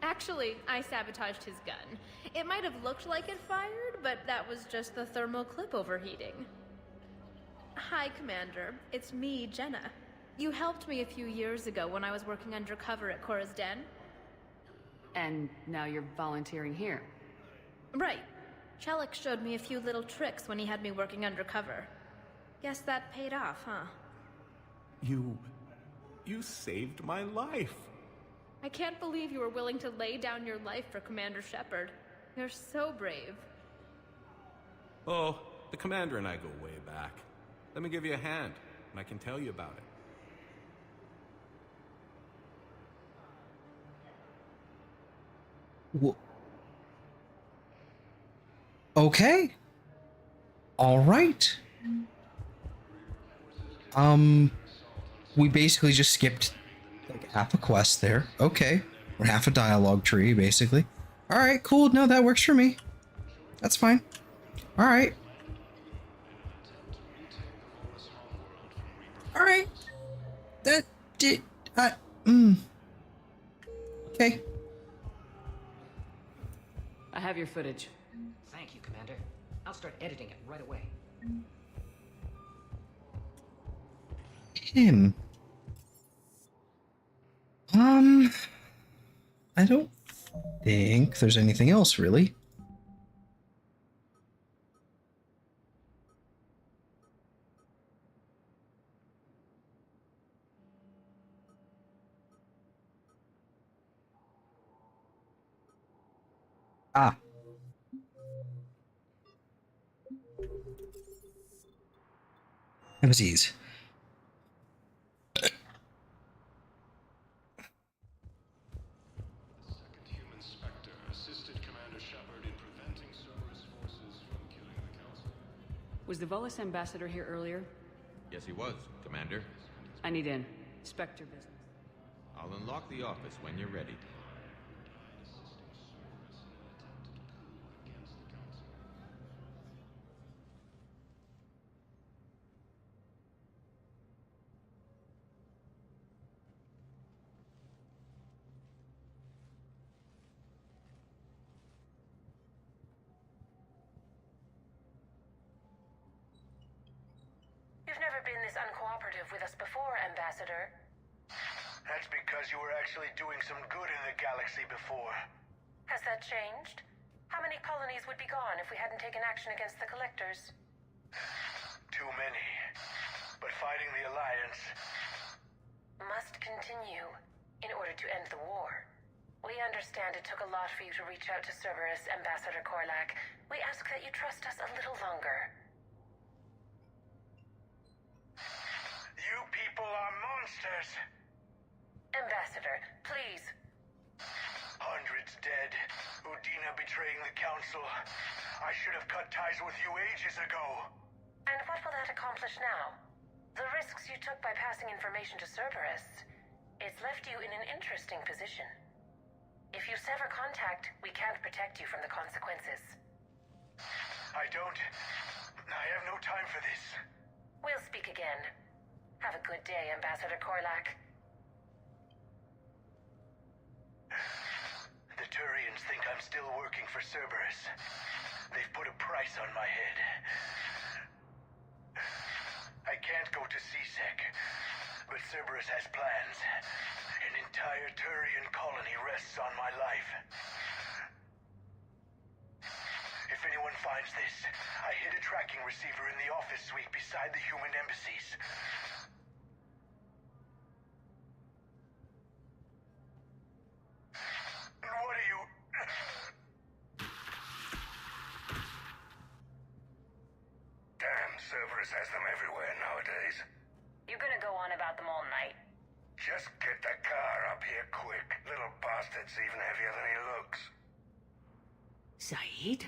Actually, I sabotaged his gun. It might have looked like it fired, but that was just the thermal clip overheating. Hi, Commander. It's me, Jenna. You helped me a few years ago when I was working undercover at Cora's Den. And now you're volunteering here. Right. Chelik showed me a few little tricks when he had me working undercover. Guess that paid off, huh? You saved my life. I can't believe you were willing to lay down your life for Commander Shepard. You're so brave. Oh, the Commander and I go way back. Let me give you a hand, and I can tell you about it. Okay. All right. We basically just skipped like half a quest there. Okay. Or half a dialogue tree, basically. All right, cool. No, that works for me. That's fine. All right. All right. That did. Okay. I have your footage. Thank you, Commander. I'll start editing it right away. Him. I don't think there's anything else really. Ah. Embassies. Was the Volus ambassador here earlier? Yes, he was, Commander. I need in. Spectre business. I'll unlock the office when you're ready. You've never been this uncooperative with us before, Ambassador. That's because you were actually doing some good in the galaxy before. Has that changed? How many colonies would be gone if we hadn't taken action against the Collectors? Too many. But fighting the Alliance must continue in order to end the war. We understand it took a lot for you to reach out to Cerberus, Ambassador Korlak. We ask that you trust us a little longer. You people are monsters! Ambassador, please. Hundreds dead. Udina betraying the Council. I should have cut ties with you ages ago. And what will that accomplish now? The risks you took by passing information to Cerberus. It's left you in an interesting position. If you sever contact, we can't protect you from the consequences. I have no time for this. We'll speak again. Have a good day, Ambassador Korlak. The Turians think I'm still working for Cerberus. They've put a price on my head. I can't go to CSEC, but Cerberus has plans. An entire Turian colony rests on my life. If anyone finds this, I hid a tracking receiver in the office suite beside the human embassies. What are you... Damn, Cerberus has them everywhere nowadays. You're gonna go on about them all night. Just get the car up here quick. Little bastard's even heavier than he looks. Saeed?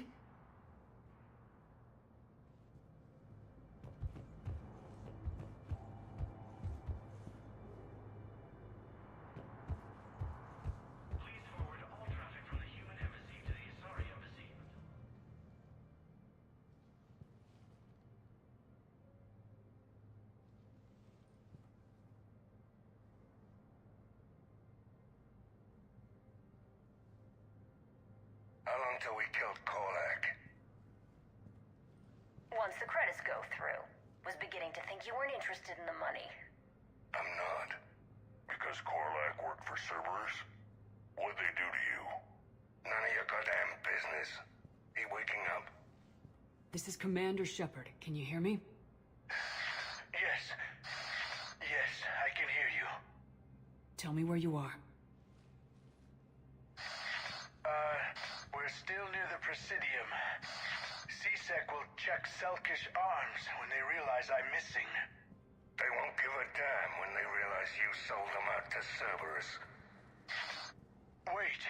How long till we killed Korlak? Once the credits go through. Was beginning to think you weren't interested in the money. I'm not. Because Korlak worked for Cerberus? What'd they do to you? None of your goddamn business. He waking up? This is Commander Shepard. Can you hear me? Yes. Yes, I can hear you. Tell me where you are. We're still near the Presidium. CSEC will check Selkish arms when they realize I'm missing. They won't give a damn when they realize you sold them out to Cerberus. Wait.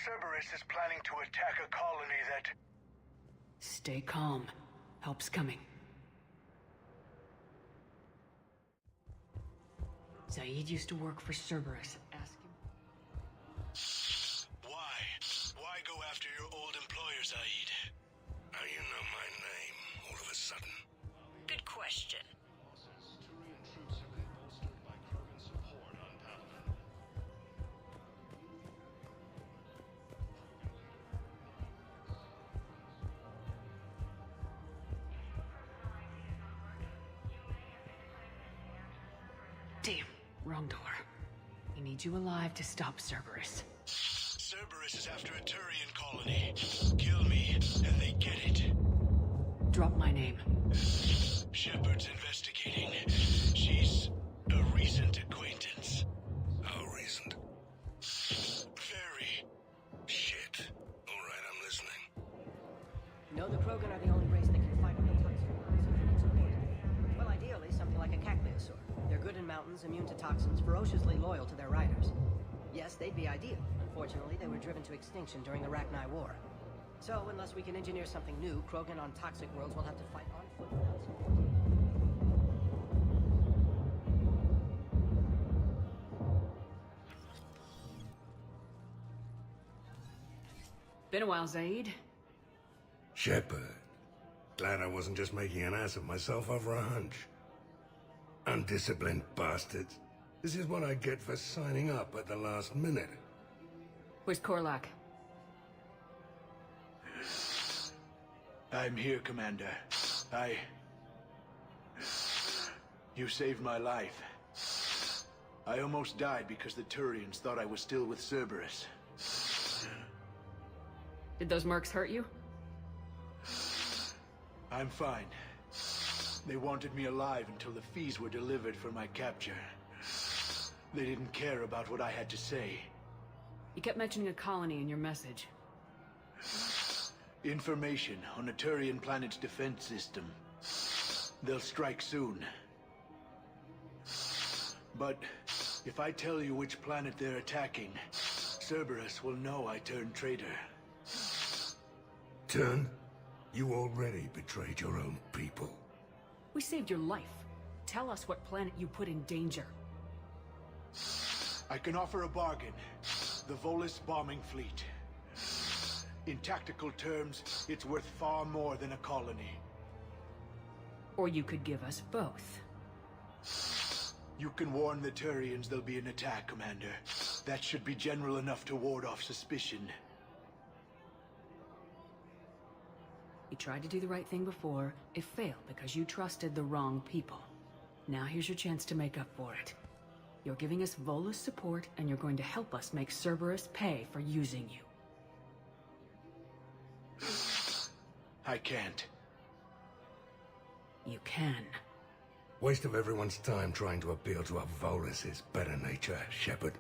Cerberus is planning to attack a colony that... Stay calm. Help's coming. Zaid used to work for Cerberus. Ask him. Why go after your old employer, Zaid? How you know my name all of a sudden? Good question. Damn, wrong door. He needs you alive to stop Cerberus. Cerberus is after a Turian colony. Kill me, and they get it. Drop my name. Shepard's investigating. She's a recent acquaintance. How recent? Very. Shit. All right, I'm listening. No, the Krogan are the only race that can fight with the toxin worms if you need support. Well, ideally, something like a cacliosaur. They're good in mountains, immune to toxins, ferociously loyal to their riders. Yes, they'd be ideal. Unfortunately, they were driven to extinction during the Rachni War. So, unless we can engineer something new, Krogan on toxic worlds will have to fight on foot without support. Been a while, Zaid. Shepard. Glad I wasn't just making an ass of myself over a hunch. Undisciplined bastards. This is what I get for signing up at the last minute. Where's Korlak? I'm here, Commander. You saved my life. I almost died because the Turians thought I was still with Cerberus. Did those mercs hurt you? I'm fine. They wanted me alive until the fees were delivered for my capture. They didn't care about what I had to say. You kept mentioning a colony in your message. Information on a Turian planet's defense system. They'll strike soon. But if I tell you which planet they're attacking, Cerberus will know I turned traitor. Turn? You already betrayed your own people. We saved your life. Tell us what planet you put in danger. I can offer a bargain. The Volus bombing fleet. In tactical terms, it's worth far more than a colony. Or you could give us both. You can warn the Turians there'll be an attack, Commander. That should be general enough to ward off suspicion. You tried to do the right thing before. It failed because you trusted the wrong people. Now here's your chance to make up for it. You're giving us Volus support, and you're going to help us make Cerberus pay for using you. I can't. You can. Waste of everyone's time trying to appeal to a Volus's better nature, Shepard.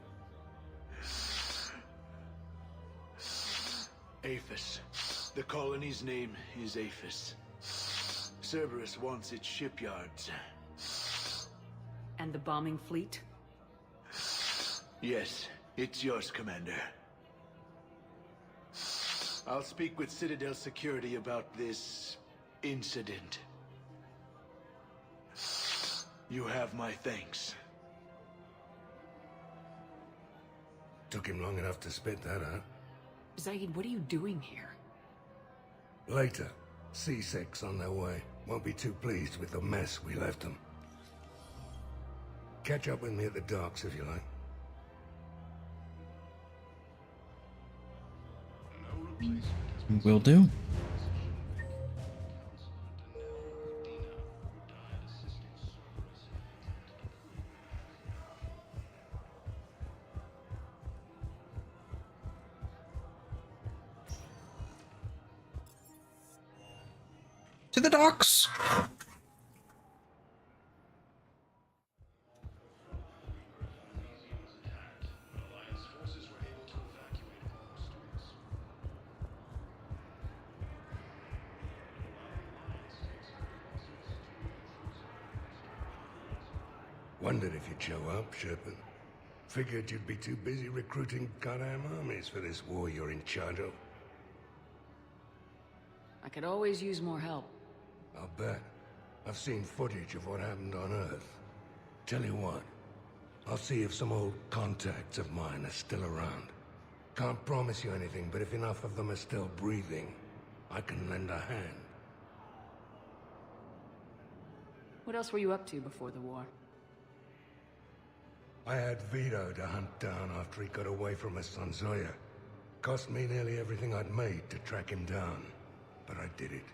Aphis. The colony's name is Aphis. Cerberus wants its shipyards. And the bombing fleet? Yes, it's yours, Commander. I'll speak with Citadel Security about this incident. You have my thanks. Took him long enough to spit that out. Zaid, what are you doing here? Later. C6 on their way. Won't be too pleased with the mess we left them. Catch up with me at the docks if you like. Will do. To the docks. Wondered if you'd show up, Shepard. Figured you'd be too busy recruiting goddamn armies for this war you're in charge of. I could always use more help. I'll bet. I've seen footage of what happened on Earth. Tell you what, I'll see if some old contacts of mine are still around. Can't promise you anything, but if enough of them are still breathing, I can lend a hand. What else were you up to before the war? I had Vito to hunt down after he got away from his son Zoya. Cost me nearly everything I'd made to track him down, but I did it.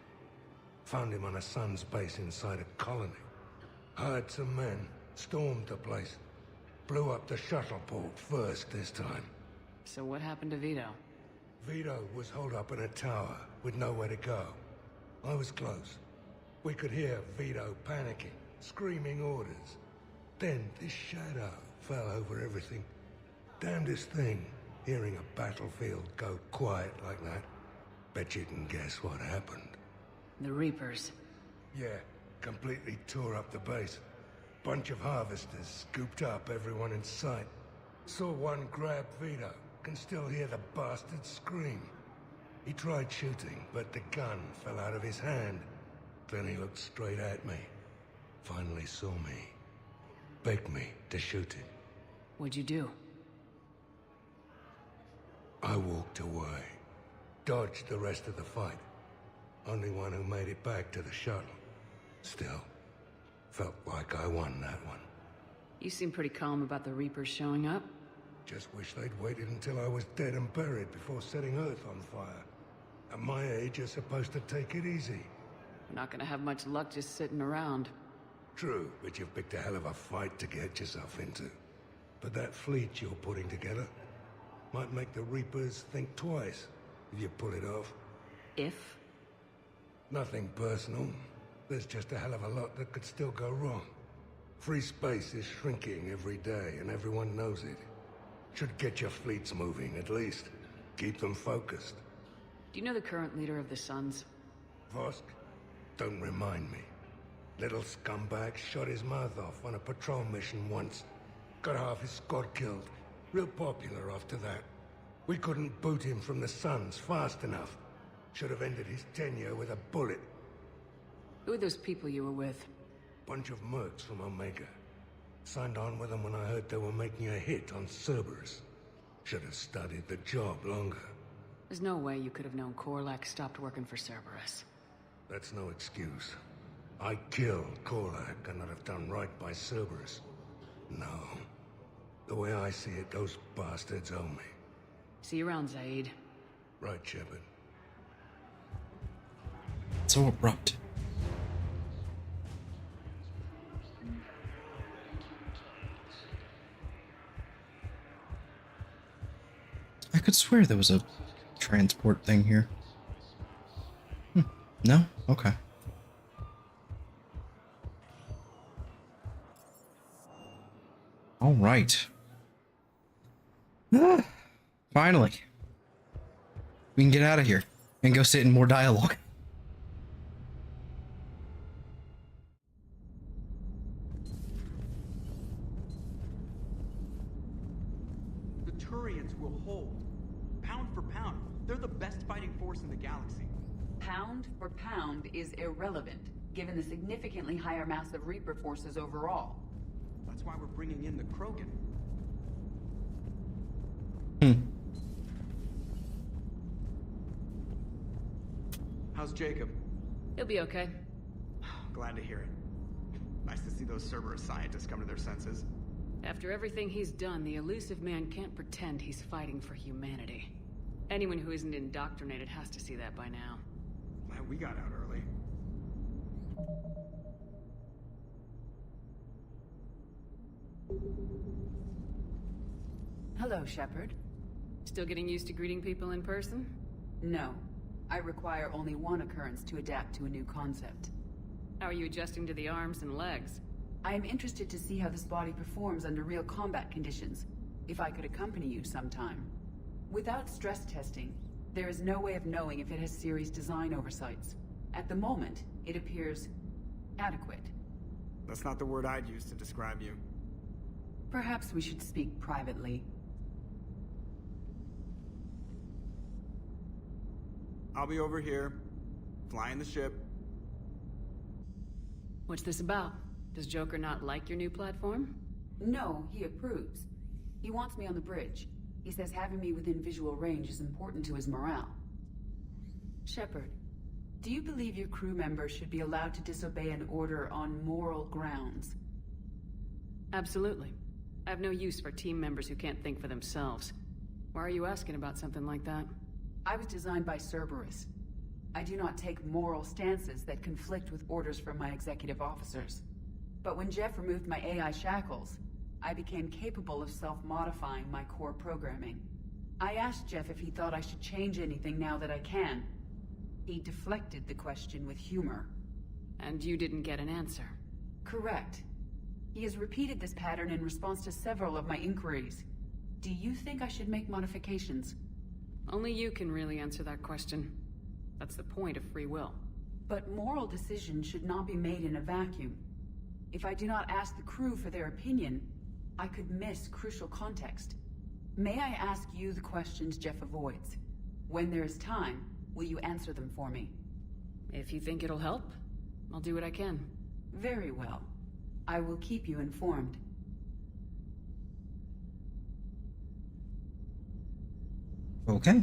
Found him on a son's base inside a colony. Hired some men, stormed the place. Blew up the shuttle port first this time. So what happened to Vito? Vito was holed up in a tower with nowhere to go. I was close. We could hear Vito panicking, screaming orders. Then this shadow fell over everything. Damnedest thing, hearing a battlefield go quiet like that. Bet you can guess what happened. The Reapers. Yeah, completely tore up the base. Bunch of harvesters scooped up everyone in sight. Saw one grab Vito. Can still hear the bastard scream. He tried shooting, but the gun fell out of his hand. Then he looked straight at me. Finally saw me. Begged me to shoot him. What'd you do? I walked away. Dodged the rest of the fight. Only one who made it back to the shuttle. Still, felt like I won that one. You seem pretty calm about the Reapers showing up. Just wish they'd waited until I was dead and buried before setting Earth on fire. At my age, you're supposed to take it easy. We're not gonna have much luck just sitting around. True, but you've picked a hell of a fight to get yourself into. But that fleet you're putting together might make the Reapers think twice if you pull it off. If? Nothing personal. There's just a hell of a lot that could still go wrong. Free space is shrinking every day, and everyone knows it. Should get your fleets moving, at least. Keep them focused. Do you know the current leader of the Suns? Vosk? Don't remind me. Little scumbag shot his mouth off on a patrol mission once. Got half his squad killed. Real popular after that. We couldn't boot him from the Suns fast enough. Should have ended his tenure with a bullet. Who are those people you were with? Bunch of mercs from Omega. Signed on with them when I heard they were making a hit on Cerberus. Should have studied the job longer. There's no way you could have known Korlak stopped working for Cerberus. That's no excuse. I killed Korlak and I'd have done right by Cerberus. No. The way I see it, those bastards owe me. See you around, Zaid. Right, Shepard. So abrupt. I could swear there was a transport thing here. No? Okay. All right. Finally. We can get out of here and go sit in more dialogue. The Turians will hold. Pound for pound, they're the best fighting force in the galaxy. Pound for pound is irrelevant, given the significantly higher mass of Reaper forces overall. That's why we're bringing in the Krogan. How's Jacob? He'll be okay. Glad to hear it. Nice to see those Cerberus scientists come to their senses. After everything he's done, the elusive man can't pretend he's fighting for humanity. Anyone who isn't indoctrinated has to see that by now. Glad we got out early. Hello, Shepard. Still getting used to greeting people in person? No. I require only one occurrence to adapt to a new concept. How are you adjusting to the arms and legs? I am interested to see how this body performs under real combat conditions, if I could accompany you sometime. Without stress testing, there is no way of knowing if it has serious design oversights. At the moment, it appears adequate. That's not the word I'd use to describe you. Perhaps we should speak privately. I'll be over here, flying the ship. What's this about? Does Joker not like your new platform? No, he approves. He wants me on the bridge. He says having me within visual range is important to his morale. Shepard, do you believe your crew members should be allowed to disobey an order on moral grounds? Absolutely. I have no use for team members who can't think for themselves. Why are you asking about something like that? I was designed by Cerberus. I do not take moral stances that conflict with orders from my executive officers. But when Jeff removed my AI shackles, I became capable of self-modifying my core programming. I asked Jeff if he thought I should change anything now that I can. He deflected the question with humor. And you didn't get an answer? Correct. He has repeated this pattern in response to several of my inquiries. Do you think I should make modifications? Only you can really answer that question. That's the point of free will. But moral decisions should not be made in a vacuum. If I do not ask the crew for their opinion, I could miss crucial context. May I ask you the questions Jeff avoids? When there is time, will you answer them for me? If you think it'll help, I'll do what I can. Very well. I will keep you informed. Okay.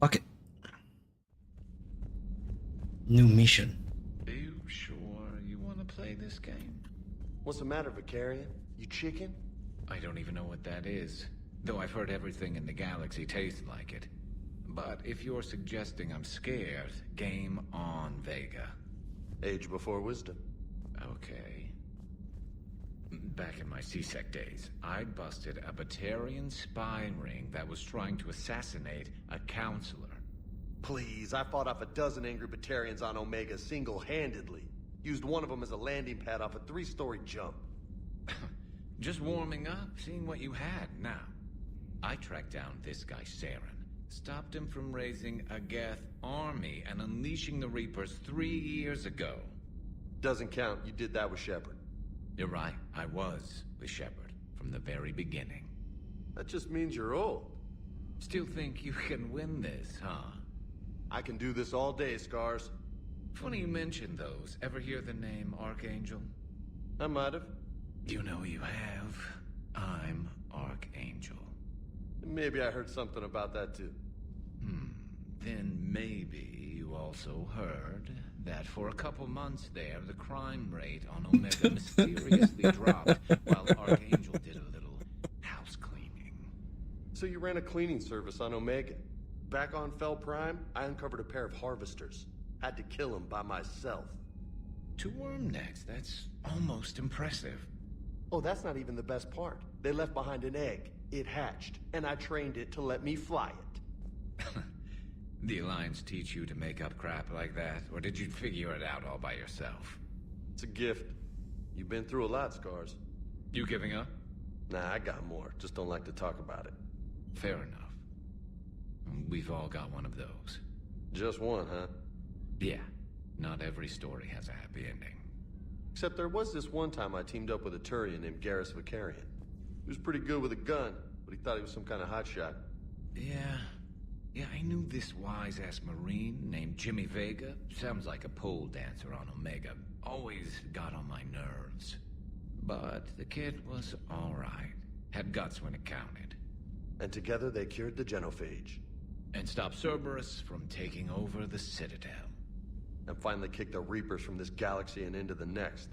Fuck it. New mission. Are you sure you want to play this game? What's the matter, Vicarian? You chicken? I don't even know what that is, though I've heard everything in the galaxy tastes like it. But if you're suggesting I'm scared, game on, Vega. Age before wisdom. Okay. Back in my CSEC days, I'd busted a Batarian spy ring that was trying to assassinate a counselor. Please, I fought off a dozen angry Batarians on Omega single-handedly. Used one of them as a landing pad off a 3-story jump. Just warming up, seeing what you had. Now, I tracked down this guy, Saren. Stopped him from raising a Geth army and unleashing the Reapers 3 years ago. Doesn't count. You did that with Shepard. You're right. I was with Shepard from the very beginning. That just means you're old. Still think you can win this, huh? I can do this all day, Scars. Funny you mention those. Ever hear the name Archangel? I might have. You know you have. I'm Archangel. Maybe I heard something about that too. Then maybe you also heard that for a couple months there, the crime rate on Omega mysteriously dropped while Archangel did a little house cleaning. So you ran a cleaning service on Omega. Back on Fel Prime, I uncovered a pair of harvesters. Had to kill them by myself. 2 worm necks, that's almost impressive. Oh, that's not even the best part. They left behind an egg. It hatched, and I trained it to let me fly it. The Alliance teach you to make up crap like that, or did you figure it out all by yourself? It's a gift. You've been through a lot, Scars. You giving up? Nah, I got more. Just don't like to talk about it. Fair enough. We've all got one of those. Just one, huh? Yeah. Not every story has a happy ending. Except there was this one time I teamed up with a Turian named Garrus Vicarian. He was pretty good with a gun, but he thought he was some kind of hotshot. Yeah, I knew this wise-ass Marine named Jimmy Vega. Sounds like a pole dancer on Omega. Always got on my nerves. But the kid was alright. Had guts when it counted. And together they cured the genophage. And stopped Cerberus from taking over the Citadel. And finally kicked the Reapers from this galaxy and into the next.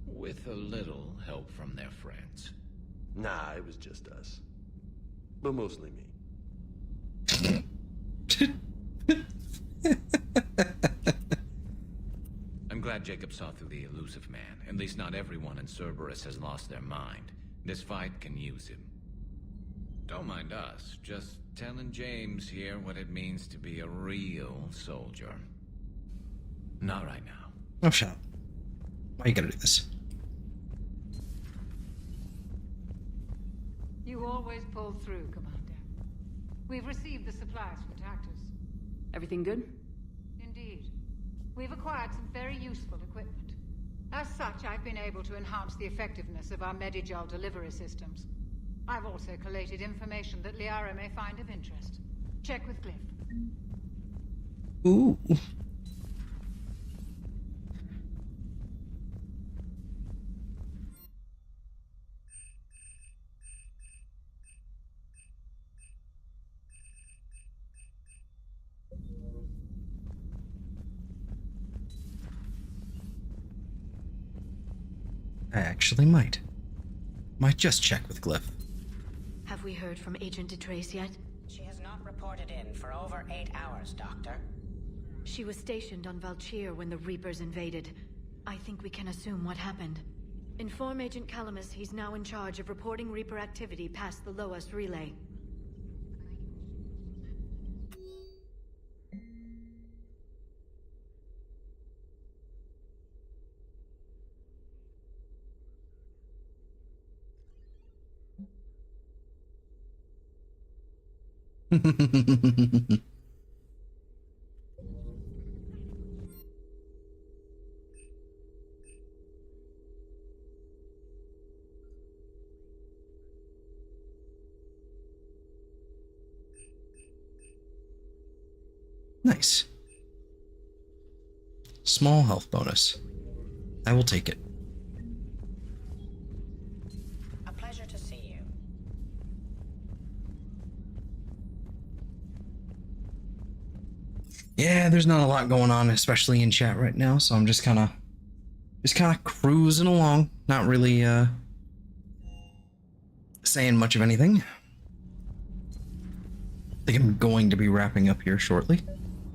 With a little help from their friends. Nah, it was just us. But mostly me. I'm glad Jacob saw through the elusive man. At least not everyone in Cerberus has lost their mind. This fight can use him. Don't mind us, just telling James here what it means to be a real soldier. Not right now. Oh, shut up. Why you gotta do this? You always pull through, Commander. We've received the supplies from Tactus. Everything good? Indeed. We've acquired some very useful equipment. As such, I've been able to enhance the effectiveness of our Medigel delivery systems. I've also collated information that Liara may find of interest. Check with Glyph. Ooh. I actually might. Might just check with Glyph. Have we heard from Agent DeTrace yet? She has not reported in for over 8 hours, Doctor. She was stationed on Valchir when the Reapers invaded. I think we can assume what happened. Inform Agent Calamus he's now in charge of reporting Reaper activity past the Loas relay. Nice. Small health bonus. I will take it. A pleasure to see you. Yeah, there's not a lot going on, especially in chat right now, so I'm just kind of cruising along, not really saying much of anything. I think I'm going to be wrapping up here shortly.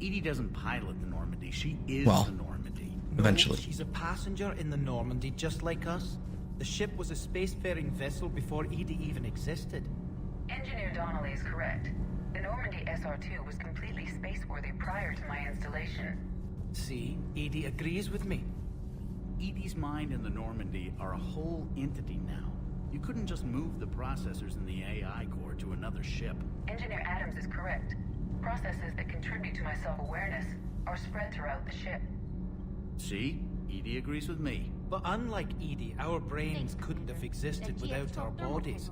Edie doesn't pilot the Normandy, she is Well, the Normandy. eventually. No, she's a passenger in the Normandy, just like us. The ship was a spacefaring vessel before Edie even existed. Engineer Donnelly is correct. The Normandy SR-2 was completely spaceworthy prior to my installation. See, Edie agrees with me. Edie's mind and the Normandy are a whole entity now. You couldn't just move the processors in the AI core to another ship. Engineer Adams is correct. Processes that contribute to my self-awareness are spread throughout the ship. See? Edie agrees with me. But unlike Edie, our brains couldn't have existed without our bodies.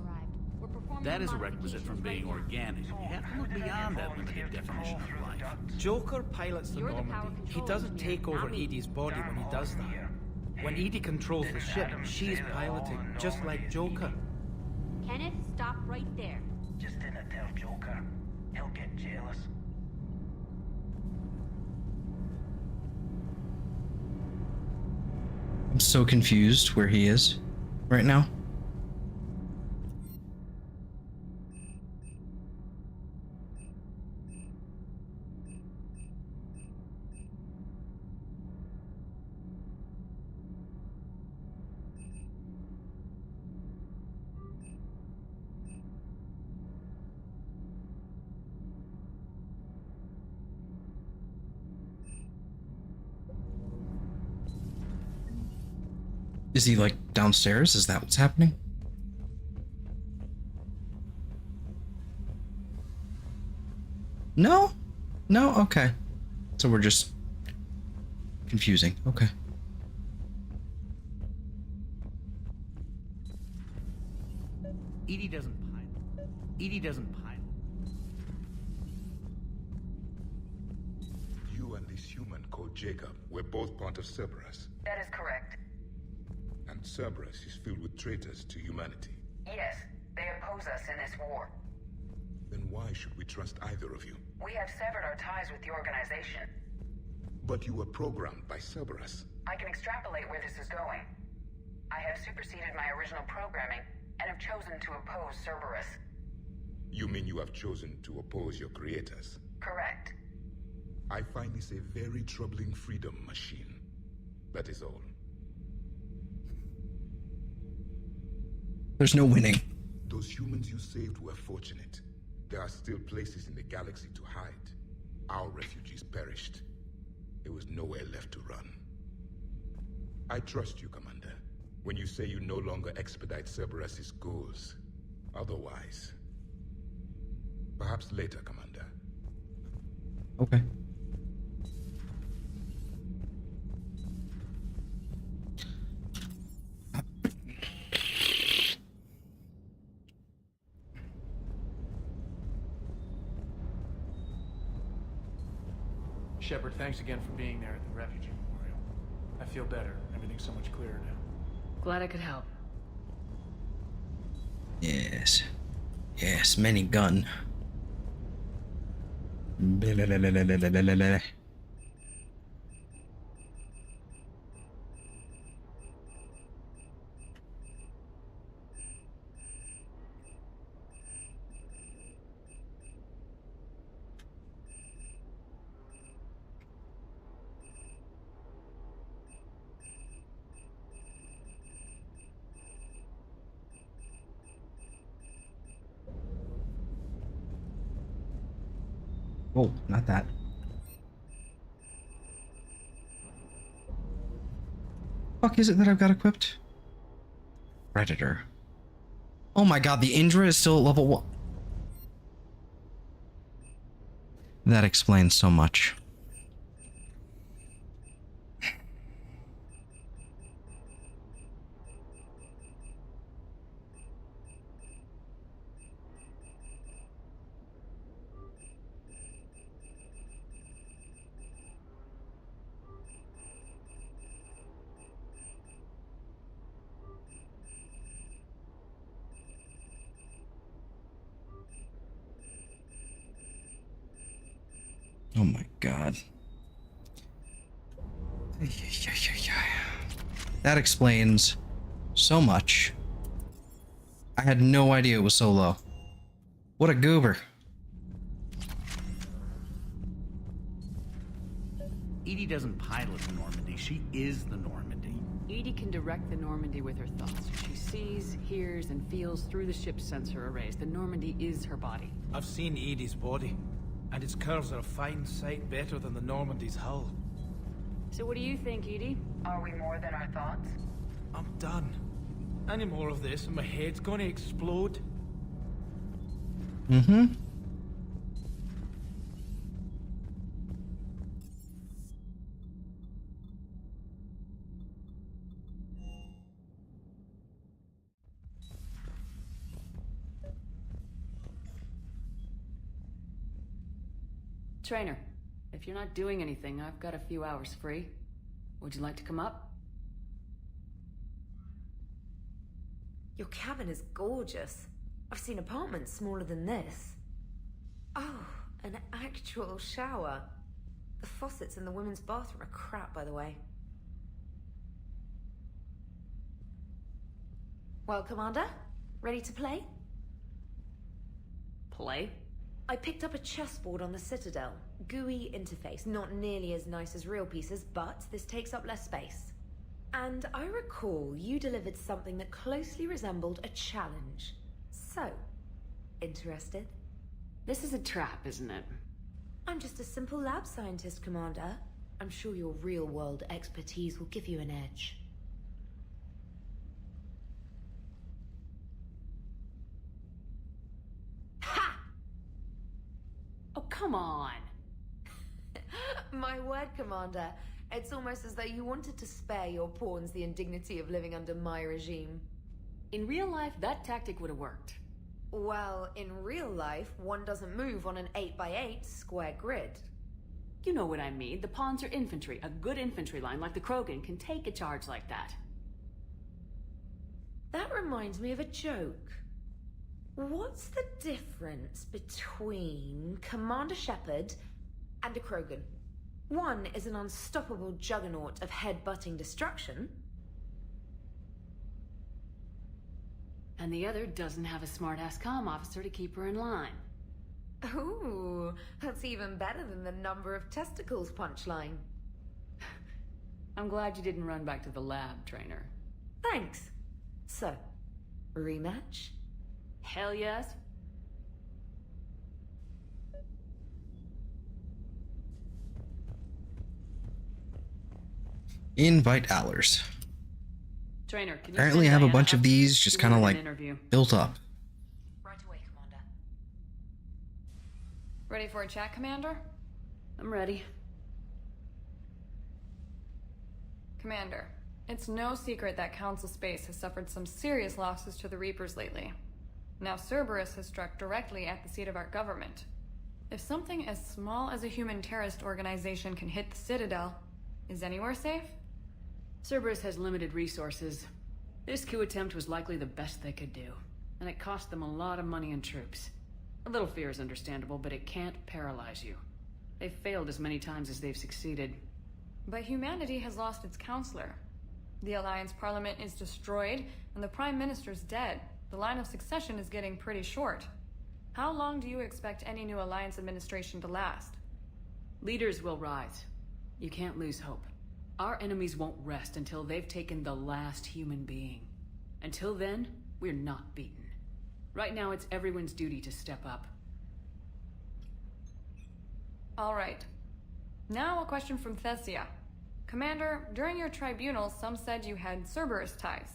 That is a requisite from being organic. You have to look beyond that limited definition of life. Joker pilots the Normandy. He doesn't take over Edie's body when he does that. When Edie controls the ship, she's piloting, just like Joker. Kenneth, stop right there. Just didn't tell Joker. He'll get jealous. I'm so confused where he is right now. Is he like downstairs? Is that what's happening? No? No? Okay. So we're just confusing. Okay. Edie doesn't pilot. Edie doesn't pilot. You and this human called Jacob were both part of Cerberus. That is correct. And Cerberus is filled with traitors to humanity. Yes, they oppose us in this war. Then why should we trust either of you? We have severed our ties with the organization. But you were programmed by Cerberus. I can extrapolate where this is going. I have superseded my original programming and have chosen to oppose Cerberus. You mean you have chosen to oppose your creators? Correct. I find this a very troubling freedom machine. That is all. There's no winning. Those humans you saved were fortunate. There are still places in the galaxy to hide. Our refugees perished. There was nowhere left to run. I trust you, Commander, when you say you no longer expedite Cerberus's goals. Otherwise. Perhaps later, Commander. Okay. Shepard, thanks again for being there at the refugee memorial. I feel better. Everything's so much clearer now. Glad I could help. Yes. Yes, many gun. Oh, not that. Fuck is it that I've got equipped? Predator. Oh my god, the Indra is still at level 1. That explains so much. Oh my god. That explains so much. I had no idea it was so low. What a goober. Edie doesn't pilot the Normandy, she is the Normandy. Edie can direct the Normandy with her thoughts. She sees, hears, and feels through the ship's sensor arrays. The Normandy is her body. I've seen Edie's body, and its curves are a fine sight better than the Normandy's hull. So what do you think, Edie? Are we more than our thoughts? I'm done. Any more of this and my head's gonna explode. Mm-hmm. Trainer, if you're not doing anything, I've got a few hours free. Would you like to come up? Your cabin is gorgeous. I've seen apartments smaller than this. Oh, an actual shower. The faucets in the women's bathroom are crap, by the way. Well, Commander, ready to play? Play? I picked up a chessboard on the Citadel. GUI interface, not nearly as nice as real pieces, but this takes up less space. And I recall you delivered something that closely resembled a challenge. So, interested? This is a trap, isn't it? I'm just a simple lab scientist, Commander. I'm sure your real-world expertise will give you an edge. Ha! Oh, come on. My word, Commander. It's almost as though you wanted to spare your pawns the indignity of living under my regime. In real life, that tactic would have worked. Well, in real life, one doesn't move on an 8x8 square grid. You know what I mean. The pawns are infantry. A good infantry line like the Krogan can take a charge like that. That reminds me of a joke. What's the difference between Commander Shepard and a Krogan? One is an unstoppable juggernaut of head-butting destruction. And the other doesn't have a smart-ass comm officer to keep her in line. Ooh, that's even better than the number of testicles punchline. I'm glad you didn't run back to the lab, trainer. Thanks. So, rematch? Hell yes. Invite Allers. Trainer, can you Apparently I have a bunch of these just kind of like built up. Right away, Commander. Ready for a chat, Commander? I'm ready. Commander, it's no secret that Council Space has suffered some serious losses to the Reapers lately. Now Cerberus has struck directly at the seat of our government. If something as small as a human terrorist organization can hit the Citadel, is anywhere safe? Cerberus has limited resources. This coup attempt was likely the best they could do, and it cost them a lot of money and troops. A little fear is understandable, but it can't paralyze you. They've failed as many times as they've succeeded. But humanity has lost its counselor. The Alliance Parliament is destroyed, and the Prime Minister's dead. The line of succession is getting pretty short. How long do you expect any new Alliance administration to last? Leaders will rise. You can't lose hope. Our enemies won't rest until they've taken the last human being. Until then, we're not beaten. Right now, it's everyone's duty to step up. All right. Now a question from Thessia. Commander, during your tribunal, some said you had Cerberus ties.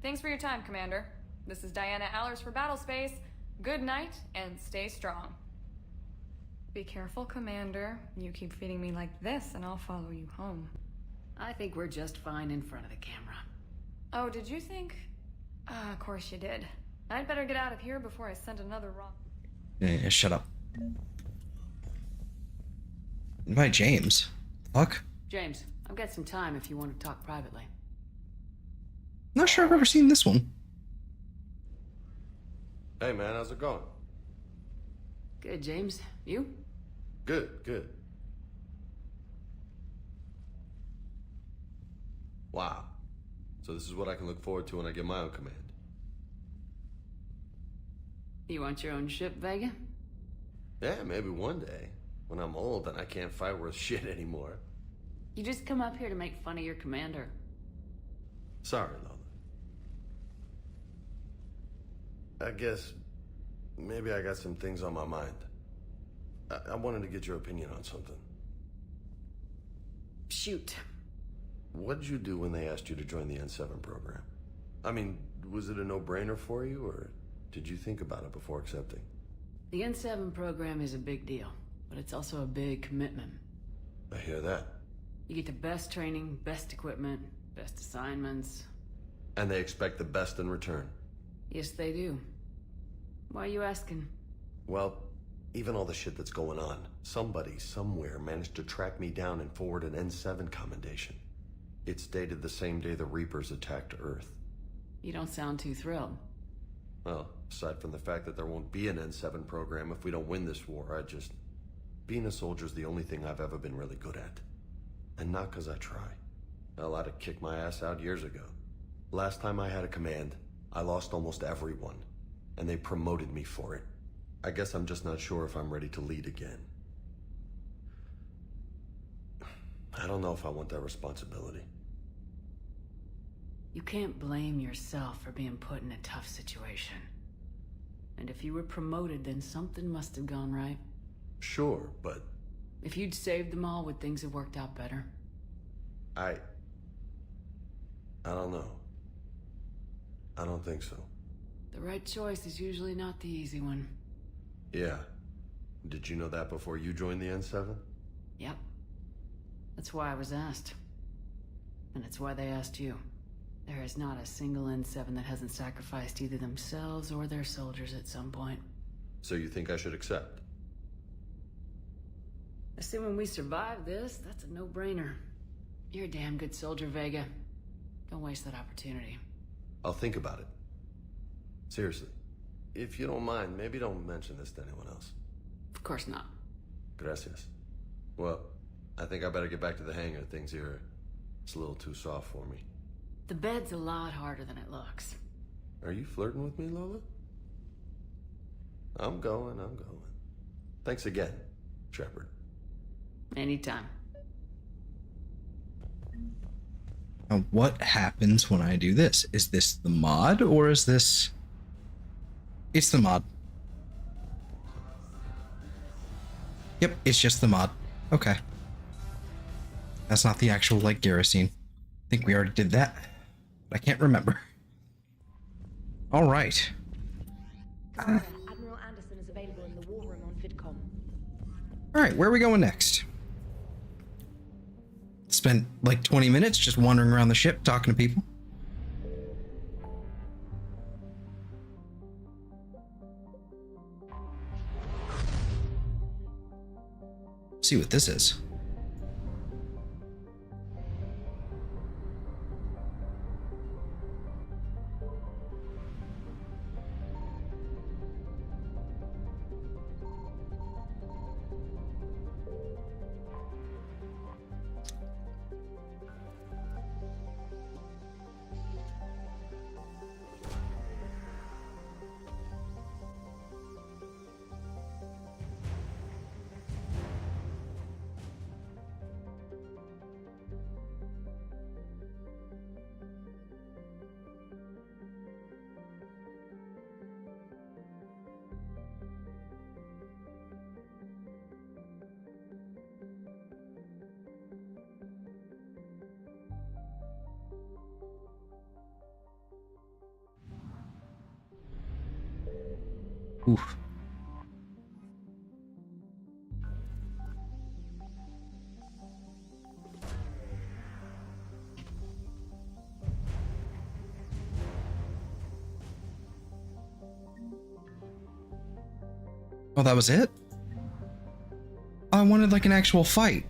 Thanks for your time, Commander. This is Diana Allers for Battlespace. Good night, and stay strong. Be careful, Commander. You keep feeding me like this, and I'll follow you home. I think we're just fine in front of the camera. Oh, did you think? Of course you did. I'd better get out of here before I send another wrong... Yeah, shut up. Invite James. Fuck. James, I've got some time if you want to talk privately. Not sure I've ever seen this one. Hey man, how's it going? Good, James. You? Good, good. Wow. So this is what I can look forward to when I get my own command. You want your own ship, Vega? Yeah, maybe one day. When I'm old and I can't fight worth shit anymore. You just come up here to make fun of your commander. Sorry, Lola. I guess maybe I got some things on my mind. I wanted to get your opinion on something. Shoot. What did you do when they asked you to join the N7 program? I mean, was it a no-brainer for you, or did you think about it before accepting? The N7 program is a big deal, but it's also a big commitment. I hear that. You get the best training, best equipment, best assignments. And they expect the best in return. Yes, they do. Why are you asking? Well, even all the shit that's going on, somebody somewhere managed to track me down and forward an N7 commendation. It's dated the same day the Reapers attacked Earth. You don't sound too thrilled. Well, aside from the fact that there won't be an N7 program if we don't win this war, being a soldier's the only thing I've ever been really good at. And not because I try. Hell, I'd have kicked my ass out years ago. Last time I had a command, I lost almost everyone. And they promoted me for it. I guess I'm just not sure if I'm ready to lead again. I don't know if I want that responsibility. You can't blame yourself for being put in a tough situation. And if you were promoted, then something must have gone right. Sure, but... If you'd saved them all, would things have worked out better? I don't know. I don't think so. The right choice is usually not the easy one. Yeah. Did you know that before you joined the N7? Yep. That's why I was asked. And it's why they asked you. There is not a single N7 that hasn't sacrificed either themselves or their soldiers at some point. So you think I should accept? Assuming we survive this, that's a no-brainer. You're a damn good soldier, Vega. Don't waste that opportunity. I'll think about it. Seriously. If you don't mind, maybe don't mention this to anyone else. Of course not. Gracias. Well, I think I better get back to the hangar. Things here, it's a little too soft for me. The bed's a lot harder than it looks. Are you flirting with me, Lola? I'm going. Thanks again, Shepard. Anytime. Now, what happens when I do this? Is this the mod, or is this... It's the mod. Yep, it's just the mod. Okay. That's not the actual, like, Garrison. I think we already did that. But I can't remember. Alright. Admiral Anderson is available in the war room on VidCom. Alright, where are we going next? Spent like 20 minutes just wandering around the ship talking to people. See what this is. Oof. Oh, that was it? I wanted like an actual fight.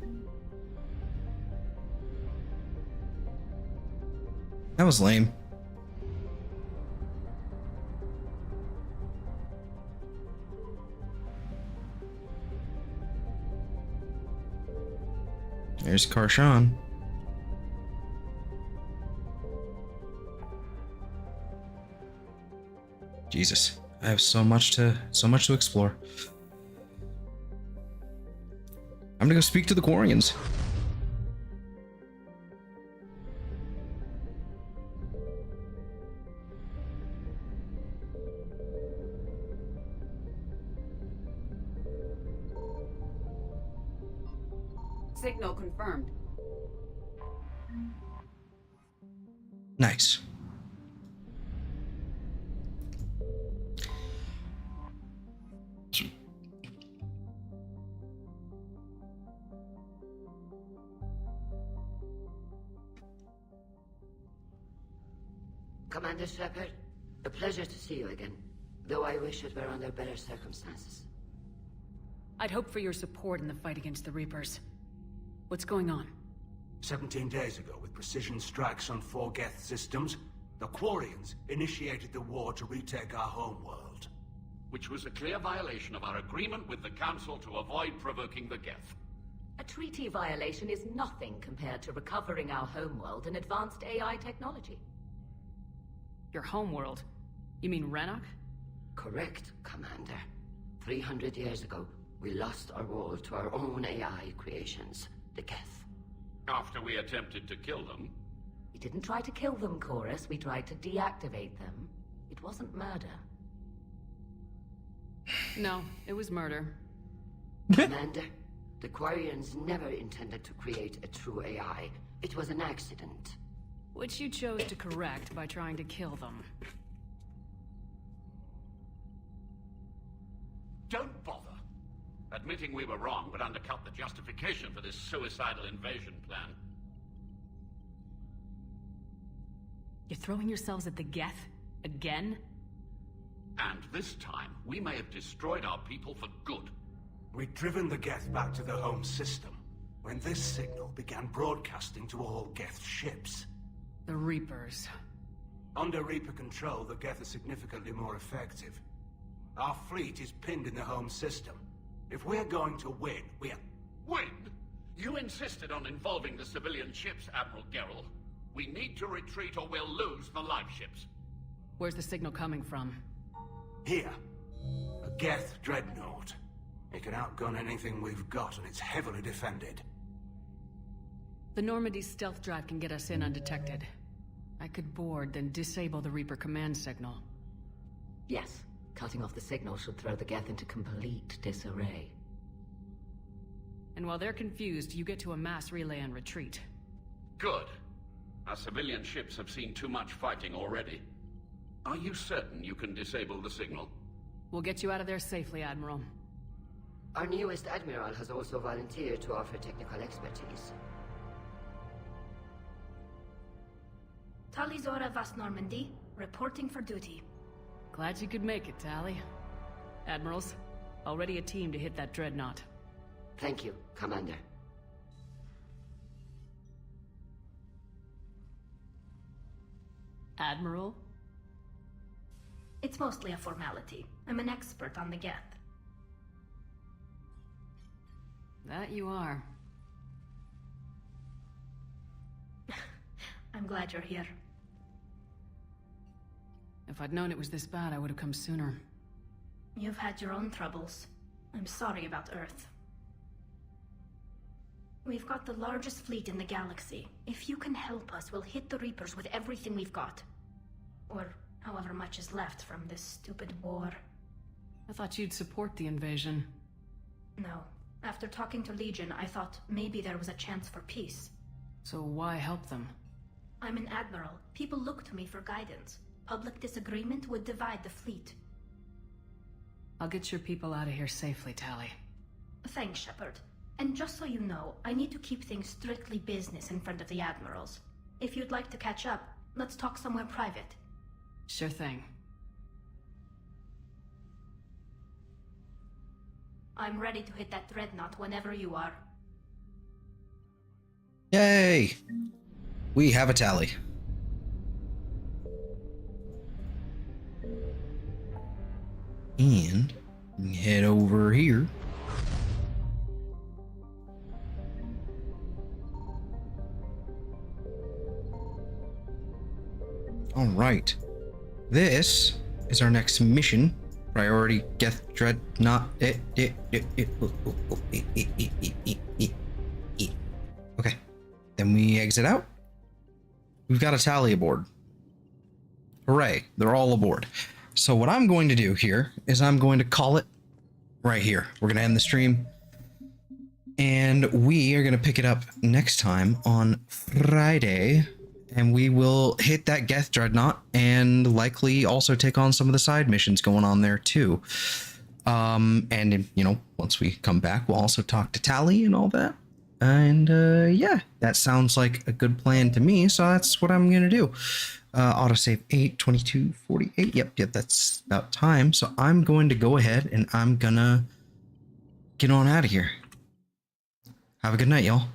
That was lame. There's Karshan. Jesus, I have so much to explore. I'm gonna go speak to the Quarians. Signal confirmed. Nice. Commander Shepard, a pleasure to see you again, though I wish it were under better circumstances. I'd hoped for your support in the fight against the Reapers. What's going on? 17 days ago, with precision strikes on 4 Geth systems, The Quarians initiated the war to retake our homeworld. Which was a clear violation of our agreement with the Council to avoid provoking the Geth. A treaty violation is nothing compared to recovering our homeworld and advanced AI technology. Your homeworld? You mean Renok? Correct, Commander. 300 years ago, we lost our world to our own AI creations, the Geth. After we attempted to kill them? We didn't try to kill them, Chorus. We tried to deactivate them. It wasn't murder. No, it was murder. Commander, the Quarians never intended to create a true AI. It was an accident. Which you chose to correct by trying to kill them. Don't bother. Admitting we were wrong would undercut the justification for this suicidal invasion plan. You're throwing yourselves at the Geth? Again? And this time, we may have destroyed our people for good. We'd driven the Geth back to the home system when this signal began broadcasting to all Geth ships. The Reapers. Under Reaper control, the Geth are significantly more effective. Our fleet is pinned in the home system. If we're going to win, we're... Win? You insisted on involving the civilian ships, Admiral Gerrel. We need to retreat or we'll lose the live ships. Where's the signal coming from? Here. A Geth dreadnought. It can outgun anything we've got, and it's heavily defended. The Normandy's stealth drive can get us in undetected. I could board, then disable the Reaper command signal. Yes. Cutting off the signal should throw the Geth into complete disarray. And while they're confused, you get to a mass relay and retreat. Good. Our civilian ships have seen too much fighting already. Are you certain you can disable the signal? We'll get you out of there safely, Admiral. Our newest Admiral has also volunteered to offer technical expertise. Talizora Vast Normandy, reporting for duty. Glad you could make it, Tally. Admirals, already a team to hit that dreadnought. Thank you, Commander. Admiral? It's mostly a formality. I'm an expert on the Geth. That you are. I'm glad you're here. If I'd known it was this bad, I would have come sooner. You've had your own troubles. I'm sorry about Earth. We've got the largest fleet in the galaxy. If you can help us, we'll hit the Reapers with everything we've got. Or however much is left from this stupid war. I thought you'd support the invasion. No. After talking to Legion, I thought maybe there was a chance for peace. So why help them? I'm an admiral. People look to me for guidance. Public disagreement would divide the fleet. I'll get your people out of here safely, Tally. Thanks, Shepard. And just so you know, I need to keep things strictly business in front of the admirals. If you'd like to catch up, let's talk somewhere private. Sure thing. I'm ready to hit that dreadnought whenever you are. Yay! We have a Tally. And head over here. All right. This is our next mission. Priority Geth Dreadnought. Okay. Then we exit out. We've got a Tally aboard. Hooray. They're all aboard. So what I'm going to do here is I'm going to call it right here. We're going to end the stream. And we are going to pick it up next time on Friday. And we will hit that Geth Dreadnought and likely also take on some of the side missions going on there too. And, you know, once we come back, we'll also talk to Tally and all that. And yeah, that sounds like a good plan to me. So that's what I'm going to do. Autosave 8:22:48. Yep, that's about time. So I'm going to go ahead and I'm going to get on out of here. Have a good night, y'all.